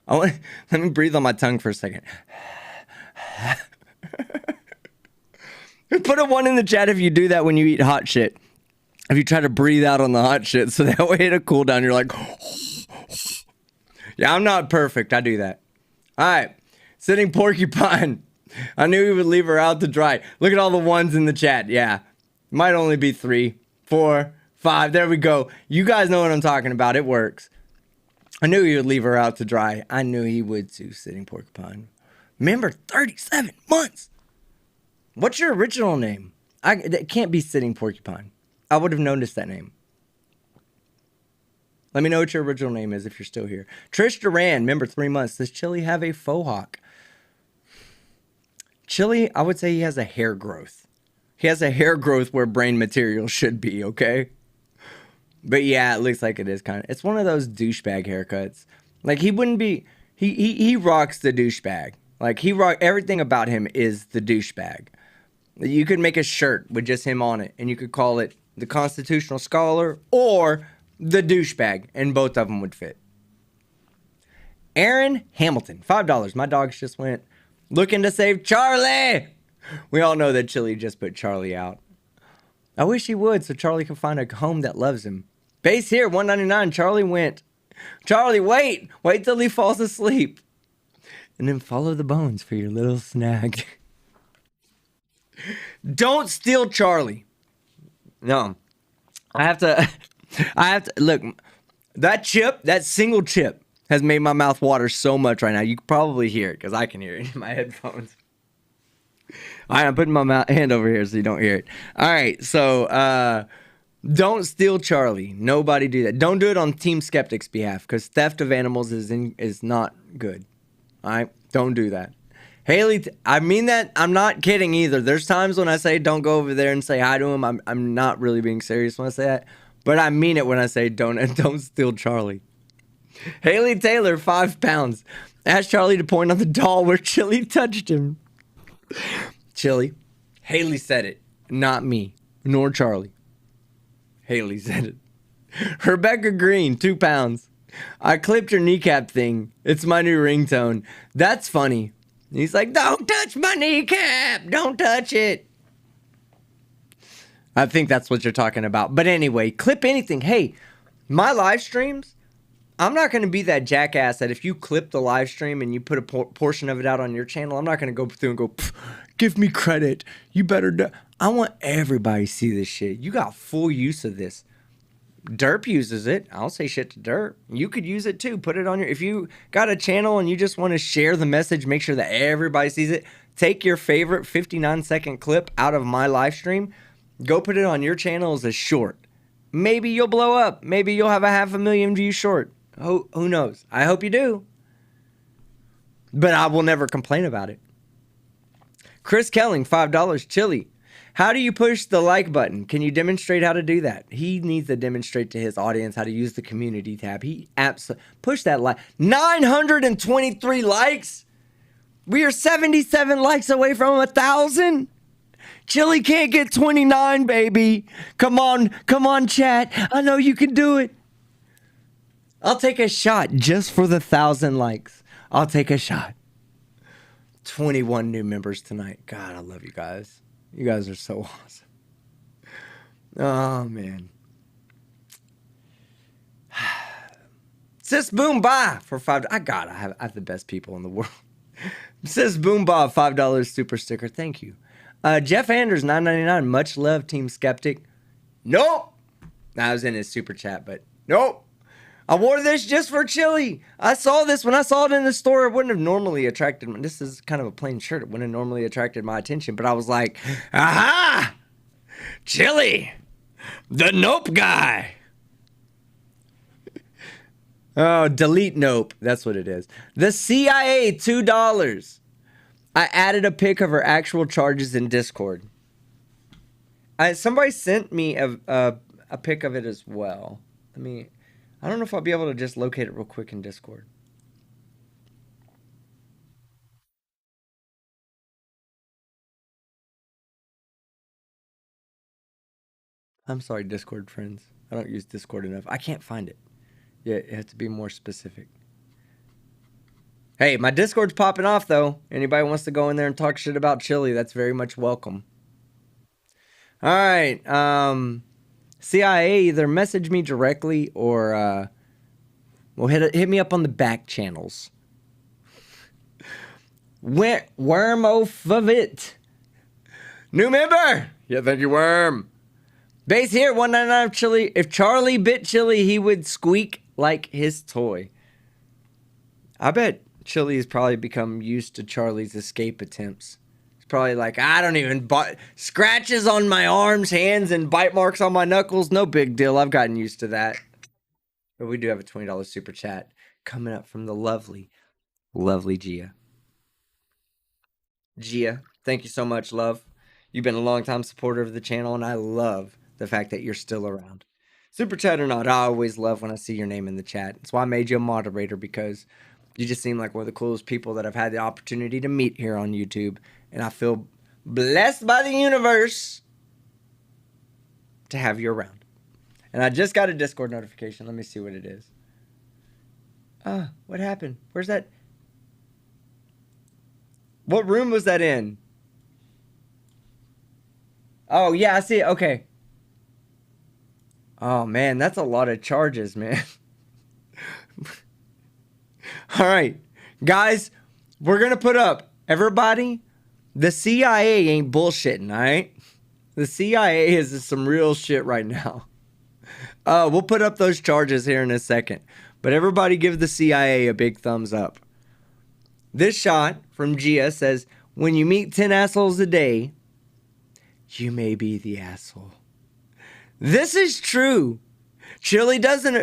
Let me breathe on my tongue for a second. Put a 1 in the chat if you do that when you eat hot shit. If you try to breathe out on the hot shit, so that way it'll cool down. You're like, yeah, I'm not perfect. I do that. All right, sitting porcupine. I knew he would leave her out to dry. Look at all the 1s in the chat. Yeah, might only be 3, 4, 5. There we go. You guys know what I'm talking about. It works. I knew he would leave her out to dry. I knew he would too, sitting porcupine. Remember, 37 months. What's your original name? That can't be sitting porcupine. I would have noticed that name. Let me know what your original name is if you're still here. Trish Duran, member 3 months. Does Chille have a faux hawk? Chille, I would say he has a hair growth. He has a hair growth where brain material should be, okay? But yeah, it looks like it is kind of. It's one of those douchebag haircuts. Like, he wouldn't be. He rocks the douchebag. Like everything about him is the douchebag. You could make a shirt with just him on it, and you could call it the Constitutional Scholar or the douchebag, and both of them would fit. Aaron Hamilton, $5. My dogs just went looking to save Charlie. We all know that Chille just put Charlie out. I wish he would, so Charlie can find a home that loves him. Base here, $1.99. Charlie went. Charlie, wait till he falls asleep, and then follow the bones for your little snag. Don't steal Charlie. No, I have to look. That single chip has made my mouth water so much right now. You can probably hear it because I can hear it in my headphones. All right, I'm putting my hand over here so you don't hear it. All right, so don't steal Charlie. Nobody do that. Don't do it on Team Skeptic's behalf because theft of animals is not good. All right, don't do that. Haley, I mean that. I'm not kidding either. There's times when I say don't go over there and say hi to him. I'm not really being serious when I say that, but I mean it when I say don't steal Charlie. Haley Taylor, £5. Ask Charlie to point on the doll where Chille touched him. Chille, Haley said it, not me, nor Charlie. Haley said it. Rebecca Green, £2. I clipped your kneecap thing. It's my new ringtone. That's funny. He's like, don't touch my kneecap. Don't touch it. I think that's what you're talking about. But anyway, clip anything. Hey, my live streams, I'm not going to be that jackass that if you clip the live stream and you put a portion of it out on your channel, I'm not going to go through and go, give me credit. You better do. I want everybody to see this shit. You got full use of this. Derp uses it. I'll say shit to Derp. You could use it too. Put it on if you got a channel and you just want to share the message, make sure that everybody sees it. Take your favorite 59-second clip out of my live stream. Go put it on your channel as a short. Maybe you'll blow up. Maybe you'll have a 500,000 view short. Who knows? I hope you do. But I will never complain about it. Chris Kelling, $5. Chille. How do you push the like button? Can you demonstrate how to do that? He needs to demonstrate to his audience how to use the community tab. He absolutely push that like 923 likes. We are 77 likes away from 1,000. Chille can't get 29, baby. Come on, chat. I know you can do it. I'll take a shot just for the 1,000 likes. I'll take a shot. 21 new members tonight. God, I love you guys. You guys are so awesome. Oh, man. Sis Boom Ba for $5. I have the best people in the world. Sis Boom Ba, $5 super sticker. Thank you. Jeff Anders, $9.99. Much love, Team Skeptic. Nope. I was in his super chat, but nope. I wore this just for Chille. I saw this when I saw it in the store. It wouldn't have normally attracted me. This is kind of a plain shirt. It wouldn't have normally attracted my attention, but I was like, aha! Chille, the nope guy. Oh, delete nope. That's what it is. The CIA, $2. I added a pic of her actual charges in Discord. Somebody sent me a pic of it as well. I don't know if I'll be able to just locate it real quick in Discord. I'm sorry, Discord friends. I don't use Discord enough. I can't find it. Yeah, it has to be more specific. Hey, my Discord's popping off, though. Anybody wants to go in there and talk shit about Chille, that's very much welcome. All right. CIA, either message me directly or... well, hit me up on the back channels. Worm off of it. New member. Yeah, thank you, Worm. Base here, 199 Chille. If Charlie bit Chille, he would squeak like his toy. I bet Chille has probably become used to Charlie's escape attempts. He's probably like, I don't even scratches on my arms, hands, and bite marks on my knuckles. No big deal. I've gotten used to that. But we do have a $20 super chat coming up from the lovely Gia. Gia, thank you so much, love. You've been a long-time supporter of the channel, and I love the fact that you're still around. Super chat or not, I always love when I see your name in the chat. That's why I made you a moderator, because You just seem like one of the coolest people that I've had the opportunity to meet here on YouTube. And I feel blessed by the universe to have you around. And I just got a Discord notification. Let me see what it is. What happened? Where's that? What room was that in? Oh, yeah, I see it. Okay. Oh, man, that's a lot of charges, man. All right, guys, we're going to put up, everybody, the CIA ain't bullshitting, all right? The CIA is some real shit right now. We'll put up those charges here in a second. But everybody give the CIA a big thumbs up. This shot from Gia says, when you meet 10 assholes a day, you may be the asshole. This is true. Chille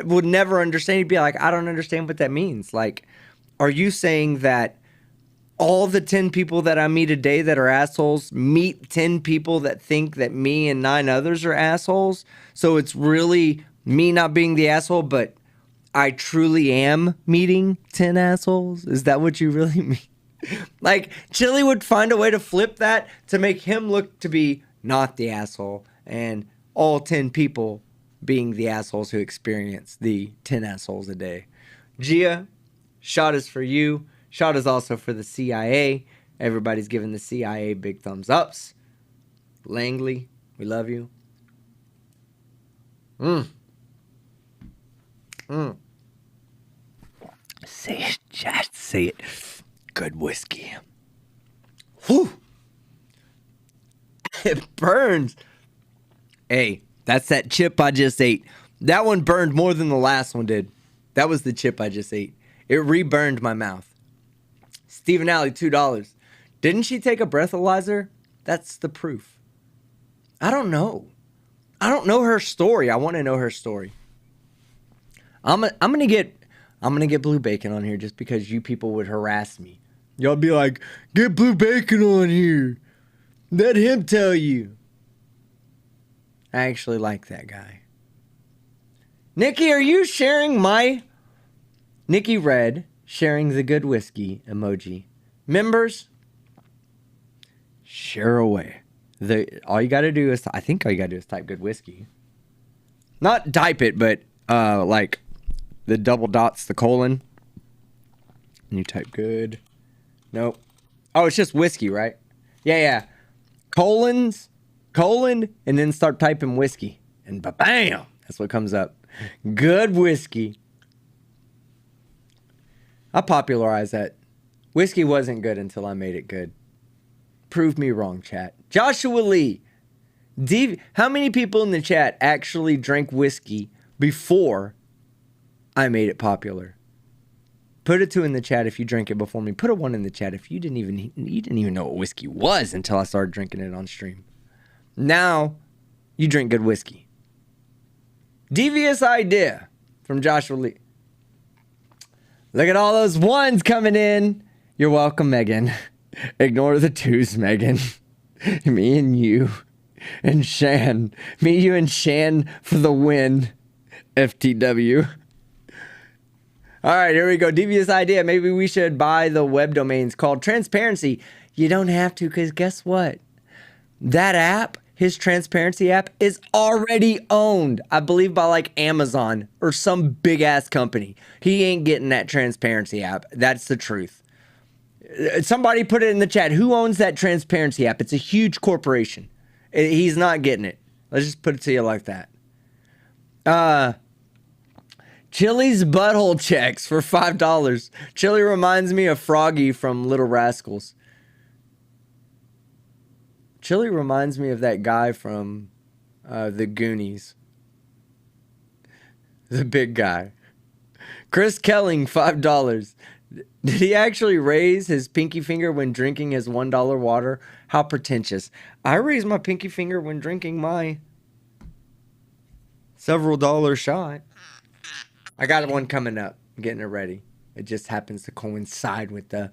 would never understand. He'd be like, I don't understand what that means. Like, are you saying that all the 10 people that I meet a day that are assholes meet 10 people that think that me and 9 others are assholes? So it's really me not being the asshole, but I truly am meeting 10 assholes? Is that what you really mean? Like, Chille would find a way to flip that to make him look to be not the asshole, and all 10 people being the assholes who experience the 10 assholes a day. Gia, shot is for you. Shot is also for the CIA. Everybody's giving the CIA big thumbs ups. Langley, we love you. Say it, chat, say it. Good whiskey. Whew. It burns. Hey, that's that chip I just ate. That one burned more than the last one did. That was the chip I just ate. It reburned my mouth. Stephen Alley, $2. Didn't she take a breathalyzer? That's the proof. I don't know. I don't know her story. I want to know her story. I'm gonna get Blue Bacon on here just because you people would harass me. Y'all be like, get Blue Bacon on here. Let him tell you. I actually like that guy. Nikki, are you sharing my... Nikki Red sharing the good whiskey emoji. Members, share away. All you got to do is... I think all you got to do is type good whiskey. Not type it, but like the double dots, the colon. And you type good. Nope. Oh, it's just whiskey, right? Yeah. Colon, and then start typing whiskey. And bam! That's what comes up. Good whiskey. I popularized that. Whiskey wasn't good until I made it good. Prove me wrong, chat. Joshua Lee. How many people in the chat actually drank whiskey before I made it popular? Put a 2 in the chat if you drank it before me. Put a 1 in the chat if you didn't even know what whiskey was until I started drinking it on stream. Now, you drink good whiskey. Devious idea from Joshua Lee. Look at all those 1s coming in. You're welcome, Megan. Ignore the 2s, Megan. Me and you and Shan. Me, you, and Shan for the win. FTW. All right, here we go. Devious idea. Maybe we should buy the web domains called Transparency. You don't have to, because guess what? That app, his Transparency app, is already owned, I believe, by like Amazon or some big ass company. He ain't getting that Transparency app. That's the truth. Somebody put it in the chat. Who owns that Transparency app? It's a huge corporation. He's not getting it. Let's just put it to you like that. Chille's butthole checks for $5. Chille reminds me of Froggy from Little Rascals. Chille reminds me of that guy from the Goonies. The big guy. Chris Kelling, $5. Did he actually raise his pinky finger when drinking his $1 water? How pretentious. I raise my pinky finger when drinking my several dollar shot. I got one coming up. I'm getting it ready. It just happens to coincide with the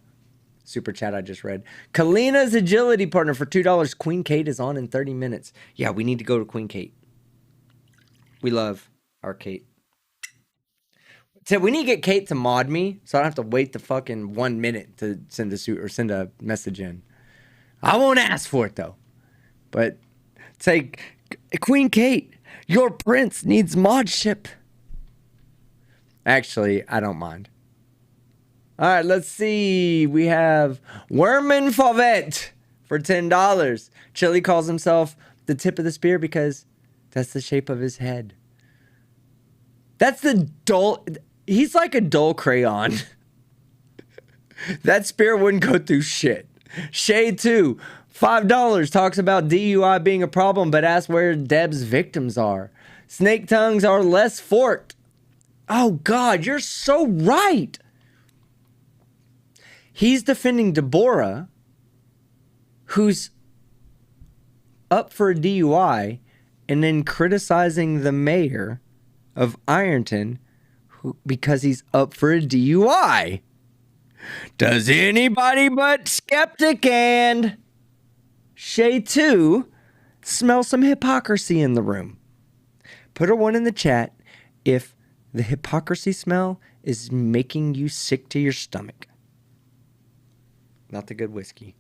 super chat I just read. Kalina's agility partner for $2. Queen Kate is on in 30 minutes. Yeah, we need to go to Queen Kate. We love our Kate. So we need to get Kate to mod me, so I don't have to wait the fucking 1 minute to send a message in. I won't ask for it though. But it's like, Queen Kate, your prince needs modship. Actually, I don't mind. All right, let's see. We have Werman Favet for $10. Chille calls himself the tip of the spear because that's the shape of his head. That's the dull. He's like a dull crayon. That spear wouldn't go through shit. Shade 2, $5, talks about DUI being a problem, but asks where Deb's victims are. Snake tongues are less forked. Oh, God, you're so right. He's defending Deborah, who's up for a DUI, and then criticizing the mayor of Ironton because he's up for a DUI. Does anybody but Skeptic and Shay 2 smell some hypocrisy in the room? Put a 1 in the chat if the hypocrisy smell is making you sick to your stomach. Not the good whiskey.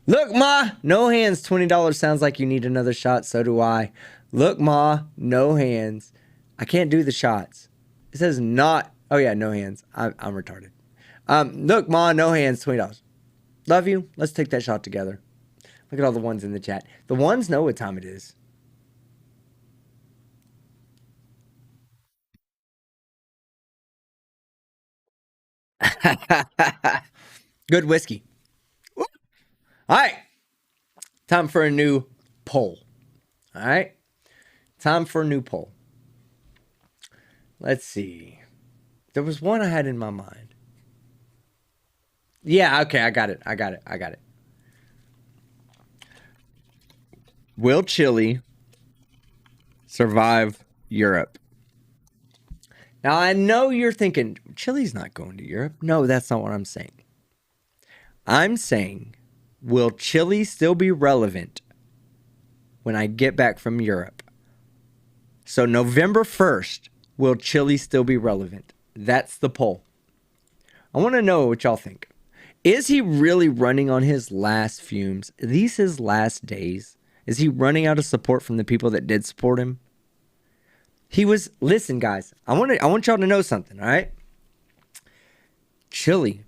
Look, Ma, no hands. $20 sounds like you need another shot. So do I. Look, Ma, no hands. I can't do the shots. It says not. Oh, yeah, no hands. I'm retarded. Look, Ma, no hands. $20. Love you. Let's take that shot together. Look at all the ones in the chat. The ones know what time it is. Good whiskey. All right. Time for a new poll. All right. Time for a new poll. Let's see. There was one I had in my mind. Yeah, okay, I got it. Will Chille survive Europe? Now, I know you're thinking, Chille's not going to Europe. No, that's not what I'm saying. I'm saying, will Chille still be relevant when I get back from Europe? So November 1st, will Chille still be relevant? That's the poll. I want to know what y'all think. Is he really running on his last fumes? Are these his last days? Is he running out of support from the people that did support him? Listen, guys, I want y'all to know something, all right? Chille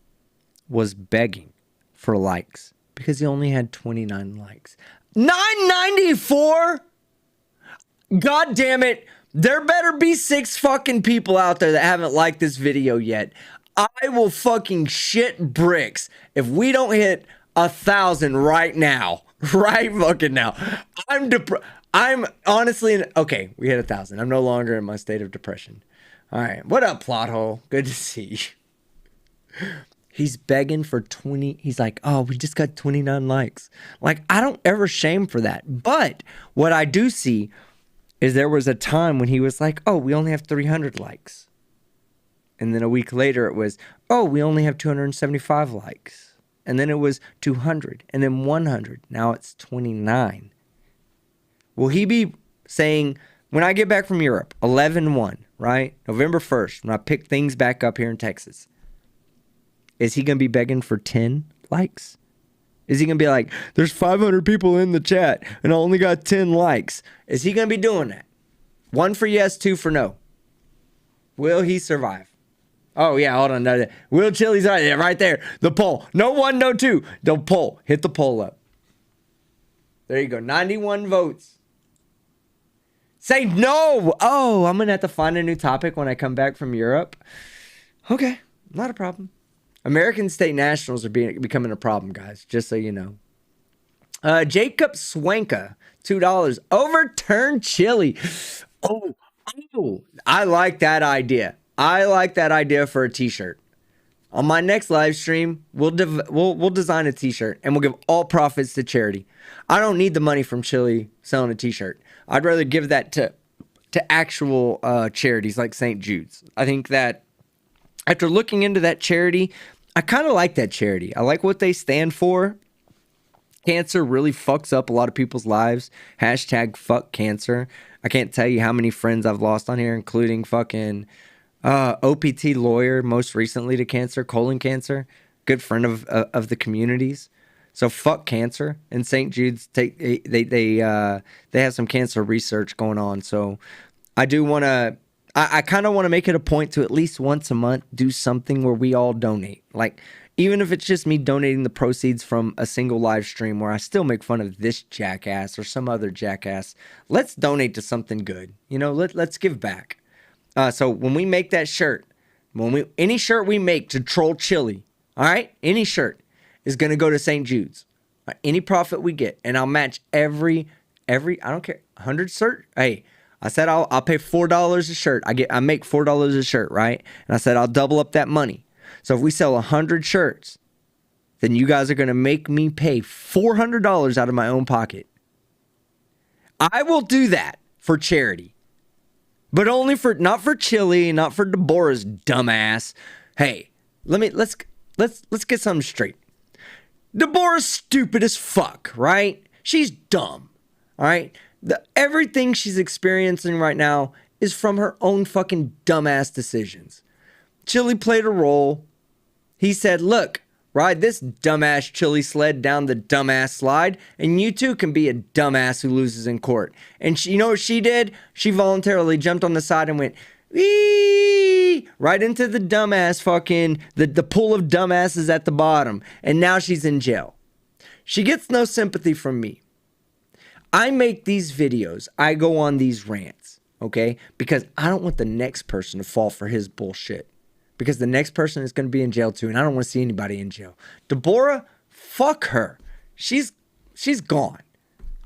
was begging for likes because he only had 29 likes. 994? God damn it. There better be 6 fucking people out there that haven't liked this video yet. I will fucking shit bricks if we don't hit 1,000 right now. Right fucking now. I'm honestly okay, we hit 1,000. I'm no longer in my state of depression. All right. What up, plot hole? Good to see you. He's begging for 20. He's like, oh, we just got 29 likes. Like, I don't ever shame for that. But what I do see is there was a time when he was like, oh, we only have 300 likes. And then a week later it was, oh, we only have 275 likes. And then it was 200 and then 100. Now it's 29. Will he be saying, when I get back from Europe, 11/1, right? November 1st, when I pick things back up here in Texas, is he going to be begging for 10 likes? Is he going to be like, there's 500 people in the chat and I only got 10 likes? Is he going to be doing that? 1 for yes, 2 for no. Will he survive? Oh, yeah, hold on. No, Will Chille's right there. The poll. No 1, no 2. The poll. Hit the poll up. There you go. 91 votes. Say no. Oh, I'm going to have to find a new topic when I come back from Europe. Okay, not a problem. American state nationals are becoming a problem, guys, just so you know. Jacob Swanka, $2. Overturn Chille. Oh, I like that idea. I like that idea for a t-shirt. On my next live stream, we'll design a t-shirt and we'll give all profits to charity. I don't need the money from Chille selling a t-shirt. I'd rather give that to actual charities like St. Jude's. I think that after looking into that charity, I kind of like that charity. I like what they stand for. Cancer really fucks up a lot of people's lives. #fuck cancer. I can't tell you how many friends I've lost on here, including fucking OPT lawyer, most recently to cancer, colon cancer, good friend of the communities. So fuck cancer. And St. Jude's they have some cancer research going on. So I do want to. I kind of want to make it a point to at least once a month do something where we all donate. Like, even if it's just me donating the proceeds from a single live stream where I still make fun of this jackass or some other jackass, let's donate to something good. You know, let's give back. So when we make that shirt, any shirt we make to troll Chille, all right, any shirt is gonna go to St. Jude's. Any profit we get, and I'll match every I don't care, 100 shirt. Hey, I said I'll pay $4 a shirt. I make $4 a shirt, right? And I said I'll double up that money. So if we sell 100 shirts, then you guys are gonna make me pay $400 out of my own pocket. I will do that for charity. But only not for Chille, not for Deborah's dumbass. Hey, let's get something straight. Deborah's stupid as fuck, right? She's dumb, all right? Everything she's experiencing right now is from her own fucking dumbass decisions. Chille played a role. He said, look, ride this dumbass Chille sled down the dumbass slide, and you too can be a dumbass who loses in court. And you know what she did? She voluntarily jumped on the side and went, wee, right into the dumbass fucking, the pool of dumbasses at the bottom. And now she's in jail. She gets no sympathy from me. I make these videos. I go on these rants, okay? Because I don't want the next person to fall for his bullshit. Because the next person is going to be in jail too, and I don't want to see anybody in jail. Deborah, fuck her. She's gone.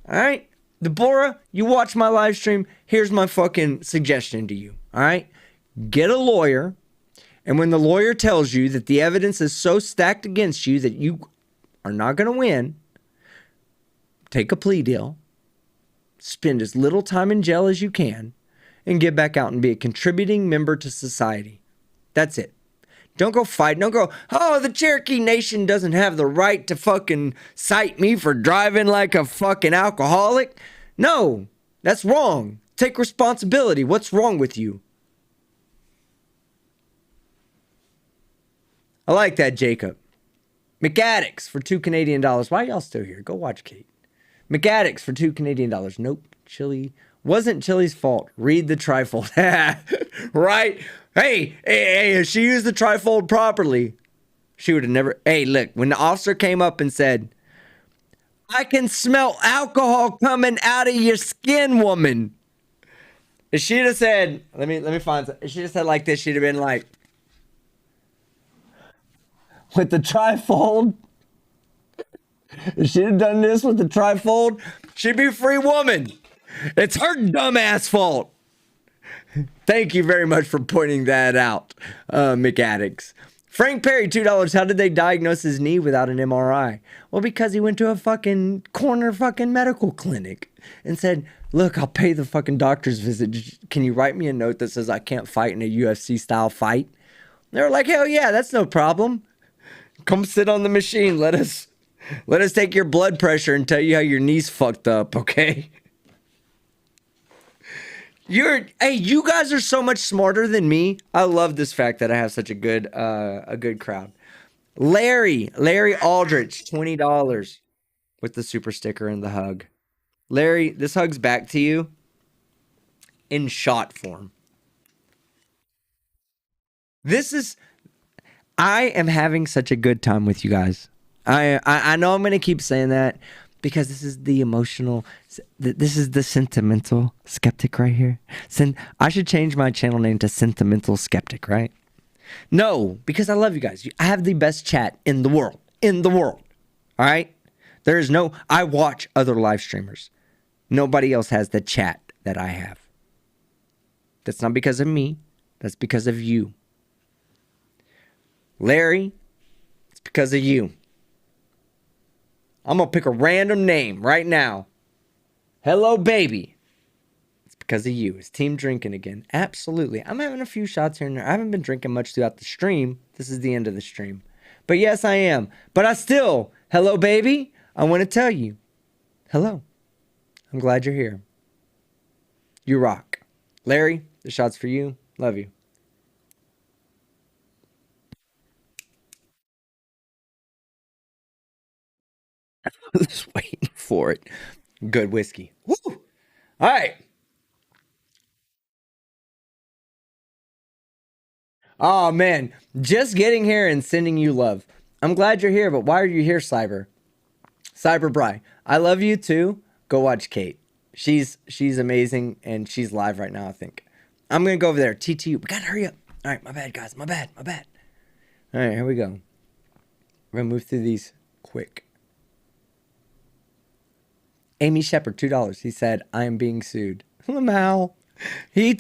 All right? Deborah, you watch my live stream. Here's my fucking suggestion to you. All right? Get a lawyer, and when the lawyer tells you that the evidence is so stacked against you that you are not going to win, take a plea deal, spend as little time in jail as you can, and get back out and be a contributing member to society. That's it. Don't go fight. Don't go, oh, the Cherokee Nation doesn't have the right to fucking cite me for driving like a fucking alcoholic. No, that's wrong. Take responsibility. What's wrong with you? I like that, Jacob. McAddicts for $2 Canadian. Why are y'all still here? Go watch Kate. McAddicts for $2 Canadian. Nope. Chille. Wasn't Chille's fault. Read the trifold. Right? Hey, if she used the trifold properly, she would have never. Hey, look, when the officer came up and said, I can smell alcohol coming out of your skin, woman. If she'd have said, let me find some. If she'd have said like this, she'd have been like, with the trifold. If she'd have done this with the trifold, she'd be a free woman. It's her dumbass fault. Thank you very much for pointing that out, McAddicts. Frank Perry, $2. How did they diagnose his knee without an MRI? Well, because he went to a fucking corner fucking medical clinic and said, look, I'll pay the fucking doctor's visit. Can you write me a note that says I can't fight in a UFC style fight? They were like, hell yeah, that's no problem. Come sit on the machine. Let us take your blood pressure and tell you how your knee's fucked up, okay? You guys are so much smarter than me. I love this fact that I have such a good crowd. Larry Aldrich, $20 with the super sticker and the hug. Larry, this hug's back to you in shot form. I am having such a good time with you guys. I know I'm going to keep saying that because this is the emotional, this is the sentimental skeptic right here. I should change my channel name to Sentimental Skeptic, right? No, because I love you guys. I have the best chat in the world. All right? I watch other live streamers. Nobody else has the chat that I have. That's not because of me. That's because of you. Larry, it's because of you. I'm going to pick a random name right now. Hello, baby. It's because of you. Is team drinking again? Absolutely. I'm having a few shots here and there. I haven't been drinking much throughout the stream. This is the end of the stream. But yes, I am. But hello, baby. I want to tell you. Hello. I'm glad you're here. You rock. Larry, the shot's for you. Love you. Just waiting for it. Good whiskey. Woo! All right. Oh, man. Just getting here and sending you love. I'm glad you're here, but why are you here, Cyber? Cyber Bry. I love you too. Go watch Kate. She's amazing, and she's live right now, I think. I'm going to go over there. TT, we got to hurry up. All right, my bad, guys. My bad. All right, here we go. We're going to move through these quick. Amy Shepard, $2. He said, I am being sued. Lamau. He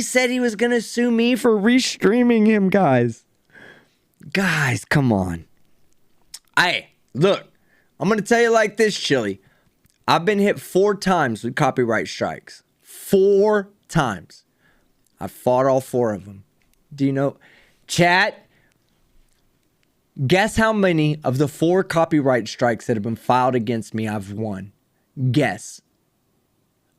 said he was going to sue me for restreaming him, guys. Guys, come on. Look, I'm going to tell you like this, Chille. I've been hit 4 times with copyright strikes. 4 times. I fought all 4 of them. Do you know? Chat, guess how many of the 4 copyright strikes that have been filed against me I've won? Guess.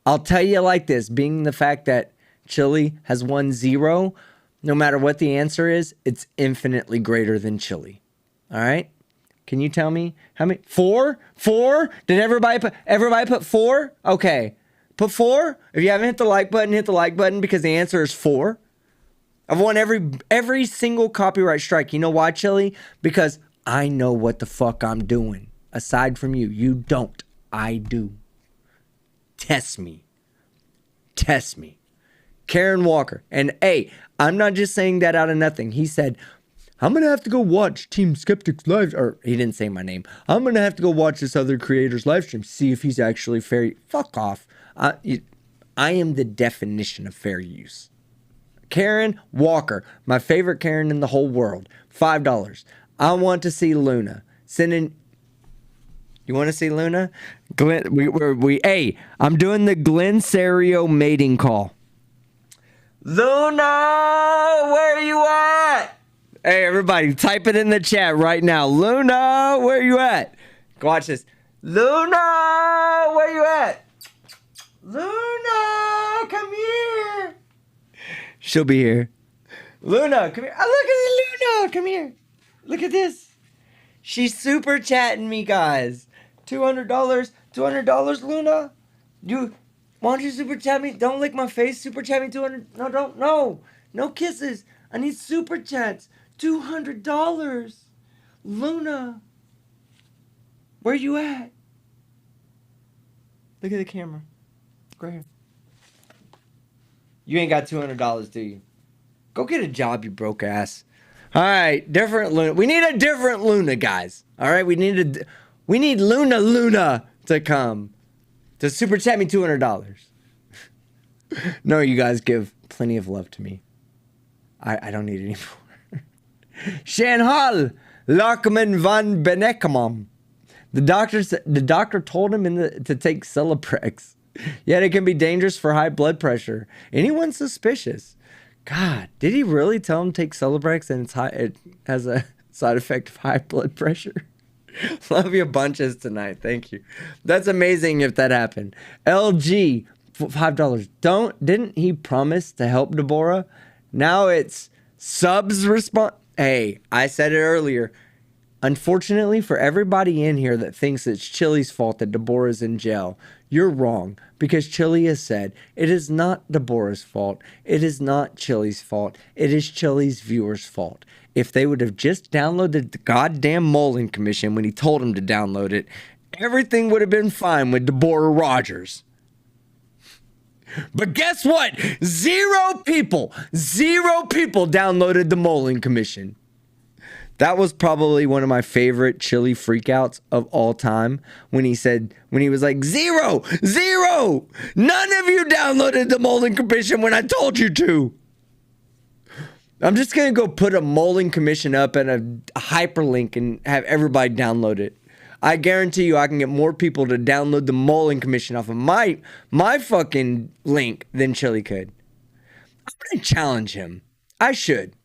I'll tell you like this, being the fact that Chille has won 0, no matter what the answer is, it's infinitely greater than Chille. All right? Can you tell me how many? 4? 4? Did everybody put 4? Okay. Put 4? If you haven't hit the like button, hit the like button because the answer is 4. I've won every single copyright strike. You know why, Chille? Because I know what the fuck I'm doing. Aside from you. You don't. I do. Test me. Karen Walker. And hey, I'm not just saying that out of nothing. He said, I'm going to have to go watch Team Skeptic's live, or he didn't say my name. I'm going to have to go watch this other creator's live stream, see if he's actually fair. Fuck off. I am the definition of fair use. Karen Walker, my favorite Karen in the whole world, $5. I want to see Luna. You want to see Luna? Glenn, hey, I'm doing the Glenn Serio mating call. Luna, where you at? Hey, everybody, type it in the chat right now. Luna, where you at? Go watch this. Luna, where you at? Luna, come here. She'll be here. Luna, come here. Oh, look at Luna. Come here. Look at this. She's super chatting me, guys. $200. $200, Luna. Why don't you super chat me? Don't lick my face. Super chat me 200. No, don't. No kisses. I need super chats. $200. Luna. Where you at? Look at the camera. Right here. You ain't got $200, do you? Go get a job, you broke ass. All right, different Luna. We need a different Luna, guys. All right, we need Luna to come to super chat me $200. No, you guys give plenty of love to me. I don't need any more. Shan Hall, Lockman van Benekamam. The doctor told him to take Celebrex. Yet it can be dangerous for high blood pressure. Anyone suspicious? God, did he really tell him to take Celebrex and it has a side effect of high blood pressure? Love you bunches tonight. Thank you. That's amazing if that happened. LG, $5. Didn't he promise to help Deborah? Now it's subs response. Hey, I said it earlier. Unfortunately for everybody in here that thinks it's Chille's fault that Deborah's in jail, you're wrong, because Chille has said it is not Deborah's fault. It is not Chille's fault. It is Chille's viewers' fault. If they would have just downloaded the goddamn Mullen Commission when he told them to download it, everything would have been fine with Deborah Rogers. But guess what? 0 people downloaded the Mullen Commission. That was probably one of my favorite Chille freakouts of all time when he was like, 0, none of you downloaded the Mullen Commission when I told you to. I'm just going to go put a Mullen Commission up and a hyperlink and have everybody download it. I guarantee you I can get more people to download the Mullen Commission off of my fucking link than Chille could. I'm going to challenge him. I should.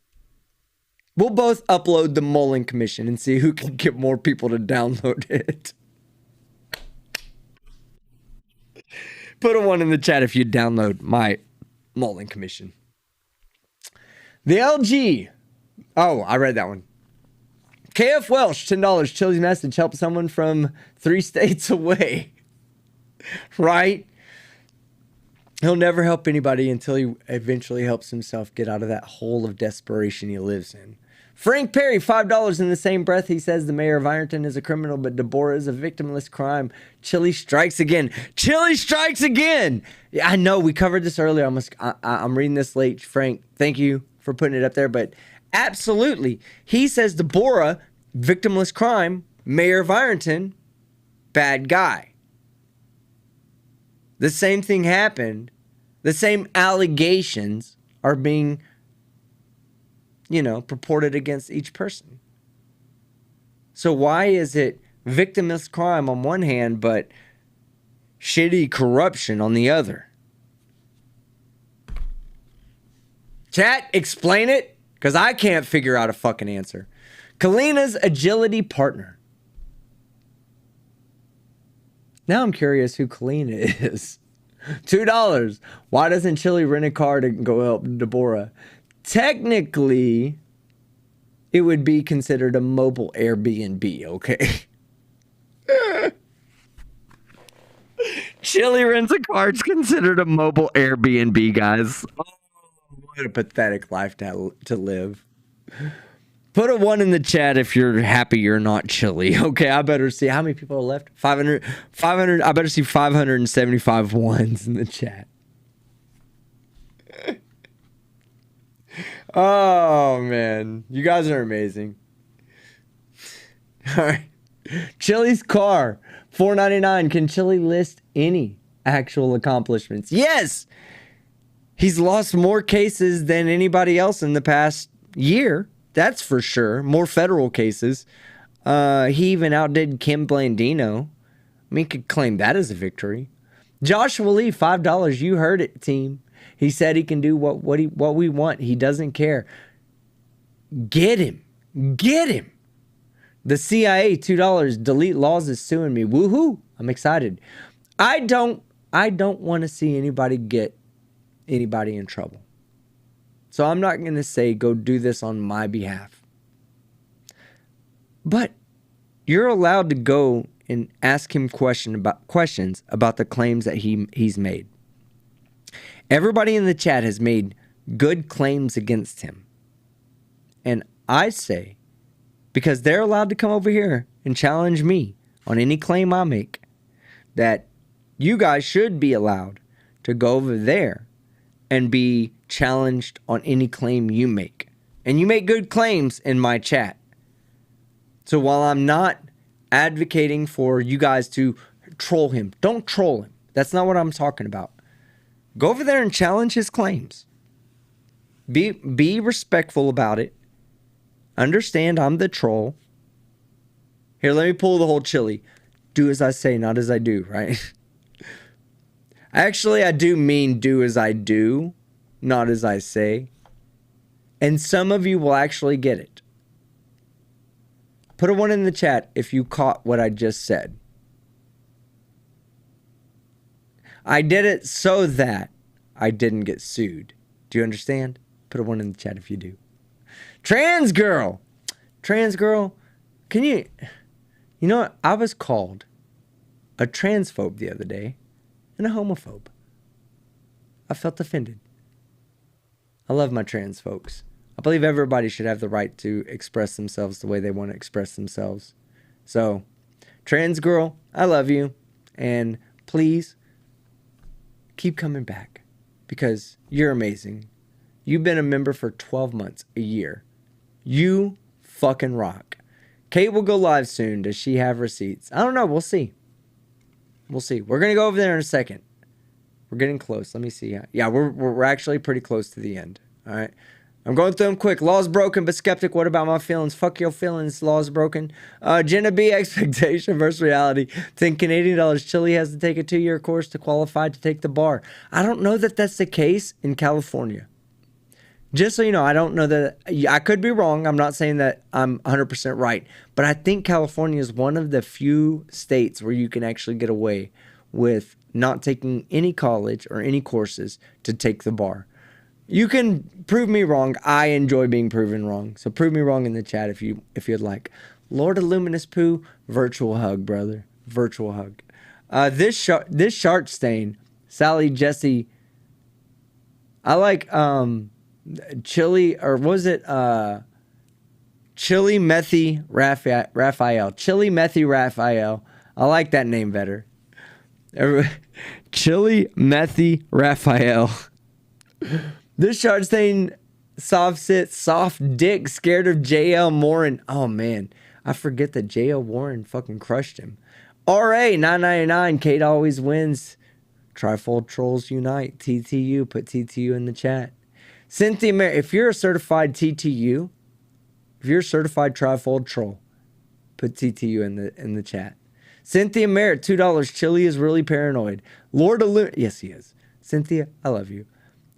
We'll both upload the Mullen Commission and see who can get more people to download it. Put a 1 in the chat if you download my Mullen Commission. The LG. Oh, I read that one. KF Welsh, $10. Chille's message help someone from 3 states away. Right? He'll never help anybody until he eventually helps himself get out of that hole of desperation he lives in. Frank Perry, $5 in the same breath. He says the mayor of Ironton is a criminal, but Deborah is a victimless crime. Chille strikes again. Chille strikes again. Yeah, I know we covered this earlier. I'm reading this late. Frank, thank you for putting it up there. But absolutely, he says Deborah, victimless crime, mayor of Ironton, bad guy. The same thing happened. The same allegations are being, purported against each person. So why is it victimless crime on one hand, but shitty corruption on the other? Chat, explain it, because I can't figure out a fucking answer. Kalina's agility partner. Now I'm curious who Kalina is. $2. Why doesn't Chille rent a car to go help Deborah? Technically, it would be considered a mobile Airbnb, okay? Chille rents a car. It's considered a mobile Airbnb, guys. Oh, what a pathetic life to live. Put a 1 in the chat if you're happy you're not Chille. Okay, I better see how many people are left. 500. I better see 575 ones in the chat. Oh, man. You guys are amazing. All right. Chille's car, $4.99. Can Chille list any actual accomplishments? Yes. He's lost more cases than anybody else in the past year. That's for sure. More federal cases. He even outdid Kim Blandino. I mean, could claim that as a victory. Joshua Lee, $5. You heard it, team. He said he can do what we want. He doesn't care. Get him. Get him. The CIA, $2. Delete Laws is suing me. Woohoo. I'm excited. I don't want to see anybody get anybody in trouble. So I'm not going to say go do this on my behalf. But you're allowed to go and ask him questions about the claims that he's made. Everybody in the chat has made good claims against him. And I say, because they're allowed to come over here and challenge me on any claim I make, that you guys should be allowed to go over there and be challenged on any claim you make. And you make good claims in my chat. So while I'm not advocating for you guys to troll him, don't troll him. That's not what I'm talking about. Go over there and challenge his claims. Be respectful about it. Understand I'm the troll. Here, let me pull the whole Chille. Do as I say, not as I do, right? Actually, I do mean do as I do, not as I say. And some of you will actually get it. Put a 1 in the chat if you caught what I just said. I did it so that I didn't get sued. Do you understand? Put a 1 in the chat if you do. Trans girl. Trans girl, can you... You know what? I was called a transphobe the other day and a homophobe. I felt offended. I love my trans folks. I believe everybody should have the right to express themselves the way they want to express themselves. So, trans girl, I love you. And please, keep coming back. Because you're amazing. You've been a member for 12 months, a year. You fucking rock. Kate will go live soon. Does she have receipts? I don't know. We'll see. We'll see. We're going to go over there in a second. We're getting close. Let me see. Yeah, we're actually pretty close to the end. All right. I'm going through them quick. Law's broken, but skeptic. What about my feelings? Fuck your feelings. Law's broken. Jenna B. Expectation versus reality. Think Canadian dollars. Chille has to take a 2-year course to qualify to take the bar. I don't know that that's the case in California. Just so you know, I don't know that. I could be wrong. I'm not saying that I'm 100% right. But I think California is one of the few states where you can actually get away with not taking any college or any courses to take the bar. You can prove me wrong. I enjoy being proven wrong. So prove me wrong in the chat if you'd like. Lord of Luminous Poo, virtual hug, brother. Virtual hug. This shark stain, Sally Jesse. I like Chille, or was it Chille Methy Raphael? Chille Methy Raphael. I like that name better. Chille Methy Raphael. This shark stain, soft sit, soft dick, scared of JL Warren. Oh man, I forget that JL Warren fucking crushed him. RA 999, Kate always wins. Trifold Trolls Unite. TTU, put TTU in the chat. Cynthia Mary, if you're a certified TTU, if you're a certified Trifold Troll, put TTU in the chat. Cynthia Merritt, $2. Chille is really paranoid. Yes, he is. Cynthia, I love you.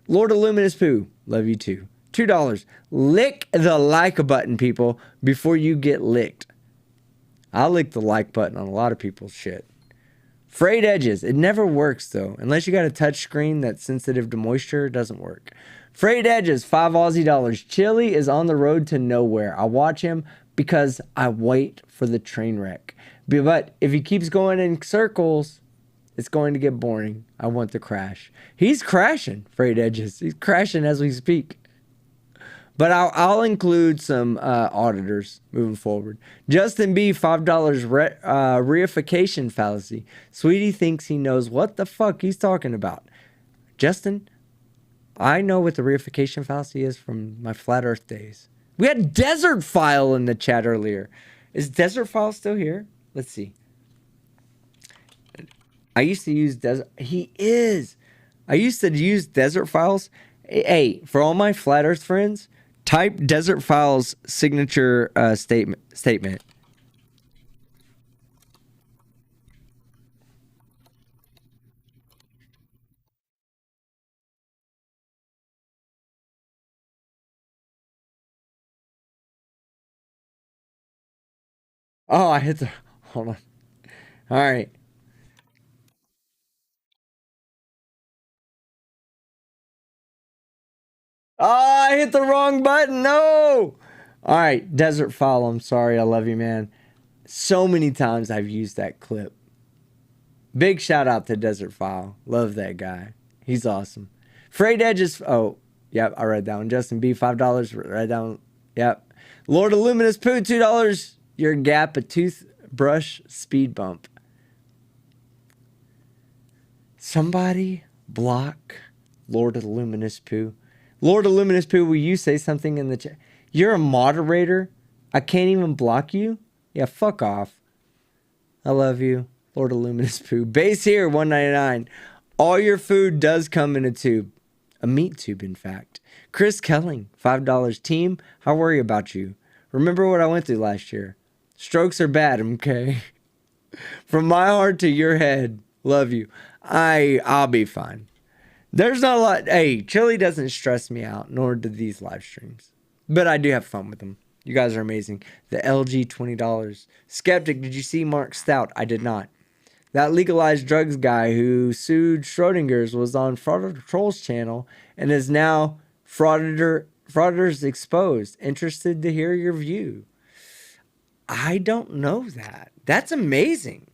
Lord of Luminous Poo, love you too. $2. Lick the like button, people, before you get licked. I lick the like button on a lot of people's shit. Frayed edges. It never works, though. Unless you got a touch screen that's sensitive to moisture, it doesn't work. Frayed edges, $5 Aussie. Chille is on the road to nowhere. I watch him because I wait for the train wreck. But if he keeps going in circles, it's going to get boring. I want to crash. He's crashing, Frayed edges. He's crashing as we speak. But I'll include some auditors moving forward. Justin B, $5 reification fallacy. Sweetie thinks he knows what the fuck he's talking about. Justin, I know what the reification fallacy is from my flat earth days. We had Desert File in the chat earlier. Is Desert File still here? Let's see. I used to use Desert... He is. I used to use Desert Files. Hey, for all my flat earth friends... Type Desert Files signature statement. Oh, I hit the... Hold on. All right. Oh, I hit the wrong button. No. All right, Desert File. I'm sorry. I love you, man. So many times I've used that clip. Big shout out to Desert File. Love that guy. He's awesome. Frayed Edges. Oh, yep. I read that one. Justin B, $5. Read that one. Yep. Lord of Luminous Poo, $2. Your Gap, a toothbrush speed bump. Somebody block Lord of the Luminous Poo. Lord of Luminous Poo, will you say something in the chat? You're a moderator? I can't even block you? Yeah, fuck off. I love you. Lord of Luminous Poo. Base here, $1.99. All your food does come in a tube. A meat tube, in fact. Chris Kelling, $5. Team, I worry about you. Remember what I went through last year. Strokes are bad, okay? From my heart to your head. Love you. I'll be fine. There's not a lot. Hey, Chille doesn't stress me out, nor do these live streams. But I do have fun with them. You guys are amazing. The LG, $20. Skeptic, did you see Mark Stout? I did not. That legalized drugs guy who sued Schrodinger's was on Frauditor Trolls channel and is now Frauditors Exposed. Interested to hear your view. I don't know that. That's amazing.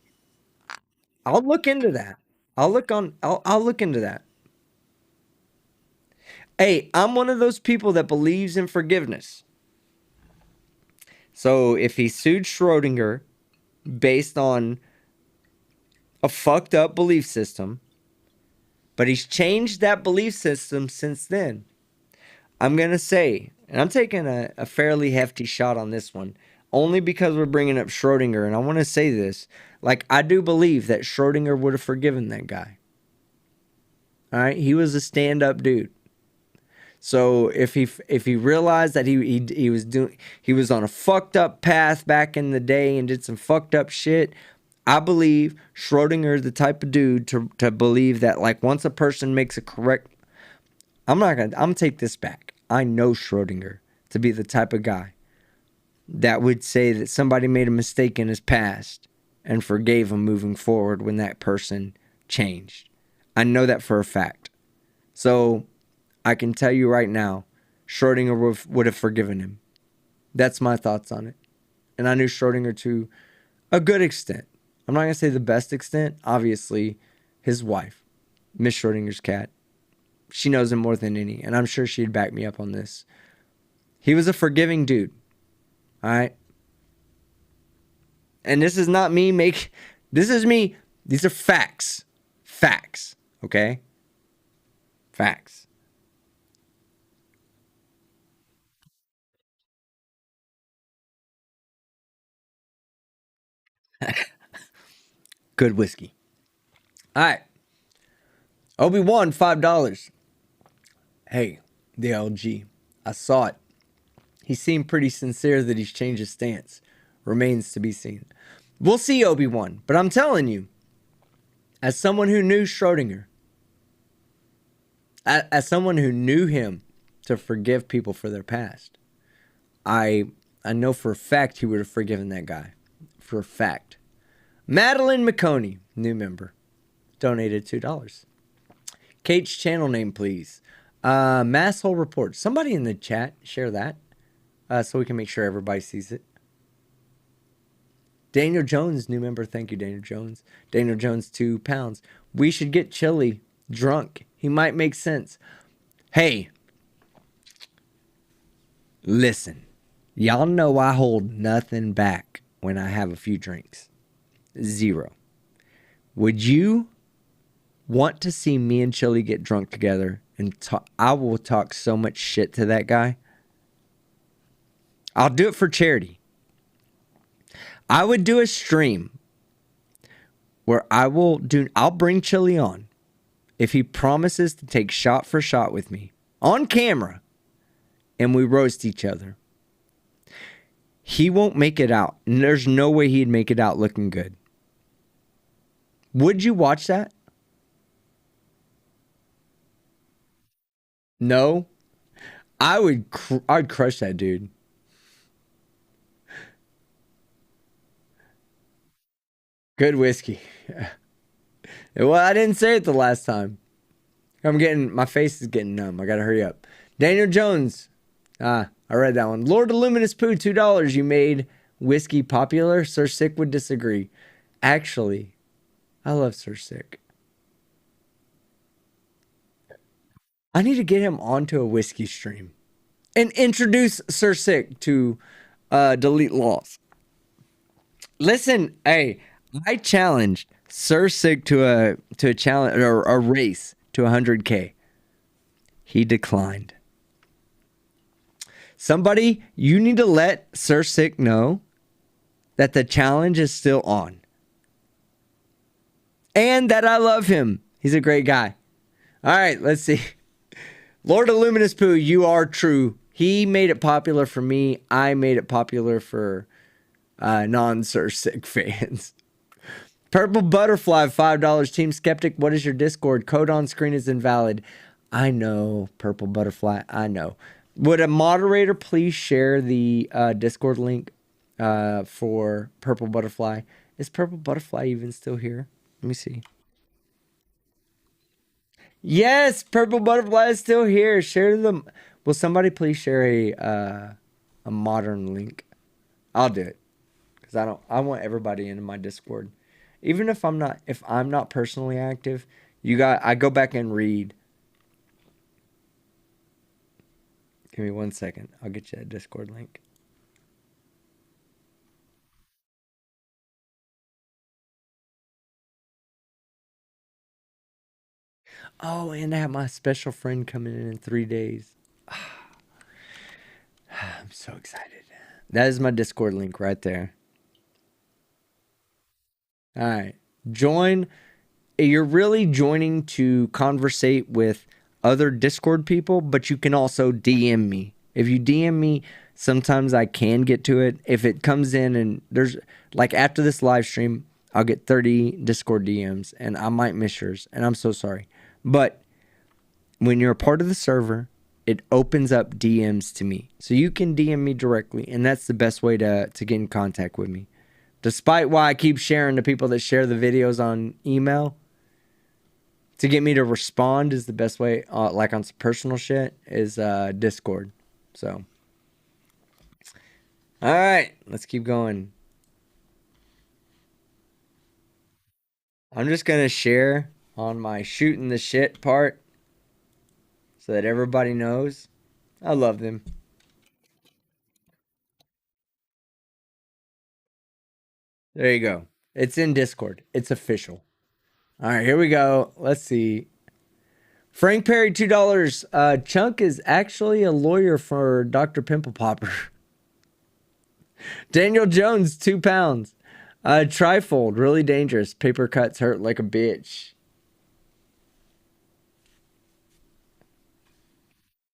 I'll look into that. I'll look into that. Hey, I'm one of those people that believes in forgiveness. So if he sued Schrodinger based on a fucked up belief system, but he's changed that belief system since then, I'm going to say, and I'm taking a fairly hefty shot on this one, only because we're bringing up Schrodinger, and I want to say this, like, I do believe that Schrodinger would have forgiven that guy. All right? He was a stand-up dude. So if he realized that he was on a fucked up path back in the day and did some fucked up shit, I believe Schrodinger is the type of dude to believe that, like, once a person makes a correct... I'm gonna take this back. I know Schrodinger to be the type of guy that would say that somebody made a mistake in his past and forgave him moving forward when that person changed. I know that for a fact. So I can tell you right now, Schrodinger would have forgiven him. That's my thoughts on it. And I knew Schrodinger to a good extent. I'm not going to say the best extent. Obviously, his wife, Miss Schrodinger's cat, she knows him more than any. And I'm sure she'd back me up on this. He was a forgiving dude. All right? And this is not me this is me. These are facts. Facts. Okay? Facts. Good whiskey. All right. Obi-Wan, $5. Hey, the LG. I saw it. He seemed pretty sincere that he's changed his stance. Remains to be seen. We'll see, Obi-Wan. But I'm telling you, as someone who knew Schrodinger, as someone who knew him to forgive people for their past, I know for a fact he would have forgiven that guy. For a fact. Madeline McConey, new member, donated $2. Kate's channel name, please. Masshole Report. Somebody in the chat, share that so we can make sure everybody sees it. Daniel Jones, new member. Thank you, Daniel Jones. Daniel Jones, £2. We should get Chille drunk. He might make sense. Hey, listen. Y'all know I hold nothing back when I have a few drinks. Zero. Would you want to see me and Chille get drunk together and talk? I will talk so much shit to that guy. I'll do it for charity. I would do a stream where I'll bring Chille on if he promises to take shot for shot with me on camera and we roast each other. He won't make it out. And there's no way he'd make it out looking good. Would you watch that? No. I'd crush that dude. Good whiskey. Well, I didn't say it the last time. My face is getting numb. I gotta hurry up. Daniel Jones. I read that one. Lord of Luminous Poo, $2. You made whiskey popular. Sir Sick would disagree. Actually, I love Sir Sick. I need to get him onto a whiskey stream and introduce Sir Sick to Delete Laws. Listen, hey, I challenged Sir Sick to a challenge or a race to 100K. He declined. Somebody, you need to let Sir Sick know that the challenge is still on. And that I love him. He's a great guy. All right, let's see. Lord of Luminous Poo, you are true. He made it popular for me. I made it popular for non-Sir Sick fans. Purple Butterfly, $5. Team Skeptic, what is your Discord? Code on screen is invalid. I know, Purple Butterfly, I know. Would a moderator please share the Discord link for Purple Butterfly? Is Purple Butterfly even still here? Let me see. Yes, Purple Butterfly is still here. Share them. Will somebody please share a modern link? I'll do it because I want everybody into my Discord. Even if I'm not personally active, I go back and read. Give me 1 second. I'll get you a Discord link. Oh, and I have my special friend coming in 3 days. I'm so excited. That is my Discord link right there. All right. Join. You're really joining to conversate with other Discord people, but you can also DM me. If you DM me, sometimes I can get to it. If it comes in and there's, like after this live stream, I'll get 30 Discord DMs and I might miss yours, and I'm so sorry. But when you're a part of the server, it opens up DMs to me. So you can DM me directly, and that's the best way to get in contact with me. Despite why I keep sharing to people that share the videos on email, to get me to respond is the best way, like on some personal shit, is Discord. So, all right, let's keep going. I'm just going to share on my shooting the shit part so that everybody knows I love them. There you go. It's in Discord. It's official. All right, here we go. Let's see. Frank Perry, $2. Chunk is actually a lawyer for Dr. Pimple Popper. Daniel Jones, £2. Trifold, really dangerous. Paper cuts hurt like a bitch.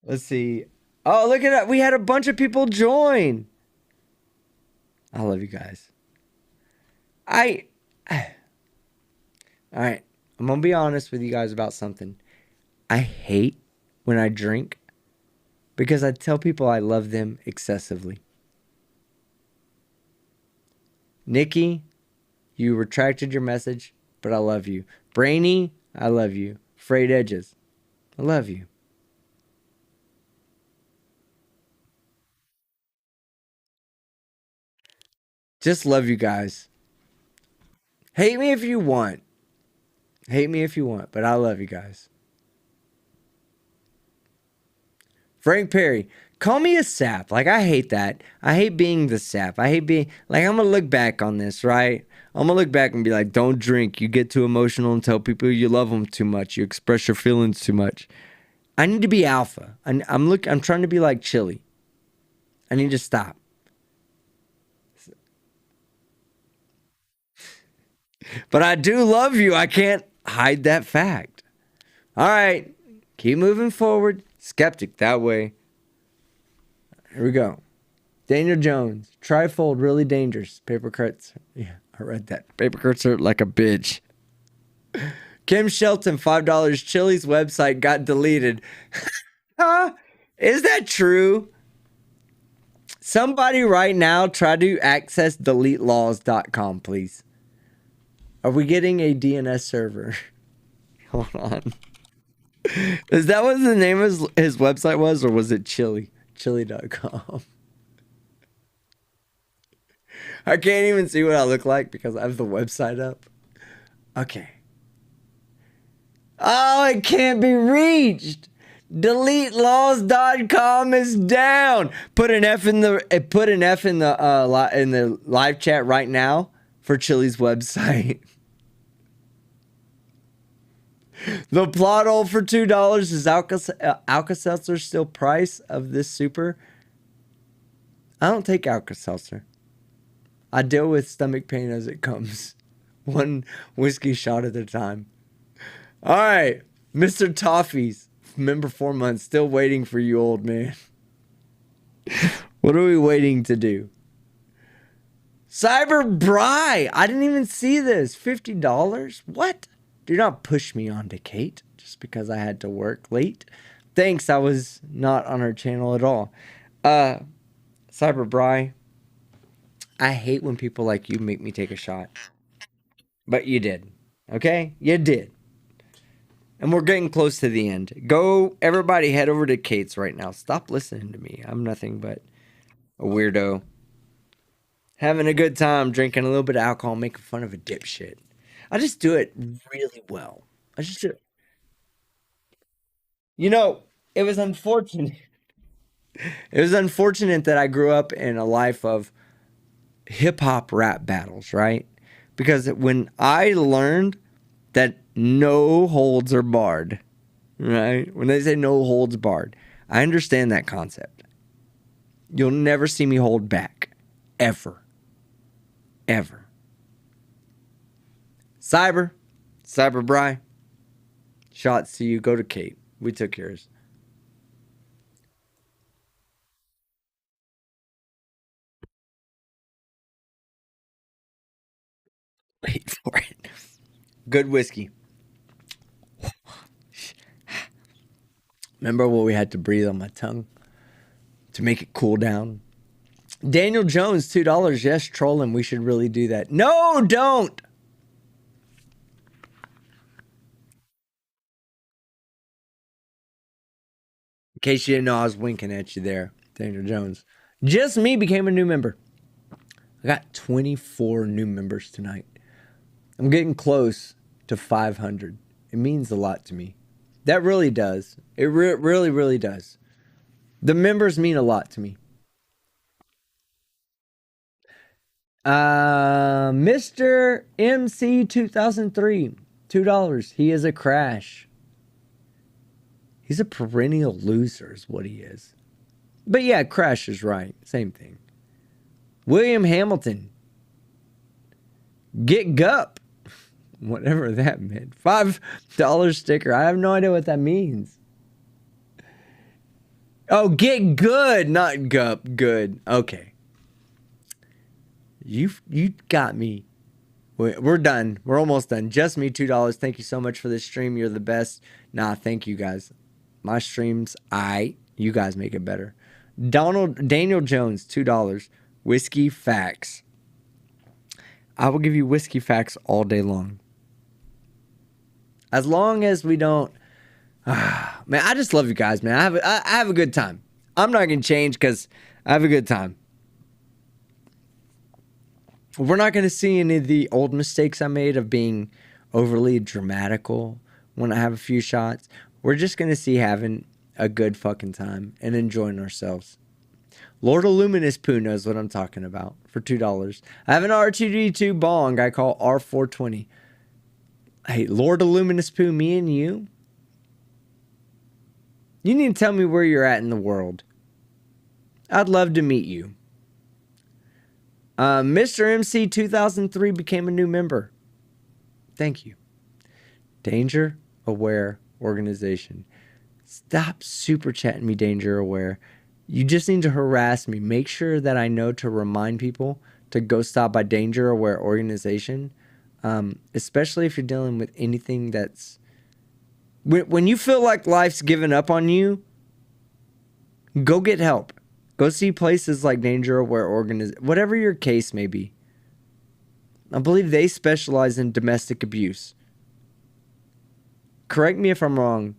Let's see. Oh, look at that. We had a bunch of people join. I love you guys. All right. I'm going to be honest with you guys about something. I hate when I drink because I tell people I love them excessively. Nikki, you retracted your message, but I love you. Brainy, I love you. Frayed Edges, I love you. Just love you guys. Hate me if you want. Hate me if you want, but I love you guys. Frank Perry, call me a sap. Like, I hate that. I hate being the sap. I hate being, like, I'm going to look back on this, right? I'm going to look back and be like, don't drink. You get too emotional and tell people you love them too much. You express your feelings too much. I need to be alpha. I'm trying to be like Chille. I need to stop. But I do love you. I can't hide that fact. All right. Keep moving forward. Skeptic that way. Here we go. Daniel Jones. Trifold, really dangerous. Paper cuts. Yeah, I read that. Paper cuts hurt like a bitch. Kim Shelton, $5. Chille's website got deleted. Huh? Is that true? Somebody right now try to access deletelaws.com, please. Are we getting a DNS server? Hold on. Is that what the name of his website was, or was it Chille? Chille.com. I can't even see what I look like because I have the website up. Okay. Oh, it can't be reached. Deletelaws.com is down. Put an F in the live chat right now for Chille's website. The plot hole for $2 is Alka-Seltzer still price of this super? I don't take Alka-Seltzer. I deal with stomach pain as it comes. One whiskey shot at a time. All right, Mr. Toffees, member 4 months, still waiting for you, old man. What are we waiting to do? Cyber Bry, I didn't even see this. $50? What? Do not push me onto Kate just because I had to work late. Thanks, I was not on her channel at all. Cyber Bry, I hate when people like you make me take a shot. But you did. Okay? You did. And we're getting close to the end. Go, everybody, head over to Kate's right now. Stop listening to me. I'm nothing but a weirdo. Having a good time, drinking a little bit of alcohol, making fun of a dipshit. I just do it really well. I just do it. You know, it was unfortunate. It was unfortunate that I grew up in a life of hip-hop rap battles, right? Because when I learned that no holds are barred, right? When they say no holds barred, I understand that concept. You'll never see me hold back. Ever. Ever. Cyber Bry, shots to you. Go to Kate. We took yours. Wait for it. Good whiskey. Remember what we had to breathe on my tongue to make it cool down? Daniel Jones, $2. Yes, trolling. We should really do that. No, don't. In case you didn't know, I was winking at you there, Daniel Jones. Just me became a new member. I got 24 new members tonight. I'm getting close to 500. It means a lot to me. That really does. It really, really does. The members mean a lot to me. Mr. MC 2003, $2. He is a crash. He's a perennial loser is what he is. But yeah, crash is right. Same thing. William Hamilton. Get Gup. Whatever that meant. $5 sticker. I have no idea what that means. Oh, get good, not Gup. Good. Okay. You got me. We're done. We're almost done. Just me, $2. Thank you so much for this stream. You're the best. Nah, thank you guys. My streams, you guys make it better. Daniel Jones, $2. Whiskey facts. I will give you whiskey facts all day long. As long as we don't... man, I just love you guys, man. I have a good time. I'm not going to change because I have a good time. We're not going to see any of the old mistakes I made of being overly dramatical when I have a few shots. We're just going to see having a good fucking time and enjoying ourselves. Lord of Luminous Poo knows what I'm talking about for $2. I have an R2D2 bong I call R420. Hey, Lord of Luminous Poo, me and you need to tell me where you're at in the world. I'd love to meet you. Mr. MC 2003 became a new member. Thank you. Danger Aware Organization. Stop super chatting me, Danger Aware. You just need to harass me. Make sure that I know to remind people to go stop by Danger Aware Organization. Especially if you're dealing with anything that's... When you feel like life's given up on you, go get help. Go see places like Danger Aware Organization. Whatever your case may be. I believe they specialize in domestic abuse. Correct me if I'm wrong,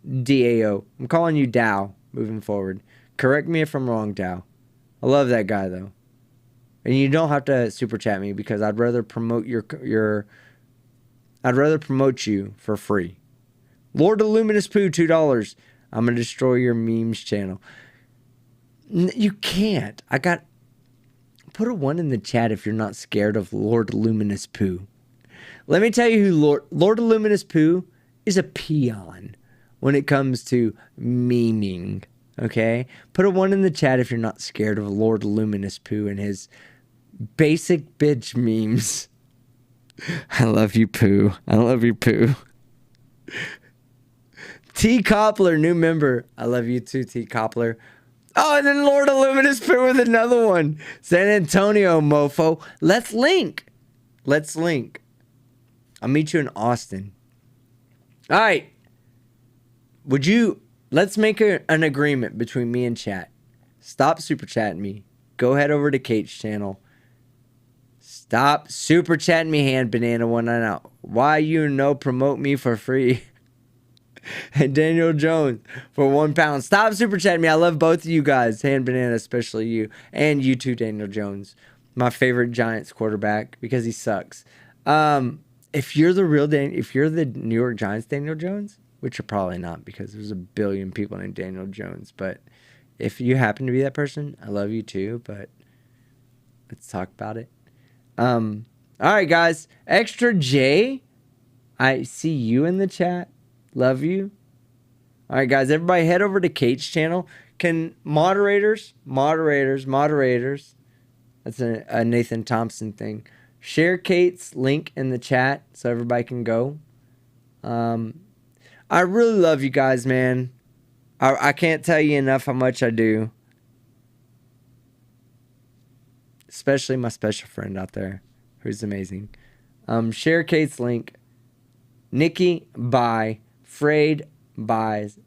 DAO. I'm calling you Dow moving forward. Correct me if I'm wrong, Dow. I love that guy, though. And you don't have to super chat me because I'd rather promote I'd rather promote you for free. Lord of Luminous Poo, $2. I'm going to destroy your memes channel. You can't. Put a 1 in the chat if you're not scared of Lord Luminous Poo. Let me tell you who Lord Luminous Poo is a peon when it comes to memeing. Okay? Put a 1 in the chat if you're not scared of Lord Luminous Poo and his basic bitch memes. I love you, Poo. I love you, Poo. T. Coppler, new member. I love you too, T. Coppler. Oh, and then Lord of Luminous Poo with another one. San Antonio, mofo. Let's link. Let's link. I'll meet you in Austin. All right. Let's make an agreement between me and chat. Stop super chatting me. Go head over to Kate's channel. Stop super chatting me, Hand Banana 199. Why you no promote me for free? And Daniel Jones for £1. Stop super chatting me. I love both of you guys. Hand Banana, especially you. And you too, Daniel Jones. My favorite Giants quarterback because he sucks. If you're the New York Giants Daniel Jones, which you're probably not because there's a billion people named Daniel Jones, but if you happen to be that person, I love you too, but let's talk about it. All right, guys. Extra J, I see you in the chat. Love you. All right, guys. Everybody head over to Kate's channel. Can moderators. That's a Nathan Thompson thing. Share Kate's link in the chat so everybody can go. I really love you guys, man. I can't tell you enough how much I do. Especially my special friend out there who's amazing. Share Kate's link. Nikki, bye. Frayed, buys.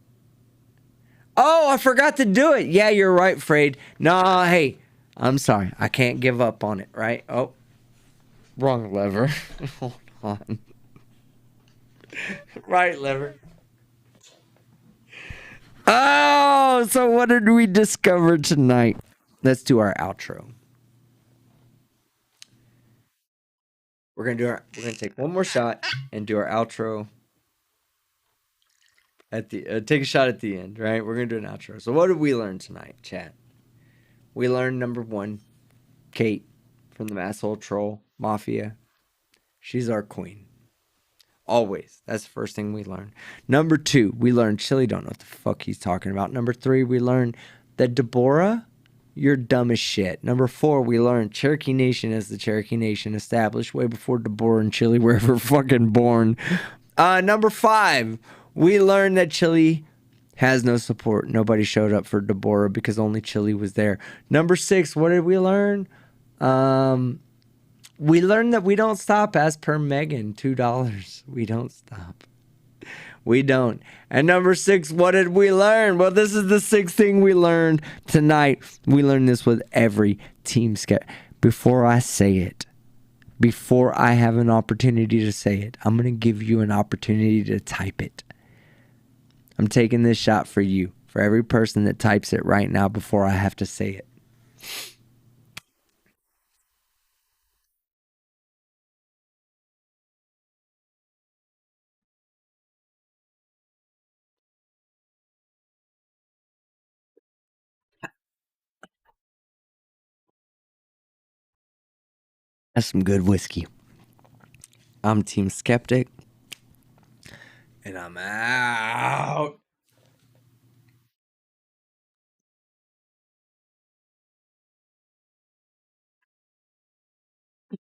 Oh, I forgot to do it. Yeah, you're right, Frayed. Nah, hey, I'm sorry. I can't give up on it, right? Oh, wrong lever. Hold on. Right lever. Oh, so what did we discover tonight? Let's do our outro. We're gonna take one more shot and do our outro at the take a shot at the end, right? We're gonna do an outro. So what did we learn tonight, chat? We learned number 1, Kate from the Masshole Troll Mafia. She's our queen. Always. That's the first thing we learned. Number 2, we learned Chille don't know what the fuck he's talking about. Number 3, we learned that Deborah, you're dumb as shit. Number 4, we learned Cherokee Nation as the Cherokee Nation established way before Deborah and Chille were ever fucking born. Number 5, we learned that Chille has no support. Nobody showed up for Deborah because only Chille was there. Number 6, what did we learn? We learned that we don't stop as per Megan, $2. We don't stop. We don't. And number 6, what did we learn? Well, this is the 6th thing we learned tonight. We learned this with every team sketch. Before I say it, before I have an opportunity to say it, I'm going to give you an opportunity to type it. I'm taking this shot for you, for every person that types it right now before I have to say it. That's some good whiskey. I'm Team Skeptic, and I'm out.